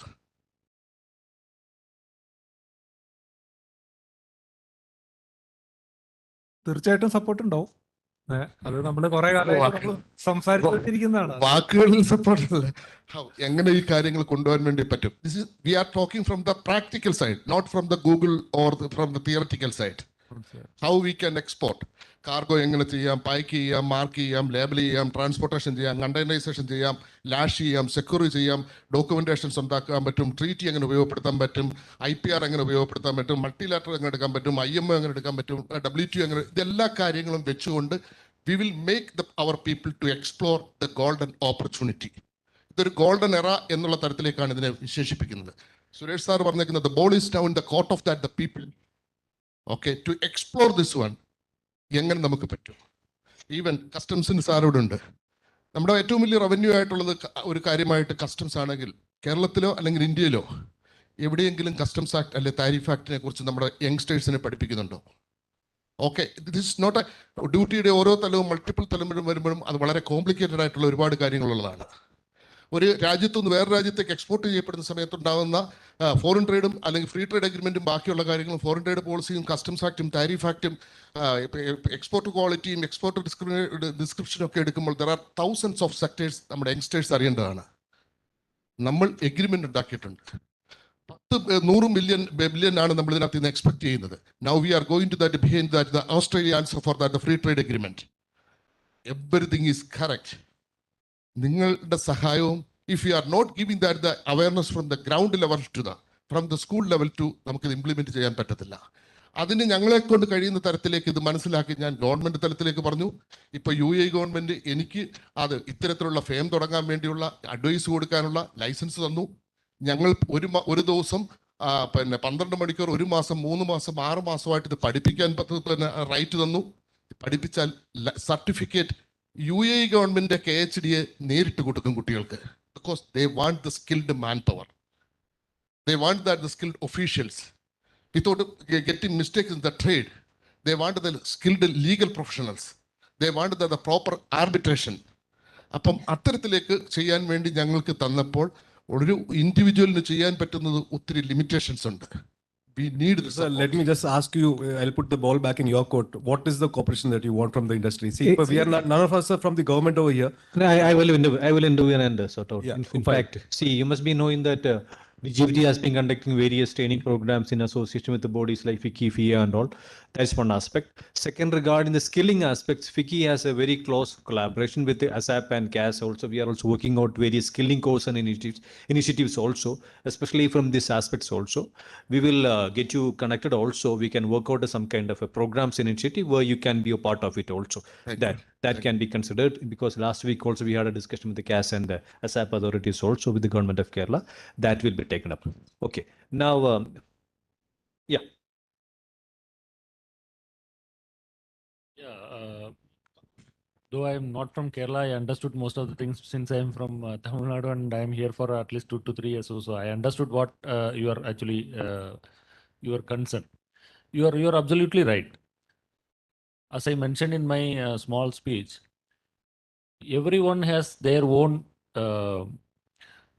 തീർച്ചയായിട്ടും സപ്പോർട്ട് ഉണ്ടാവും. അത് നമ്മൾ കുറെ കാലം സംസാരിച്ചിരിക്കുന്നതാണ്. വാക്കുകളിൽ സപ്പോർട്ടല്ല, എങ്ങനെ ഈ കാര്യങ്ങൾ കൊണ്ടുപോകാൻ വേണ്ടി പറ്റും. This is we are talking from the practical side, not from the Google or from the theoretical side. How we can export cargo എങ്ങനെ ചെയ്യാം, പാക്ക് ചെയ്യാം, മാർക്ക് ചെയ്യാം, ലേബൽ ചെയ്യാം, ട്രാൻസ്പോർട്ടേഷൻ ചെയ്യാം, കണ്ടെയ്നറൈസേഷൻ ചെയ്യാം, ലാഷ് ചെയ്യാം, സെക്യൂർ ചെയ്യാം, ഡോക്യുമെന്റേഷൻസ് ഉണ്ടാക്കാൻ പറ്റും, ട്രീറ്റി എങ്ങനെ ഉപയോഗപ്പെടുത്താൻ പറ്റും, IPR എങ്ങനെ ഉപയോഗപ്പെടുത്താൻ പറ്റും, മൾട്ടിലാറ്ററൽ എങ്ങനെ എടുക്കാൻ പറ്റും, IMO എങ്ങനെ എടുക്കാൻ പറ്റും, WTO എങ്ങനെ, ഇതെല്ലാ കാര്യങ്ങളും വെച്ചുകൊണ്ട് we will make our people to explore the golden opportunity. ഇതൊരു ഗോൾഡൻ എറ എന്നുള്ള തരത്തിലേക്കാണ് ഇതിനെ വിശേഷിപ്പിക്കുന്നത്. സുരേഷ് സാർ പറഞ്ഞിരിക്കുന്നത് the ball is now in the court of the people. Okay, to explore this one, എങ്ങനെ നമുക്ക് പറ്റും? ഈവൻ കസ്റ്റംസിന് സാറോടുണ്ട്. നമ്മുടെ ഏറ്റവും വലിയ റവന്യൂ ആയിട്ടുള്ളത് ഒരു കാര്യമായിട്ട് കസ്റ്റംസ് ആണെങ്കിൽ കേരളത്തിലോ അല്ലെങ്കിൽ ഇന്ത്യയിലോ എവിടെയെങ്കിലും കസ്റ്റംസ് ആക്ട് അല്ലെങ്കിൽ താരിഫ് ആക്ടിനെ കുറിച്ച് നമ്മുടെ യങ്സ്റ്റേഴ്സിനെ പഠിപ്പിക്കുന്നുണ്ടോ? Okay, this is not a ഡ്യൂട്ടിയുടെ ഓരോ തലവും മൾട്ടിപ്പിൾ തലമുറ വരുമ്പോഴും അത് വളരെ കോംപ്ലിക്കേറ്റഡ് ആയിട്ടുള്ള ഒരുപാട് കാര്യങ്ങളുള്ളതാണ്. ഒരു രാജ്യത്തു നിന്ന് വേറെ രാജ്യത്തേക്ക് എക്സ്പോർട്ട് ചെയ്യപ്പെടുന്ന സമയത്തുണ്ടാകുന്ന ഫോറിൻ ട്രേഡും അല്ലെങ്കിൽ ഫ്രീ ട്രേഡ് അഗ്രിമെൻറ്റും ബാക്കിയുള്ള കാര്യങ്ങളും ഫോറിൻ ട്രേഡ് പോളിസിയും കസ്റ്റംസ് ആക്റ്റും താരിഫ് ആക്റ്റും എക്സ്പോർട്ട് ക്വാളിറ്റിയും എക്സ്പോർട്ട് ഡിസ്ക്രിപ്ഷനും ഒക്കെ എടുക്കുമ്പോൾ there are thousands of sectors നമ്മുടെ യങ്സ്റ്റേഴ്സ് അറിയേണ്ടതാണ്. നമ്മൾ എഗ്രിമെൻ്റ് ഉണ്ടാക്കിയിട്ടുണ്ട്. 100 ബില്യൺ ആണ് നമ്മൾ ഇതിനകത്ത് നിന്ന് എക്സ്പെക്ട് ചെയ്യുന്നത്. Now we are going to that behind that the Australia answer for that free trade agreement. Everything is correct. നിങ്ങളുടെ സഹായവും if you are not giving that the awareness from the ground level to from the school level to നമുക്കിത് implement ചെയ്യാൻ പറ്റത്തില്ല. അതിന് ഞങ്ങളെ കൊണ്ട് കഴിയുന്ന തരത്തിലേക്ക് ഇത് മനസ്സിലാക്കി ഞാൻ ഗവൺമെന്റ് തലത്തിലേക്ക് പറഞ്ഞു. ഇപ്പൊ UAE ഗവൺമെന്റ് എനിക്ക് അത് ഇത്തരത്തിലുള്ള ഫേം തുടങ്ങാൻ വേണ്ടിയുള്ള അഡ്വൈസ് കൊടുക്കാനുള്ള ലൈസൻസ് തന്നു. ഞങ്ങൾ ഒരു ദിവസം 12 മണിക്കൂർ, 1 മാസം, 3 മാസം, 6 മാസമായിട്ട് ഇത് പഠിപ്പിക്കാൻ റൈറ്റ് തന്നു. പഠിപ്പിച്ചാൽ സർട്ടിഫിക്കറ്റ് UAE ഗവൺമെന്റ് KHD നേരിട്ട് കൊടുക്കും കുട്ടികൾക്ക്. Because they want the skilled man power, they want that the skilled officials without getting mistakes in the trade. They want the skilled legal professionals. They want the proper arbitration. അപ്പം അത്തരത്തിലേക്ക് ചെയ്യാൻ വേണ്ടി ഞങ്ങൾക്ക് തന്നപ്പോൾ ഒരു ഇൻഡിവിജ്വലിന് ചെയ്യാൻ പറ്റുന്നത് ഒത്തിരി ലിമിറ്റേഷൻസ് ഉണ്ട്. We need this. Sir, let me just ask you, I'll put the ball back in your court. What is the cooperation that you want from the industry? See, we are not, none of us are from the government over here. No, I will intervene and sort of. Yeah, in fact, see, you must be knowing that DGFT has been conducting various training programs in association with the bodies like FICCI, FIA and all. That's one aspect. Second, regarding the skilling aspects, FICCI has a very close collaboration with the ASAP and CAS also. We are also working out various skilling course and initiatives also, especially from these aspects also. We will get you connected also. We can work out some kind of a programs initiative where you can be a part of it also. That can be considered, because last week also we had a discussion with the CAS and the ASAP authorities also with the government of Kerala. That will be taken up. Okay. Now, yeah. Yeah, though I am not from Kerala, I understood most of the things since I am from Tamil Nadu and I am here for at least 2 to 3 years. So I understood what you are actually your concern. You are absolutely right. As I mentioned in my small speech, everyone has their own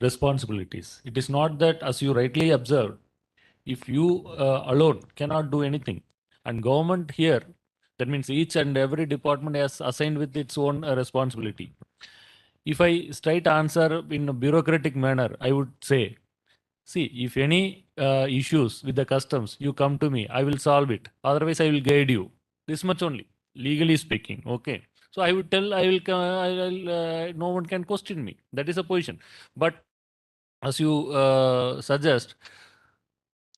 responsibilities. It is not that, as you rightly observed, if you alone cannot do anything, and government here, that means each and every department has assigned with its own responsibility. If I straight answer in a bureaucratic manner, I would say, see, if any issues with the customs, you come to me, I will solve it. Otherwise, I will guide you. This much only, legally speaking. Okay. So I would tell, no one can question me. That is a position. But as you suggest,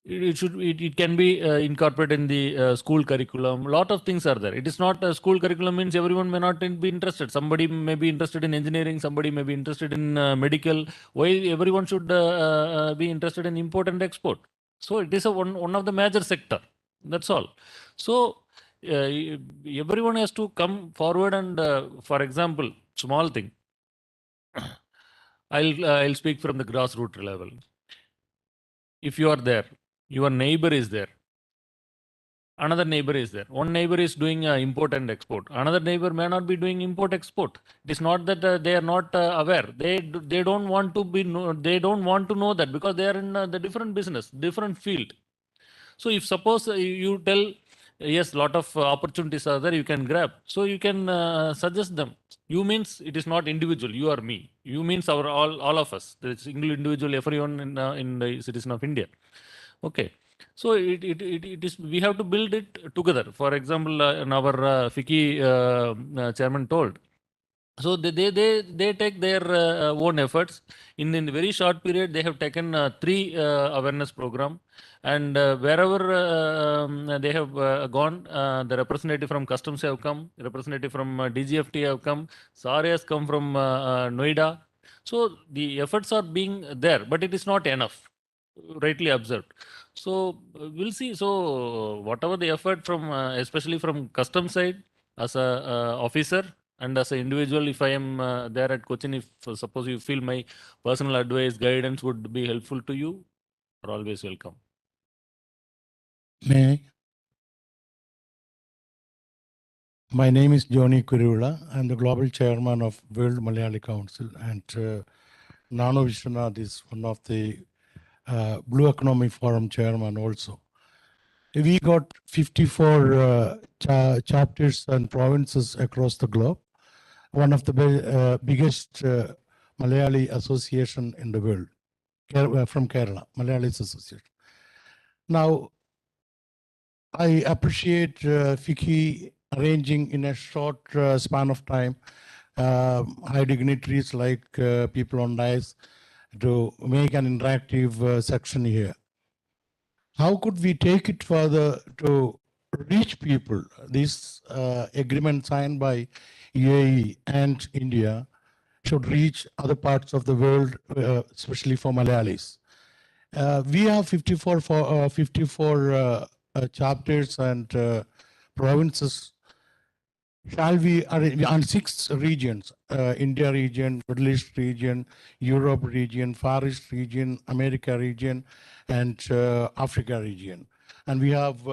it can be incorporated in the school curriculum. A lot of things are there. It is not a school curriculum means everyone may not be interested. Somebody may be interested in engineering, somebody may be interested in medical. Why everyone should be interested in import and export? So it is one of the major sector. That's all. So everyone has to come forward and, for example, small thing. I'll speak from the grassroots level. If you are there, your neighbor is there, another neighbor is there. One neighbor is doing import and export. Another neighbor may not be doing import export. It is not that they are not aware. They don't want to be. They don't want to know that, because they are in the different business, different field. So if suppose you tell, yes, lot of opportunities are there, you can grab. So you can suggest them. You means it is not individual, you or me. You means our all of us. There is single individual, everyone in the citizen of India. Okay. So it is, we have to build it together. For example, our FICCI chairman told. So they take their own efforts. In very short period, they have taken 3 awareness program, and wherever they have gone, the representative from customs have come, representative from DGFT have come, SAR has come from Noida, So the efforts are being there, but it is not enough, rightly observed. So we'll see. So whatever the effort from, especially from custom side, as a officer and as an individual, if I am there at Cochin, if suppose you feel my personal advice, guidance would be helpful to you, are always welcome. May I? My name is Johnny Kurula. I'm the global chairman of World Malayali Council, and Nano Vishwanath is one of the Blue Economy Forum chairman also. We got 54 chapters and provinces across the globe, one of the biggest Malayali association in the world, from Kerala, Malayalis Association. Now, I appreciate FICCI arranging in a short span of time high dignitaries like people on dais to make an interactive section here. How could we take it further to reach people? This agreement signed by UAE and India should reach other parts of the world, especially for Malayalis. We have 54 chapters and provinces. Shall we arrange on 6 regions, India region, Middle East region, Europe region, Far East region, America region, and Africa region. And we have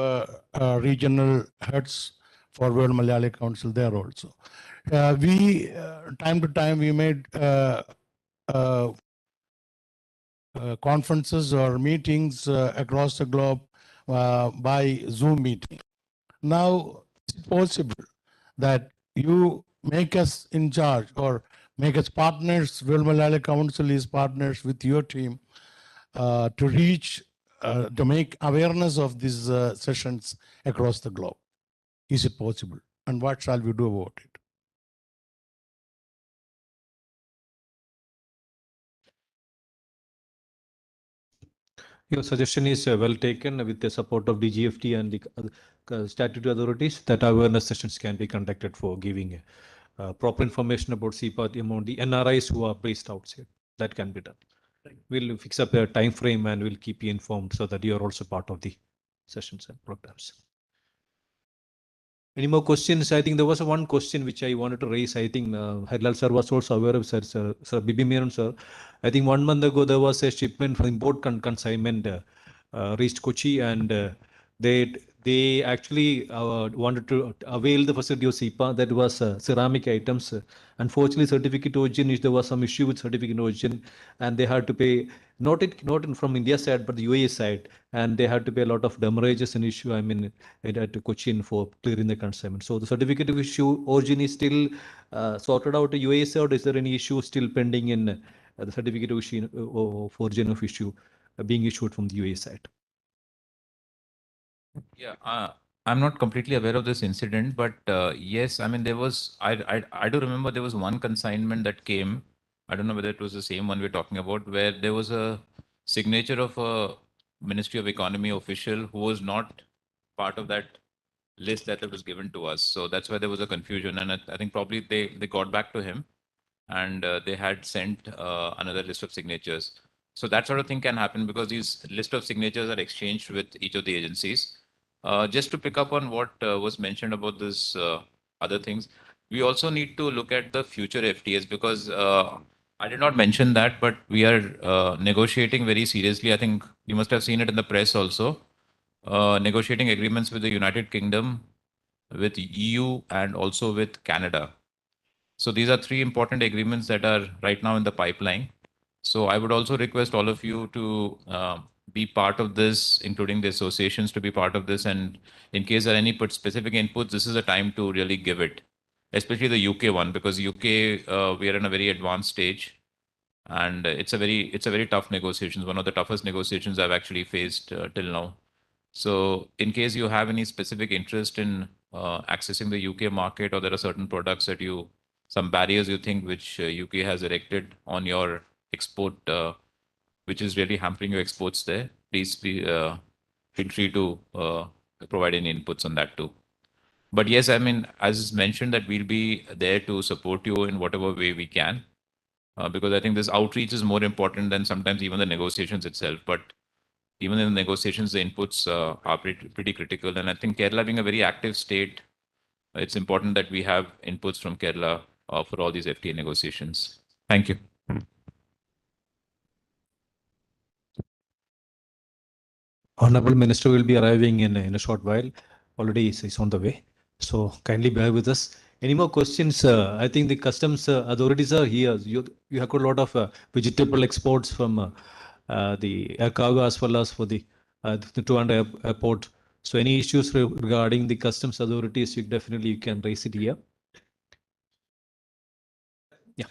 regional heads for World Malayali Council there also. Time to time, we made conferences or meetings across the globe by Zoom meeting. Now, it's possible that you make us in charge or make us partners, World Malayali Council is partners with your team to reach, to make awareness of these sessions across the globe. Is it possible? And what shall we do about it? Your suggestion is well taken with the support of DGFT and the statutory authorities that awareness sessions can be conducted for giving proper information about CEPA among the NRIs who are based outside. That can be done. We'll fix up a time frame and we'll keep you informed so that you are also part of the sessions and programs. Any more questions? I think there was one question which I wanted to raise. I think Harilal sir was also aware of, sir Bibi Menon sir. I think 1 month ago there was a shipment for import consignment reached Kochi, and they actually wanted to avail the facility of CEPA. That was ceramic items. Unfortunately, certificate origin, there was some issue with certificate origin, and they had to pay not from India side but the UAE side, and they had to pay a lot of demurrages and issue. I mean, at Cochin for clearing the consignment. So the certificate of issue origin is still sorted out at UAE side, or is there any issue still pending in the certificate of issue of origin of issue being issued from the UAE side? Yeah, I'm not completely aware of this incident, but yes, I mean, there was, I do remember there was one consignment that came. I don't know whether it was the same one we're talking about, where there was a signature of a Ministry of Economy official who was not part of that list that was given to us. So that's why there was a confusion. And I think probably they got back to him and they had sent another list of signatures. So that sort of thing can happen because these list of signatures are exchanged with each of the agencies. Just to pick up on what was mentioned about this other things, we also need to look at the future FTAs because I did not mention that, but we are negotiating very seriously. I think you must have seen it in the press also. Negotiating agreements with the United Kingdom, with EU, and also with Canada. So these are 3 important agreements that are right now in the pipeline. So I would also request all of you to be part of this, including the associations to be part of this. And in case there are any specific inputs, this is a time to really give it, especially the UK one, because UK, we are in a very advanced stage. And it's a very tough negotiation, one of the toughest negotiations I've actually faced till now. So in case you have any specific interest in accessing the UK market, or there are certain products that some barriers you think which UK has erected on your export, which is really hampering your exports there, please feel free to provide any inputs on that too. But yes, I mean, as mentioned, that we'll be there to support you in whatever way we can. because I think this outreach is more important than sometimes even the negotiations itself. But even in the negotiations, the inputs are pretty critical. And I think Kerala being a very active state, it's important that we have inputs from Kerala for all these FTA negotiations. Thank you. Honorable Minister will be arriving in a short while. Already is on the way. So kindly bear with us. Any more questions? I think the customs authorities are here. You have got a lot of vegetable exports from the air cargo as well as for the Trivandrum airport. So any issues regarding the customs authorities, you definitely can raise it here. Yeah.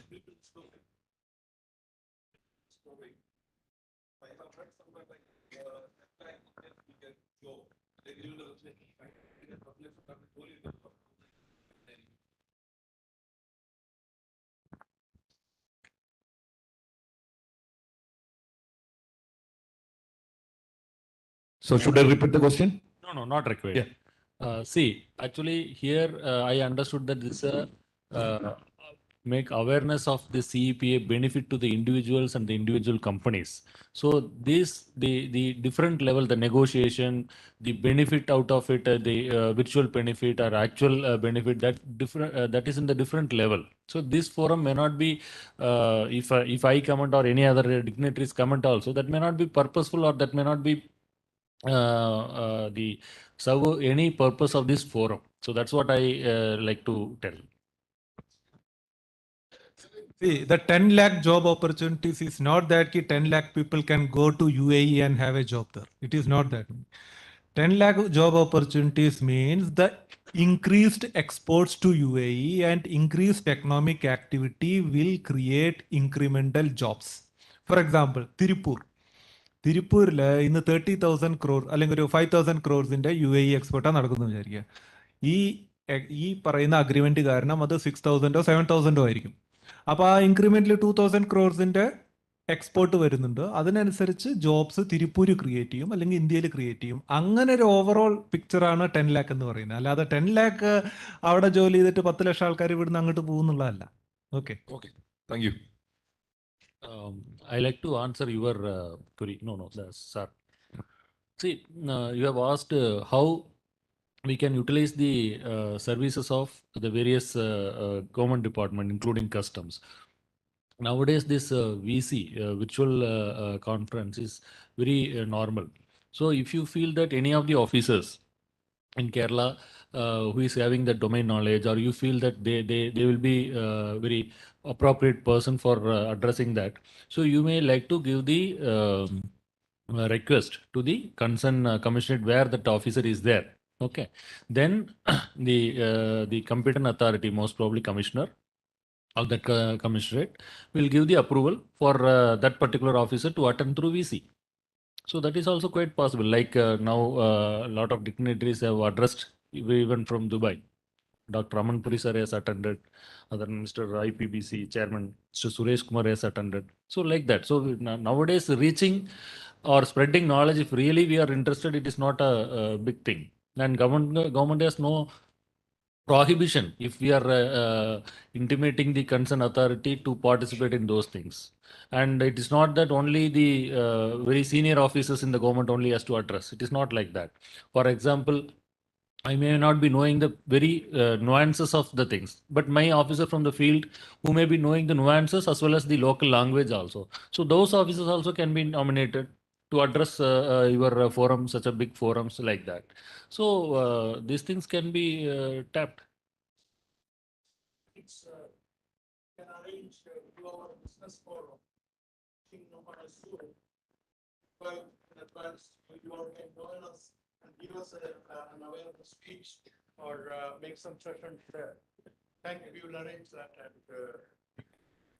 So should I repeat the question? No, not required. Yeah. See, actually here I understood that this make awareness of the CEPA benefit to the individuals and the individual companies. So this the different level, the negotiation, the benefit out of it, the virtual benefit or actual benefit, that different that is in the different level. So this forum may not be if I comment or any other dignitaries comment also, that may not be purposeful or that may not be the serve any purpose of this forum. So that's what I like to tell. See, the 10 lakh job opportunities is not that 10 lakh people can go to UAE and have a job there. It is not that. 10 lakh job opportunities means the increased exports to UAE and increased economic activity will create incremental jobs. For example, Tirupur. തിരുപ്പൂരിൽ ഇന്ന് 30,000 crore അല്ലെങ്കിൽ ഒരു 5,000 crores UAE എക്സ്പോർട്ടാണ് നടക്കുന്നത് വിചാരിക്കുക. ഈ പറയുന്ന agreement കാരണം അത് 6,000 or 7,000 ആയിരിക്കും. അപ്പോൾ ആ ഇൻക്രിമെന്റിൽ 2,000 crores എക്സ്പോർട്ട് വരുന്നുണ്ട്. അതിനനുസരിച്ച് ജോബ്സ് തിരുപ്പൂര് ക്രിയേറ്റ് ചെയ്യും അല്ലെങ്കിൽ ഇന്ത്യയിൽ ക്രിയേറ്റ് ചെയ്യും. അങ്ങനെ ഒരു ഓവറോൾ പിക്ചറാണ് 10 lakh എന്ന് പറയുന്നത്. അല്ലാതെ 10 lakh അവിടെ ജോലി ചെയ്തിട്ട് 10 ലക്ഷം ആൾക്കാർ ഇവിടുന്ന് അങ്ങോട്ട് പോകുന്നുള്ളതല്ല. Okay. Thank you. I like to answer your query. No, sir. See, you have asked how we can utilize the services of the various government department, including customs. Nowadays, this VC, virtual conference, is very normal. So if you feel that any of the officers in Kerala who is having the domain knowledge, or you feel that they will be very appropriate person for addressing that, so you may like to give the request to the concerned commissionerate where that officer is there. Okay, then the competent authority, most probably commissioner of that commissionerate, will give the approval for that particular officer to attend through VC. So that is also quite possible. Like now, a lot of dignitaries have addressed even from Dubai. Dr. Raman Puri sir has attended. Other Mr. IPBC chairman, Mr. Suresh Kumar has attended. So like that. So nowadays, reaching or spreading knowledge, if really we are interested, it is not a big thing. And government has no prohibition if we are intimating the concerned authority to participate in those things. And it is not that only the very senior officers in the government only has to address. It is not like that. For example, I may not be knowing the very nuances of the things, but my officer from the field who may be knowing the nuances as well as the local language also. So those officers also can be nominated to address your forum, such a big forums like that. So these things can be tapped. Can arrange your business forum. Well, in advance, you all can join us and give us an available speech or make some sessions there. Thank you. We will arrange that. And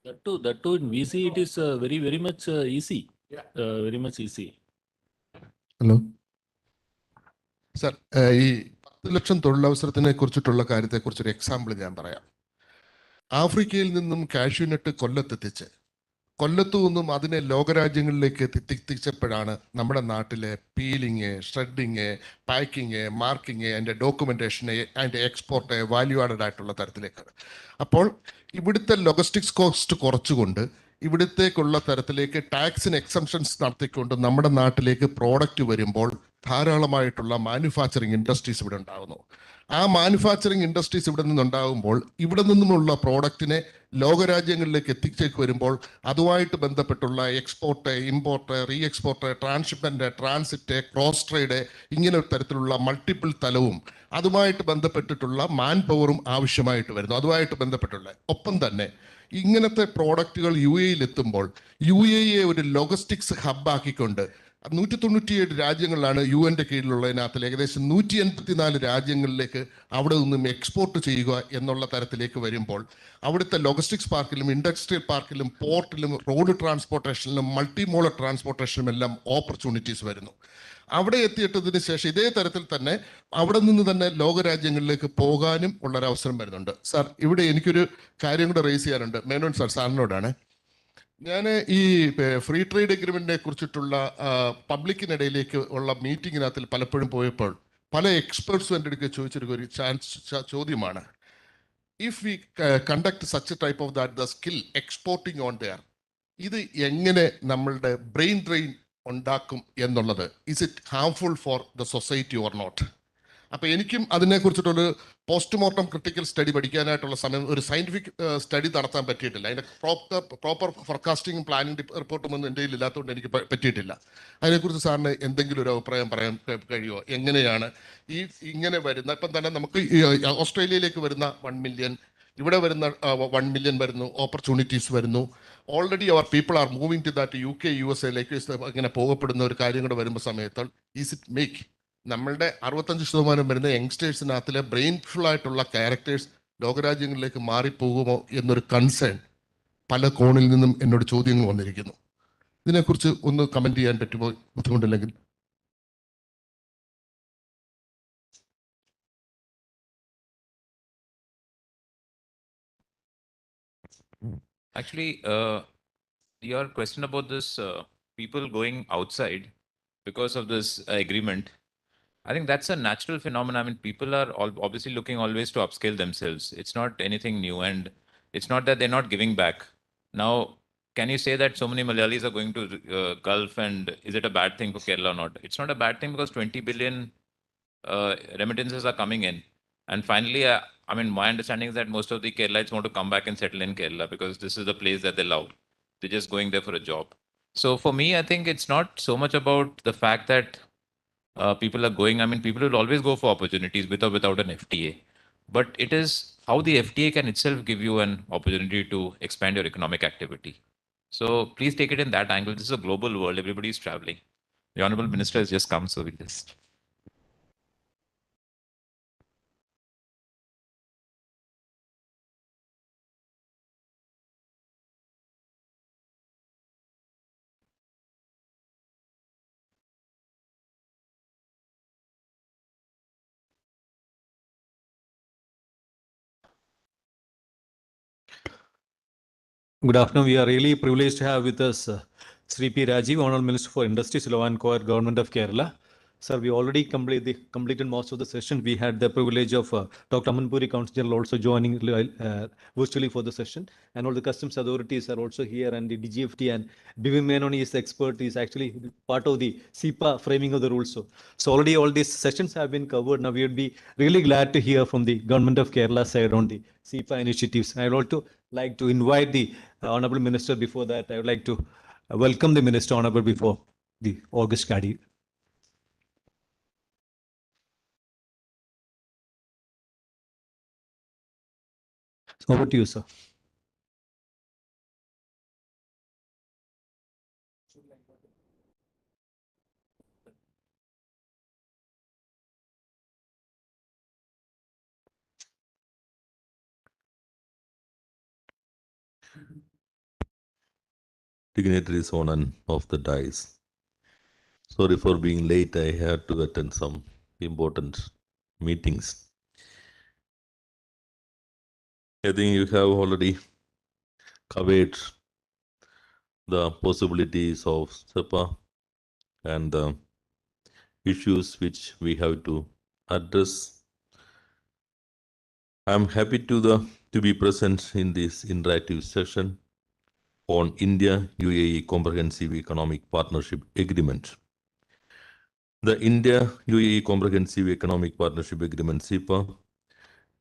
that too in VC it is very much easy. Yeah. Very much easy. Hello sir, ഈ 10 ലക്ഷം തൊഴിലവസരത്തിനെ കുറിച്ചിട്ടുള്ള കാര്യത്തെക്കുറിച്ചൊരു example ഞാൻ പറയാം. ആഫ്രിക്കയിൽ നിന്നും cashew nut കൊല്ലത്തെത്തിച്ച് കൊല്ലത്തു നിന്നും അതിനെ ലോകരാജ്യങ്ങളിലേക്ക് എത്തിച്ചപ്പോഴാണ് നമ്മുടെ നാട്ടിലെ പീലിങ്, ഷ്രെഡിങ്, പാക്കിങ്, മാർക്കിങ്, അതിൻ്റെ ഡോക്യുമെൻറ്റേഷന്, അതിൻ്റെ എക്സ്പോർട്ട്, വാല്യൂ ആഡഡ് ആയിട്ടുള്ള തരത്തിലേക്ക്. അപ്പോൾ ഇവിടുത്തെ ലോജിസ്റ്റിക്സ് കോസ്റ്റ് കുറച്ചുകൊണ്ട് ഇവിടത്തേക്കുള്ള തരത്തിലേക്ക് ടാക്സിന് എക്സംഷൻസ് നടത്തിക്കൊണ്ട് നമ്മുടെ നാട്ടിലേക്ക് പ്രോഡക്റ്റ് വരുമ്പോൾ ധാരാളമായിട്ടുള്ള മാനുഫാക്ചറിങ് ഇൻഡസ്ട്രീസ് ഇവിടെ ഉണ്ടാകുന്നു. ആ മാനുഫാക്ചറിങ് ഇൻഡസ്ട്രീസ് ഇവിടെ നിന്നുണ്ടാകുമ്പോൾ ഇവിടെ നിന്നുമുള്ള പ്രോഡക്റ്റിനെ ലോകരാജ്യങ്ങളിലേക്ക് എത്തിച്ചേക്ക് വരുമ്പോൾ അതുമായിട്ട് ബന്ധപ്പെട്ടുള്ള export, import, re export, transhipment, transit, cross trade, ഇങ്ങനെ ഒരു തരത്തിലുള്ള മൾട്ടിപ്പിൾ തലവും അതുമായിട്ട് ബന്ധപ്പെട്ടിട്ടുള്ള മാൻ പവറും ആവശ്യമായിട്ട് വരുന്നു. അതുമായിട്ട് ബന്ധപ്പെട്ടുള്ള ഒപ്പം തന്നെ ഇങ്ങനത്തെ പ്രോഡക്റ്റുകൾ യു എയിൽ എത്തുമ്പോൾ യു എയെ ഒരു ലോജിസ്റ്റിക്സ് ഹബ്ബാക്കിക്കൊണ്ട് 197 രാജ്യങ്ങളിലാണ് യു എൻ്റെ കീഴിലുള്ളതിനകത്തിൽ ഏകദേശം 184 രാജ്യങ്ങളിലേക്ക് അവിടെ നിന്നും എക്സ്പോർട്ട് ചെയ്യുക എന്നുള്ള തരത്തിലേക്ക് വരുമ്പോൾ അവിടുത്തെ ലോജിസ്റ്റിക്സ് പാർക്കിലും ഇൻഡസ്ട്രിയൽ പാർക്കിലും പോർട്ടിലും റോഡ് ട്രാൻസ്പോർട്ടേഷനിലും മൾട്ടിമോളർ ട്രാൻസ്പോർട്ടേഷനിലും എല്ലാം ഓപ്പർച്യൂണിറ്റീസ് വരുന്നു. അവിടെ എത്തിയിട്ടതിന് ശേഷം ഇതേ തരത്തിൽ തന്നെ അവിടെ നിന്ന് തന്നെ ലോകരാജ്യങ്ങളിലേക്ക് പോകാനും ഉള്ളൊരവസരം വരുന്നുണ്ട്. സാർ, ഇവിടെ എനിക്കൊരു കാര്യം കൂടെ റേസ് ചെയ്യാനുണ്ട്. മേനോൻ സാർ, സാറിനോടാണ്. ഞാൻ ഈ ഫ്രീ ട്രേഡ് എഗ്രിമെന്റിനെ കുറിച്ചിട്ടുള്ള പബ്ലിക്കിനിടയിലേക്ക് ഉള്ള മീറ്റിങ്ങിനകത്തിൽ പലപ്പോഴും പോയപ്പോൾ പല എക്സ്പേർട്സും എൻ്റെ അടുത്ത് ചോദിച്ചൊരു ചോദ്യമാണ്, if we conduct such type of that the skill exporting on there, ഇത് എങ്ങനെ നമ്മളുടെ ബ്രെയിൻ ഡ്രെയിൻ ഉണ്ടാക്കും എന്നുള്ളത്, is it harmful for the society or not? അപ്പോൾ എനിക്കും അതിനെക്കുറിച്ചിട്ടൊരു പോസ്റ്റ്മോർട്ടം ക്രിട്ടിക്കൽ സ്റ്റഡി പഠിക്കാനായിട്ടുള്ള സമയം, ഒരു സയൻറ്റിഫിക് സ്റ്റഡി നടത്താൻ പറ്റിയിട്ടില്ല. അതിൻ്റെ പ്രോപ്പർ ഫോർകാസ്റ്റിംഗ് പ്ലാനിങ് റിപ്പോർട്ടൊന്നും എൻ്റെ കയ്യിൽ ഇല്ലാത്തതുകൊണ്ട് എനിക്ക് പറ്റിയിട്ടില്ല. അതിനെക്കുറിച്ച് സാറിന് എന്തെങ്കിലും ഒരു അഭിപ്രായം പറയാൻ കഴിയുമോ? എങ്ങനെയാണ് ഇങ്ങനെ വരുന്ന, ഇപ്പം തന്നെ നമുക്ക് ഓസ്ട്രേലിയയിലേക്ക് വരുന്ന 1 മില്യൺ, ഇവിടെ വരുന്ന 1 മില്യൺ വരുന്നു, ഓപ്പർച്യൂണിറ്റീസ് വരുന്നു. ഓൾറെഡി അവർ people are moving to that UK, USA ഇങ്ങനെ പോകപ്പെടുന്ന ഒരു കാര്യം കൂടെ വരുമ്പോൾ സമയത്ത് ഈസ് ഇറ്റ് മേക്ക് നമ്മളുടെ 65% വരുന്ന യങ്സ്റ്റേഴ്സിനകത്തിലെ ബ്രെയിൻഫുൾ ആയിട്ടുള്ള ക്യാരക്ടേഴ്സ് ലോകരാജ്യങ്ങളിലേക്ക് മാറിപ്പോകുമോ എന്നൊരു കൺസേൺ പല കോണിൽ നിന്നും എന്നോട് ചോദ്യങ്ങൾ വന്നിരിക്കുന്നു. ഇതിനെക്കുറിച്ച് ഒന്ന് കമൻറ്റ് ചെയ്യാൻ പറ്റുമോ, ബുദ്ധിമുട്ടില്ലെങ്കിൽ? Actually, your question about this people going outside because of this agreement, I think that's a natural phenomenon. I mean, people are obviously looking always to upscale themselves. It's not anything new, and it's not that they're not giving back. Now, can you say that so many Malayalis are going to Gulf, and is it a bad thing for Kerala or not? It's not a bad thing because 20 billion remittances are coming in. And finally, I mean, my understanding is that most of the Keralites want to come back and settle in Kerala because this is the place that they love. They're just going there for a job. So for me, I think it's not so much about the fact that people are going. I mean, people will always go for opportunities with or without an FTA. But it is how the FTA can itself give you an opportunity to expand your economic activity. So please take it in that angle. This is a global world. Everybody is traveling. The Honorable Minister has just come, so we just... Good afternoon. We are really privileged to have with us Sri P. Rajiv, Honorable Minister for Industries, Law and Co. Government of Kerala. Sir, we already completed most of the session. We had the privilege of Dr. Amanpuri, Council General, also joining virtually for the session. And all the customs authorities are also here, and the DGFT and Bivim Menon is expert, is actually part of the CEPA framing of the rules. So already all these sessions have been covered. Now we would be really glad to hear from the Government of Kerala side on the CEPA initiatives. I would also like to invite the Honorable Minister. Before that, I would like to welcome the Minister, Honorable, before the August Gadi. Over to you, sir. Dignitaries on and off the dais. Sorry for being late. I had to attend some important meetings. I think you have already covered the possibilities of CEPA and the issues which we have to address. I'm happy to be present in this interactive session on India-UAE Comprehensive Economic Partnership Agreement. The India-UAE Comprehensive Economic Partnership Agreement, CEPA,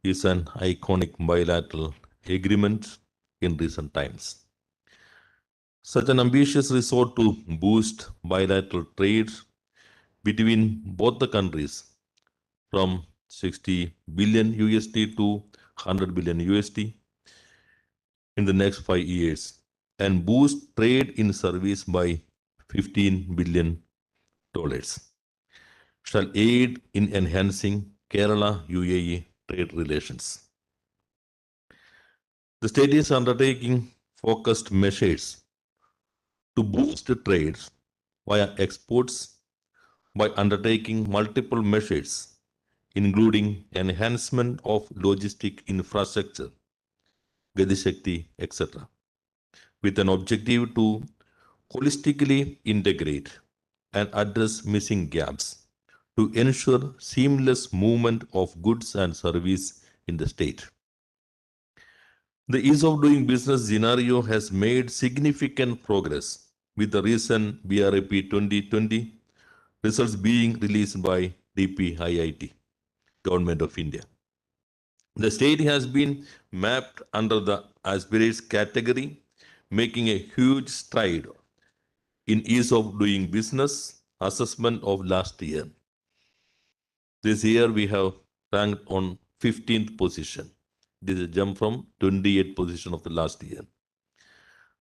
is an iconic bilateral agreement in recent times. Such an ambitious resort to boost bilateral trade between both the countries from 60 billion USD to 100 billion USD in the next 5 years and boost trade in service by $15 billion shall aid in enhancing Kerala-UAE trade relations. The state is undertaking focused measures to boost trade via exports by undertaking multiple measures, including enhancement of logistic infrastructure, Gadishakti, etc., with an objective to holistically integrate and address missing gaps to ensure seamless movement of goods and service in the state. The ease of doing business scenario has made significant progress with the recent BRAP 2020 results being released by DPIIT, Government of India. The state has been mapped under the aspirates category, making a huge stride in ease of doing business assessment of last year. This year we have ranked on 15th position. This is a jump from 28th position of the last year.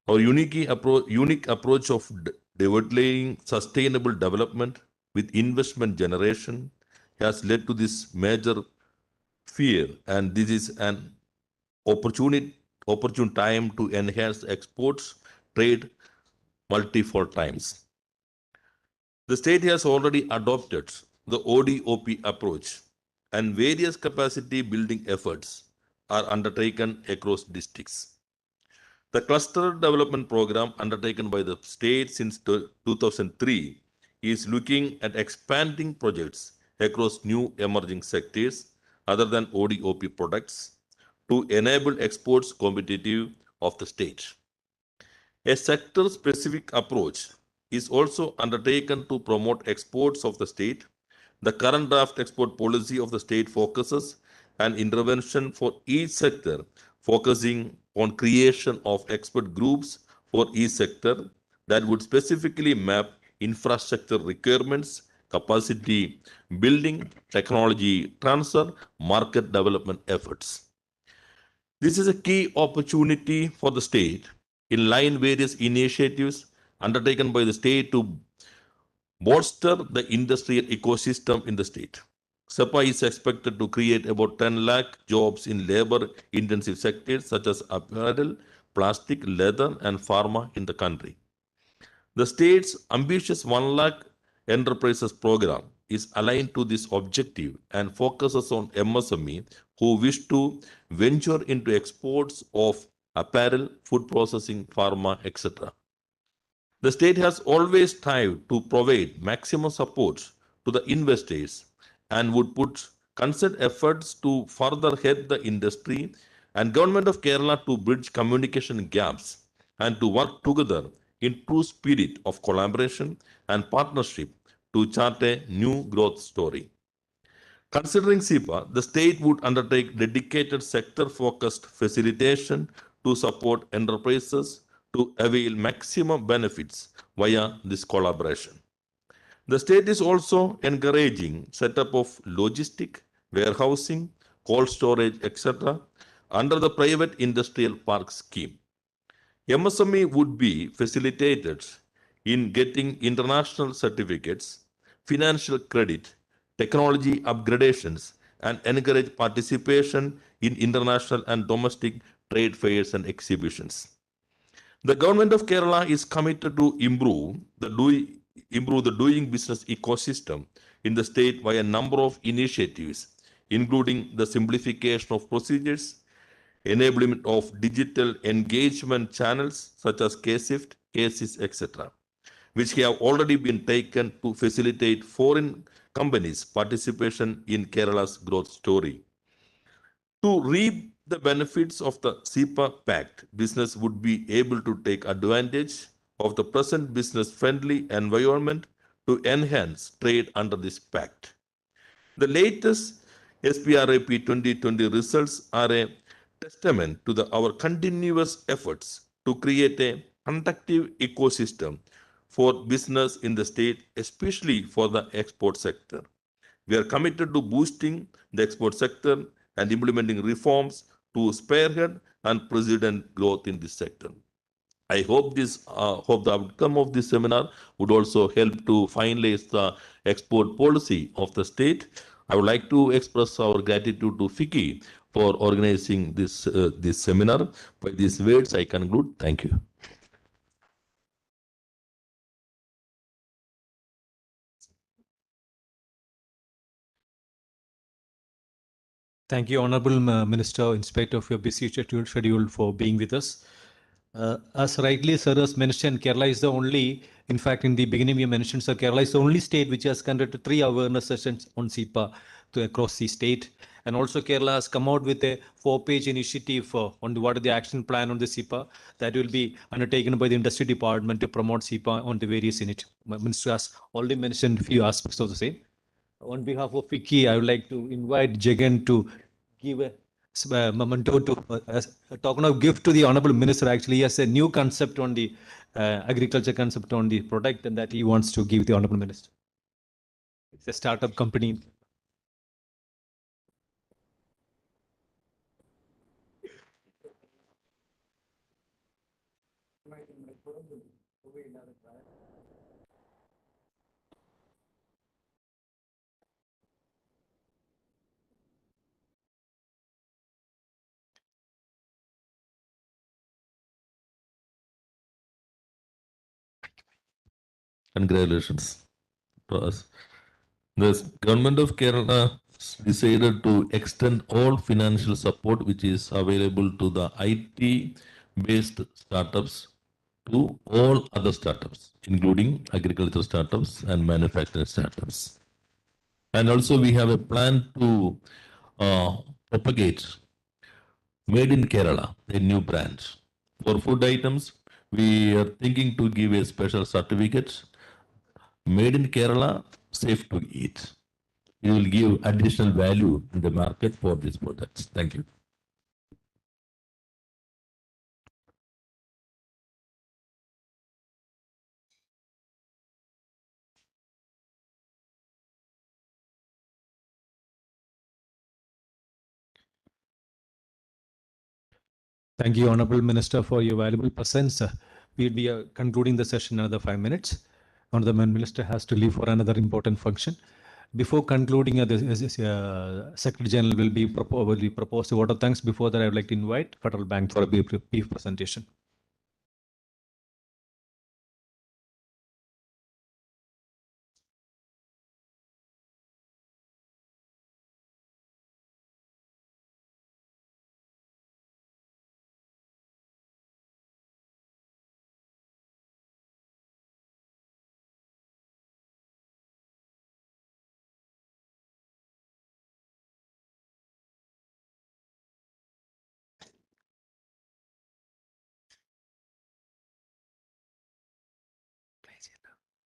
Our unique approach of developing sustainable development with investment generation has led to this major fear, and this is an opportune time to enhance exports trade multifold times. The state has already adopted the ODOP approach, and various capacity building efforts are undertaken across districts. The cluster development program undertaken by the state since 2003 is looking at expanding projects across new emerging sectors other than ODOP products to enable exports competitive of the state. A sector-specific approach is also undertaken to promote exports of the state. The current draft export policy of the state focuses an intervention for each sector, focusing on creation of expert groups for each sector that would specifically map infrastructure requirements, capacity building, technology transfer, market development efforts. This is a key opportunity for the state in line various initiatives undertaken by the state to bolster the industrial ecosystem in the state. CEPA is expected to create about 10 lakh jobs in labor-intensive sectors such as apparel, plastic, leather, and pharma in the country. The state's ambitious 1 lakh enterprises program is aligned to this objective and focuses on MSME who wish to venture into exports of apparel, food processing, pharma, etc. The state has always strived to provide maximum support to the investors and would put concerted efforts to further help the industry and Government of Kerala to bridge communication gaps and to work together in true spirit of collaboration and partnership to chart a new growth story. Considering CEPA, the state would undertake dedicated sector-focused facilitation to support enterprises to avail maximum benefits via this collaboration. The state is also encouraging setup of logistic, warehousing, cold storage, etc. under the private industrial park scheme. MSME would be facilitated in getting international certificates, financial credit, technology upgradations, and encourage participation in international and domestic trade fairs and exhibitions. The Government of Kerala is committed to improve the doing business ecosystem in the state by a number of initiatives, including the simplification of procedures, enablement of digital engagement channels such as KSIFT, cases, etc., which have already been taken to facilitate foreign companies' participation in Kerala's growth story. To reap the benefits of the CEPA Pact, business would be able to take advantage of the present business-friendly environment to enhance trade under this pact. The latest SPRAP 2020 results are a testament to our continuous efforts to create a conducive ecosystem for business in the state, especially for the export sector. We are committed to boosting the export sector and implementing reforms to spearhead unprecedented growth in this sector. I hope hope the outcome of this seminar would also help to finalize the export policy of the state. I would like to express our gratitude to FICCI for organizing this seminar. By these words, I conclude. Thank you. Thank you, Honorable Minister, in spite of your busy schedule for being with us. As rightly Sir has mentioned, Kerala is the only, in fact, in the beginning we mentioned, Sir, Kerala is the only state which has conducted 3 awareness sessions on CEPA across the state. And also Kerala has come out with a 4-page initiative on what are the action plan on the CEPA that will be undertaken by the industry department to promote CEPA on the various units. Minister has already mentioned a few aspects of the same. On behalf of FICCI, I would like to invite Jagan to give a memento to a token of gift to the Honorable Minister. Actually, he has a new concept on the agriculture concept on the product, and that he wants to give the Honorable Minister. It's a startup company. Congratulations to us. The government of Kerala decided to extend all financial support which is available to the IT-based startups to all other startups, including agricultural startups and manufacturing startups. And also we have a plan to propagate Made in Kerala, a new branch. For food items, we are thinking to give a special certificate. Made in Kerala, safe to eat. It will give additional value in the market for these products. Thank you. Thank you, Honorable Minister, for your valuable presence. We'll be concluding the session in another 5 minutes. Honorable Minister has to leave for another important function. Before concluding, the Secretary General will be proposed a vote of thanks. Before that, I would like to invite Federal Bank for a brief presentation.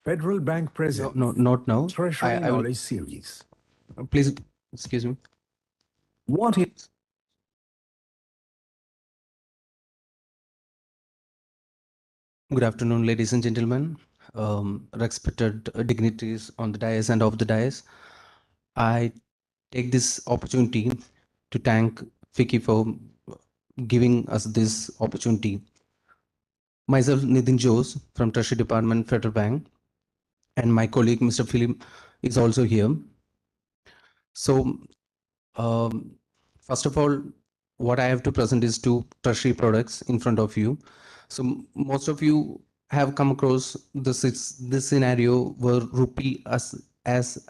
Federal Bank President. No, not now. Treasury I will- Knowledge Series. Please, excuse me. What is Good afternoon, ladies and gentlemen, respected dignitaries on the dais and off the dais. I take this opportunity to thank FICCI for giving us this opportunity. Myself, Nitin Jose from Treasury Department, Federal Bank, and my colleague, Mr. Philip, is also here. So, first of all, what I have to present is 2 treasury products in front of you. So most of you have come across this scenario where rupee has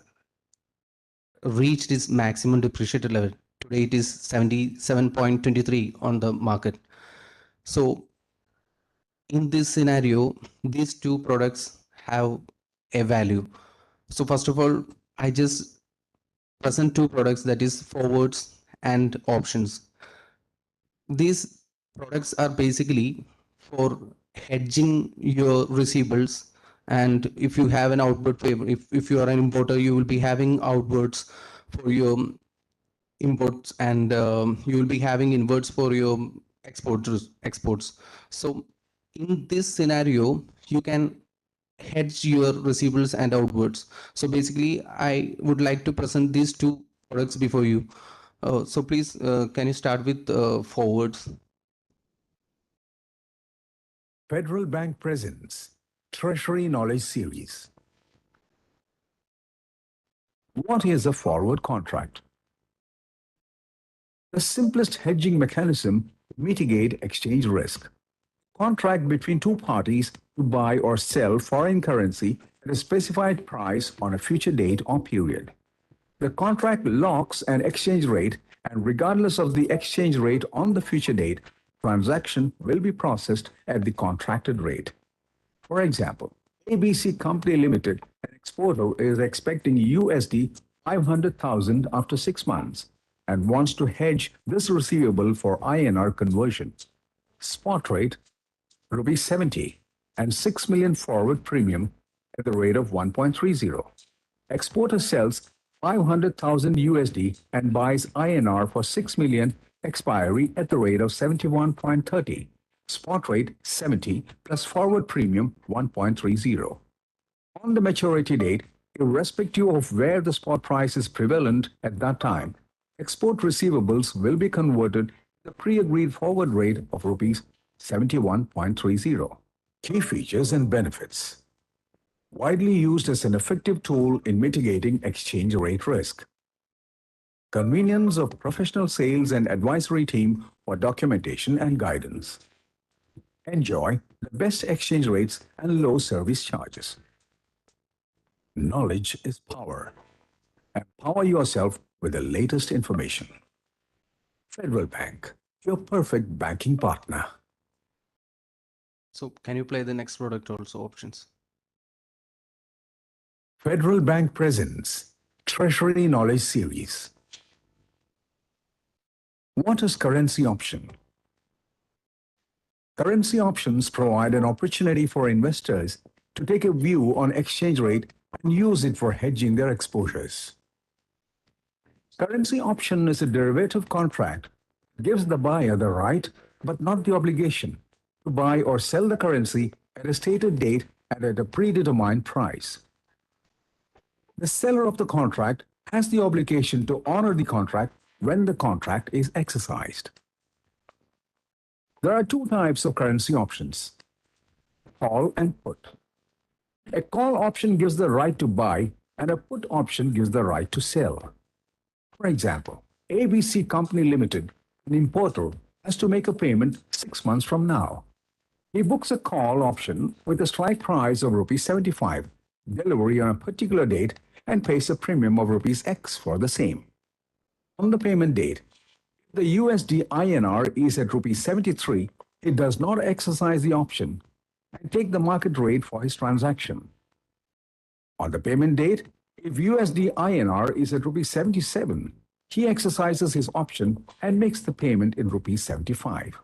reached its maximum depreciated level. Today it is 77.23 on the market. So in this scenario, these two products have a value. So first of all, I just present two products, that is forwards and options. These products are basically for hedging your receivables. And if you have an outward favor, if you are an importer, you will be having outwards for your imports, and you will be having inwards for your exports. So in this scenario, you can hedge your receivables and outwards. So basically, I would like to present these two products before you. So please, can you start with forwards? Federal Bank presents Treasury Knowledge Series. What is a forward contract? The simplest hedging mechanism to mitigate exchange risk. Contract between two parties to buy or sell foreign currency at a specified price on a future date or period. The contract locks an exchange rate, and regardless of the exchange rate on the future date, transaction will be processed at the contracted rate. For example, ABC Company Limited, an exporter, is expecting USD 500,000 after 6 months and wants to hedge this receivable for INR conversion. Spot rate rupees 70 and 6 million forward premium at the rate of 1.30. Exporter sells 500,000 USD and buys INR for 6 million expiry at the rate of 71.30. Spot rate 70 plus forward premium 1.30. On the maturity date, irrespective of where the spot price is prevalent at that time, export receivables will be converted to the pre-agreed forward rate of rupees 71.30. Key features and benefits. Widely used as an effective tool in mitigating exchange rate risk. Convenience of professional sales and advisory team for documentation and guidance. Enjoy the best exchange rates and low service charges. Knowledge is power. Empower yourself with the latest information. Federal Bank, your perfect banking partner. So can you play the next product also, options? Federal Bank presents Treasury Knowledge Series. What is currency option? Currency options provide an opportunity for investors to take a view on exchange rate and use it for hedging their exposures. Currency option is a derivative contract that gives the buyer the right, but not the obligation, to buy or sell the currency at a stated date and at a predetermined price. The seller of the contract has the obligation to honor the contract when the contract is exercised. There are two types of currency options: call and put. A call option gives the right to buy, and a put option gives the right to sell. For example, ABC Company Limited, an importer, has to make a payment 6 months from now. He books a call option with a strike price of rupees 75, delivery on a particular date, and pays a premium of rupees X for the same. On the payment date, if the USD INR is at rupees 73, he does not exercise the option and take the market rate for his transaction. On the payment date, if USD INR is at rupees 77, he exercises his option and makes the payment in rupees 75.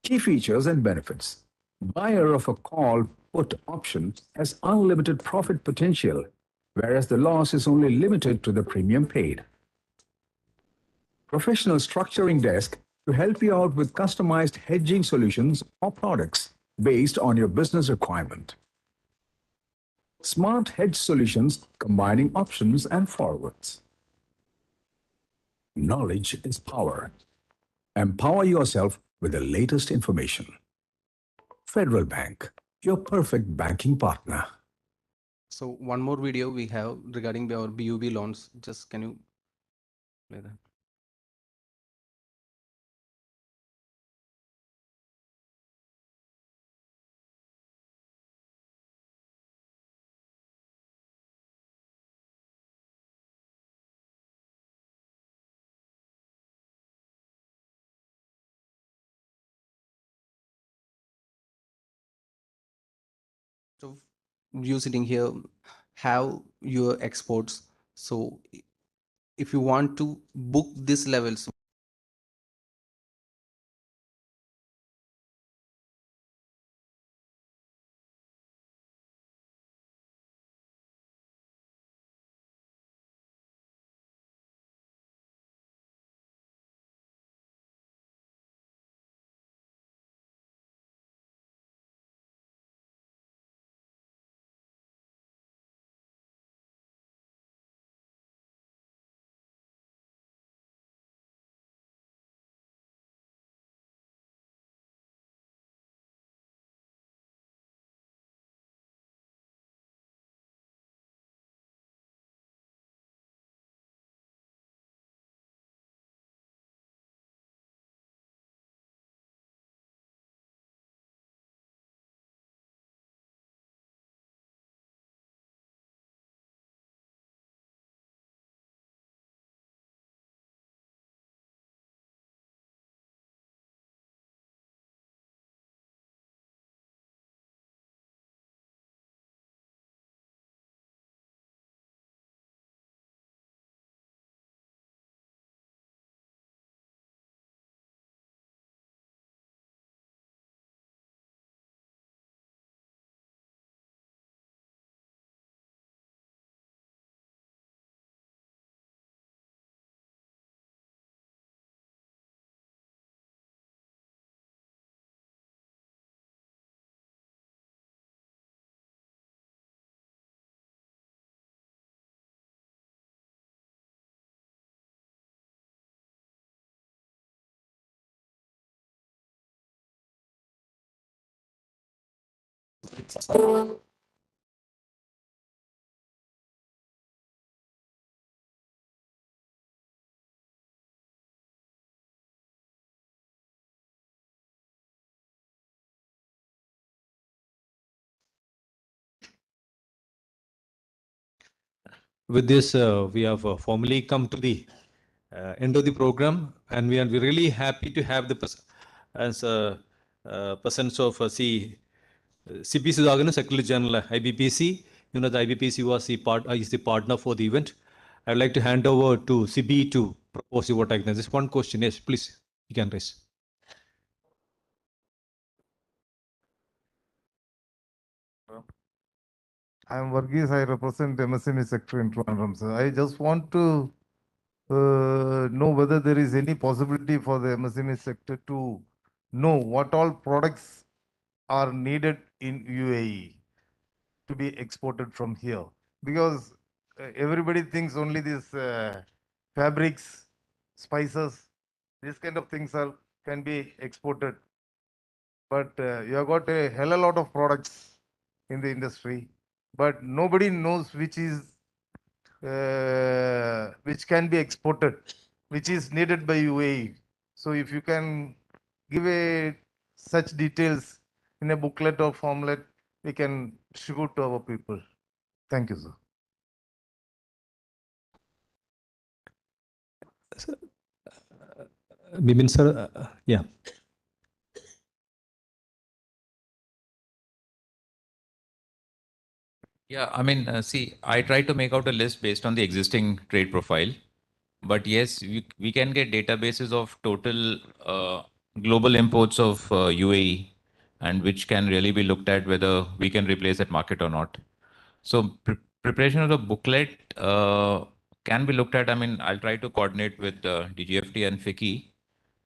Key features and benefits. Buyer of a call put option has unlimited profit potential, whereas the loss is only limited to the premium paid. Professional structuring desk to help you out with customized hedging solutions or products based on your business requirement. Smart hedge solutions combining options and forwards. Knowledge is power. Empower yourself with the latest information. Federal Bank, your perfect banking partner. So one more video we have regarding our BUB loans. Just can you play that? of you sitting here have your exports. So if you want to book this level, so With this, we have formally come to the end of the program, and we are really happy to have the presence of CPC Sudhagan, Secretary General IBPC. You know, the IBPC was is the partner for the event. I'd like to hand over to CB to propose the vote. Just one question. Yes, please, you can raise. I'm Varghese. I represent MSME sector in Trivandrum. So I just want to know whether there is any possibility for the MSME sector to know what all products are needed in UAE to be exported from here. Because everybody thinks only these fabrics, spices, these kind of things can be exported. But you have got a hell of a lot of products in the industry, but nobody knows which can be exported, which is needed by UAE. So if you can give such details in a booklet or formulate, we can distribute to our people. Thank you, sir. Bibin sir, yeah. Yeah, I mean, see, I try to make out a list based on the existing trade profile. But yes, we can get databases of total global imports of UAE, and which can really be looked at whether we can replace that market or not. So preparation of the booklet can be looked at. I mean, I'll try to coordinate with DGFT and FICCI,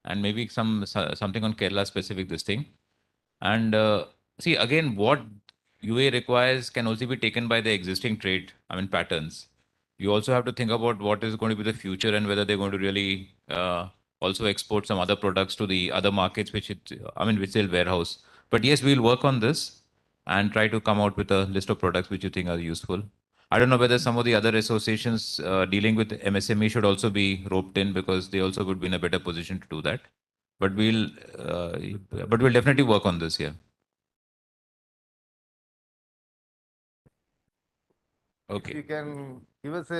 and maybe something on Kerala specific this thing. And see, again, what UAE requires can also be taken by the existing trade, I mean, patterns. You also have to think about what is going to be the future and whether they're going to really also export some other products to the other markets, which they'll warehouse. But yes, we'll work on this and try to come out with a list of products which you think are useful. I don't know whether some of the other associations dealing with MSME should also be roped in, because they also would be in a better position to do that. But we'll definitely work on this here. Okay. You can give us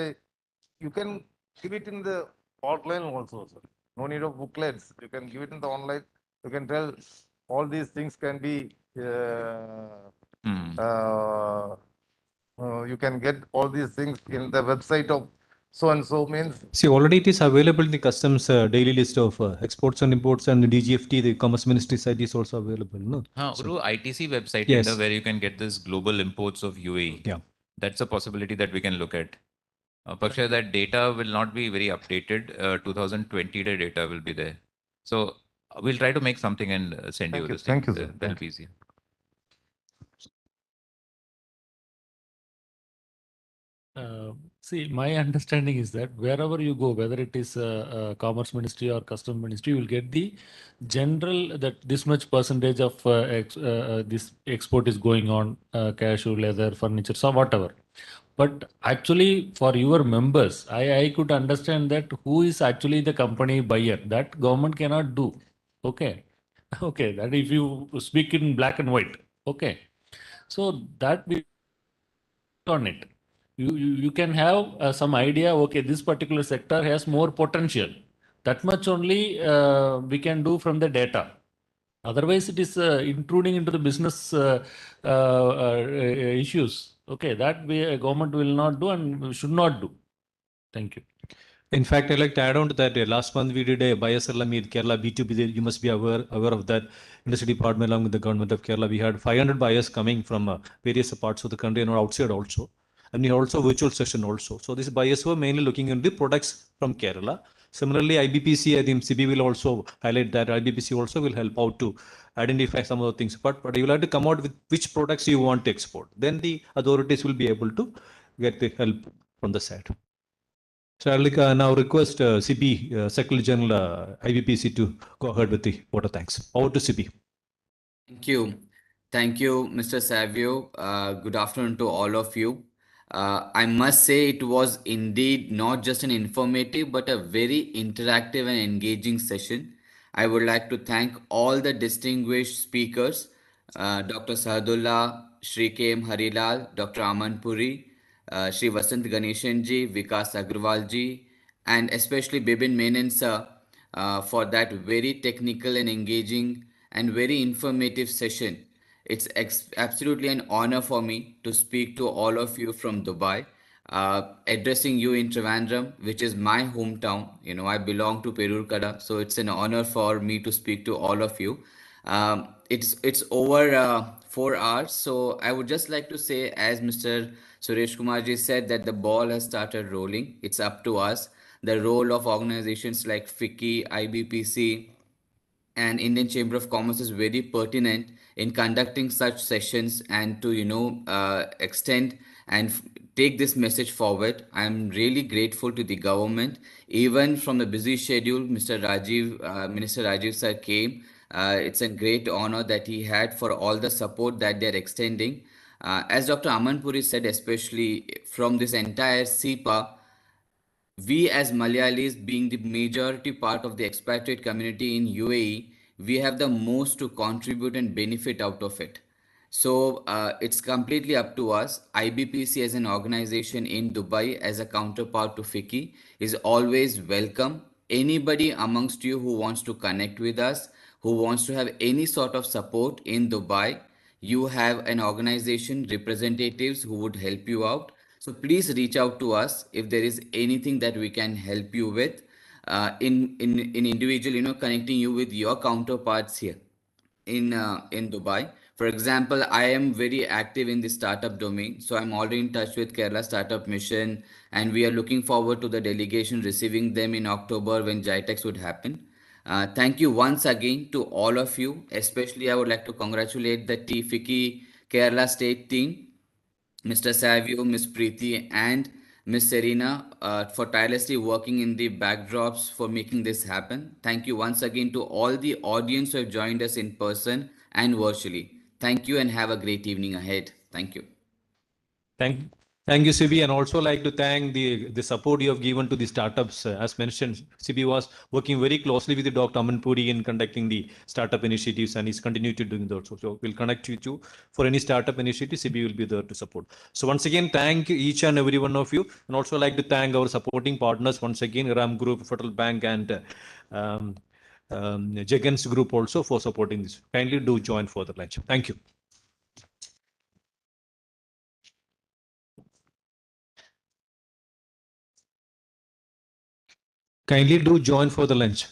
you can give it in the online also, sir. No need of booklets. You can give it in the online. You can tell all these things can be You can get all these things in the website of so and so means. See, already it is available in the customs daily list of exports and imports, and the DGFT, the Commerce Ministry site is also available. No? Guru, ITC website, Yes. where you can get this global imports of UAE. Yeah. That's a possibility that we can look at. Paksha, that data will not be very updated. 2020 data will be there. So we'll try to make something and send you this thing. Thank you, sir. That'll be easier. See, my understanding is that wherever you go, whether it is Commerce Ministry or Custom Ministry, you will get the general that this much percentage of this export is going on, cashew, leather, furniture, so whatever. But actually, for your members, I could understand that who is actually the company buyer. That government cannot do. Okay. Okay. That if you speak in black and white. Okay. So that we on it. You can have some idea, okay, this particular sector has more potential. That much only we can do from the data. Otherwise, it is intruding into the business issues. Okay, that government will not do and should not do. Thank you. In fact, I'd like to add on to that. Last month we did a Bayasala meet, Kerala B2B. You must be aware of that. Industry department along with the government of Kerala. We had 500 buyers coming from various parts of the country and outside also. And we had also virtual session also. So these buyers were mainly looking into products from Kerala. Similarly, IBPC, I think CB will also highlight that. IBPC also will help out to identify some of the things. But you will have to come out with which products you want to export. Then the authorities will be able to get the help from the side. So I'll now request CB, Secretary General IBPC, to go ahead with the vote of thanks. Over to CB. Thank you. Thank you, Mr. Savio. Good afternoon to all of you. I must say it was indeed not just an informative, but a very interactive and engaging session. I would like to thank all the distinguished speakers, Dr. Sahadullah, Shri K.M. Harilal, Dr. Aman Puri, Shri Vasant Ganeshanji, Vikas Agrawalji, and especially Bibin Menon sir for that very technical and engaging and very informative session. It's absolutely an honor for me to speak to all of you from Dubai, addressing you in Trivandrum, which is my hometown. You know, I belong to Perurkada, so it's an honor for me to speak to all of you. It's over 4 hours, so I would just like to say, as Mr. Suresh Kumarji said, that the ball has started rolling. It's up to us. The role of organizations like FICCI, IBPC, and Indian Chamber of Commerce is very pertinent in conducting such sessions and to extend and take this message forward. I'm really grateful to the government. Even from the busy schedule, Mr. Rajiv, Minister Rajiv sir came. It's a great honor that he had for all the support that they're extending. As Dr. Amanpuri said, especially from this entire CEPA, we as Malayalis, being the majority part of the expatriate community in UAE, we have the most to contribute and benefit out of it. So it's completely up to us. IBPC as an organization in Dubai as a counterpart to FICCI is always welcome. Anybody amongst you who wants to connect with us, who wants to have any sort of support in Dubai, you have an organization, representatives who would help you out. So please reach out to us if there is anything that we can help you with in individual, connecting you with your counterparts here in Dubai. For example, I am very active in the startup domain. So I'm already in touch with Kerala Startup Mission, and we are looking forward to the delegation receiving them in October when GITEX would happen. Thank you once again to all of you. Especially, I would like to congratulate the FICCI Kerala State team, Mr. Savio, Ms. Preeti, and Ms. Serena for tirelessly working in the backdrops for making this happen. Thank you once again to all the audience who have joined us in person and virtually. Thank you and have a great evening ahead. Thank you. Thank you, CB, and also like to thank the support you have given to the startups. As mentioned, CB was working very closely with the Dr. Aman Puri in conducting the startup initiatives, and he's continued to do that. So we'll connect you to for any startup initiative. CB will be there to support. So once again, thank each and every one of you, and also like to thank our supporting partners once again, Ram Group, Federal Bank, and Jagan's Group also for supporting this. Kindly do join for the lunch. Thank you. Kindly do join for the lunch.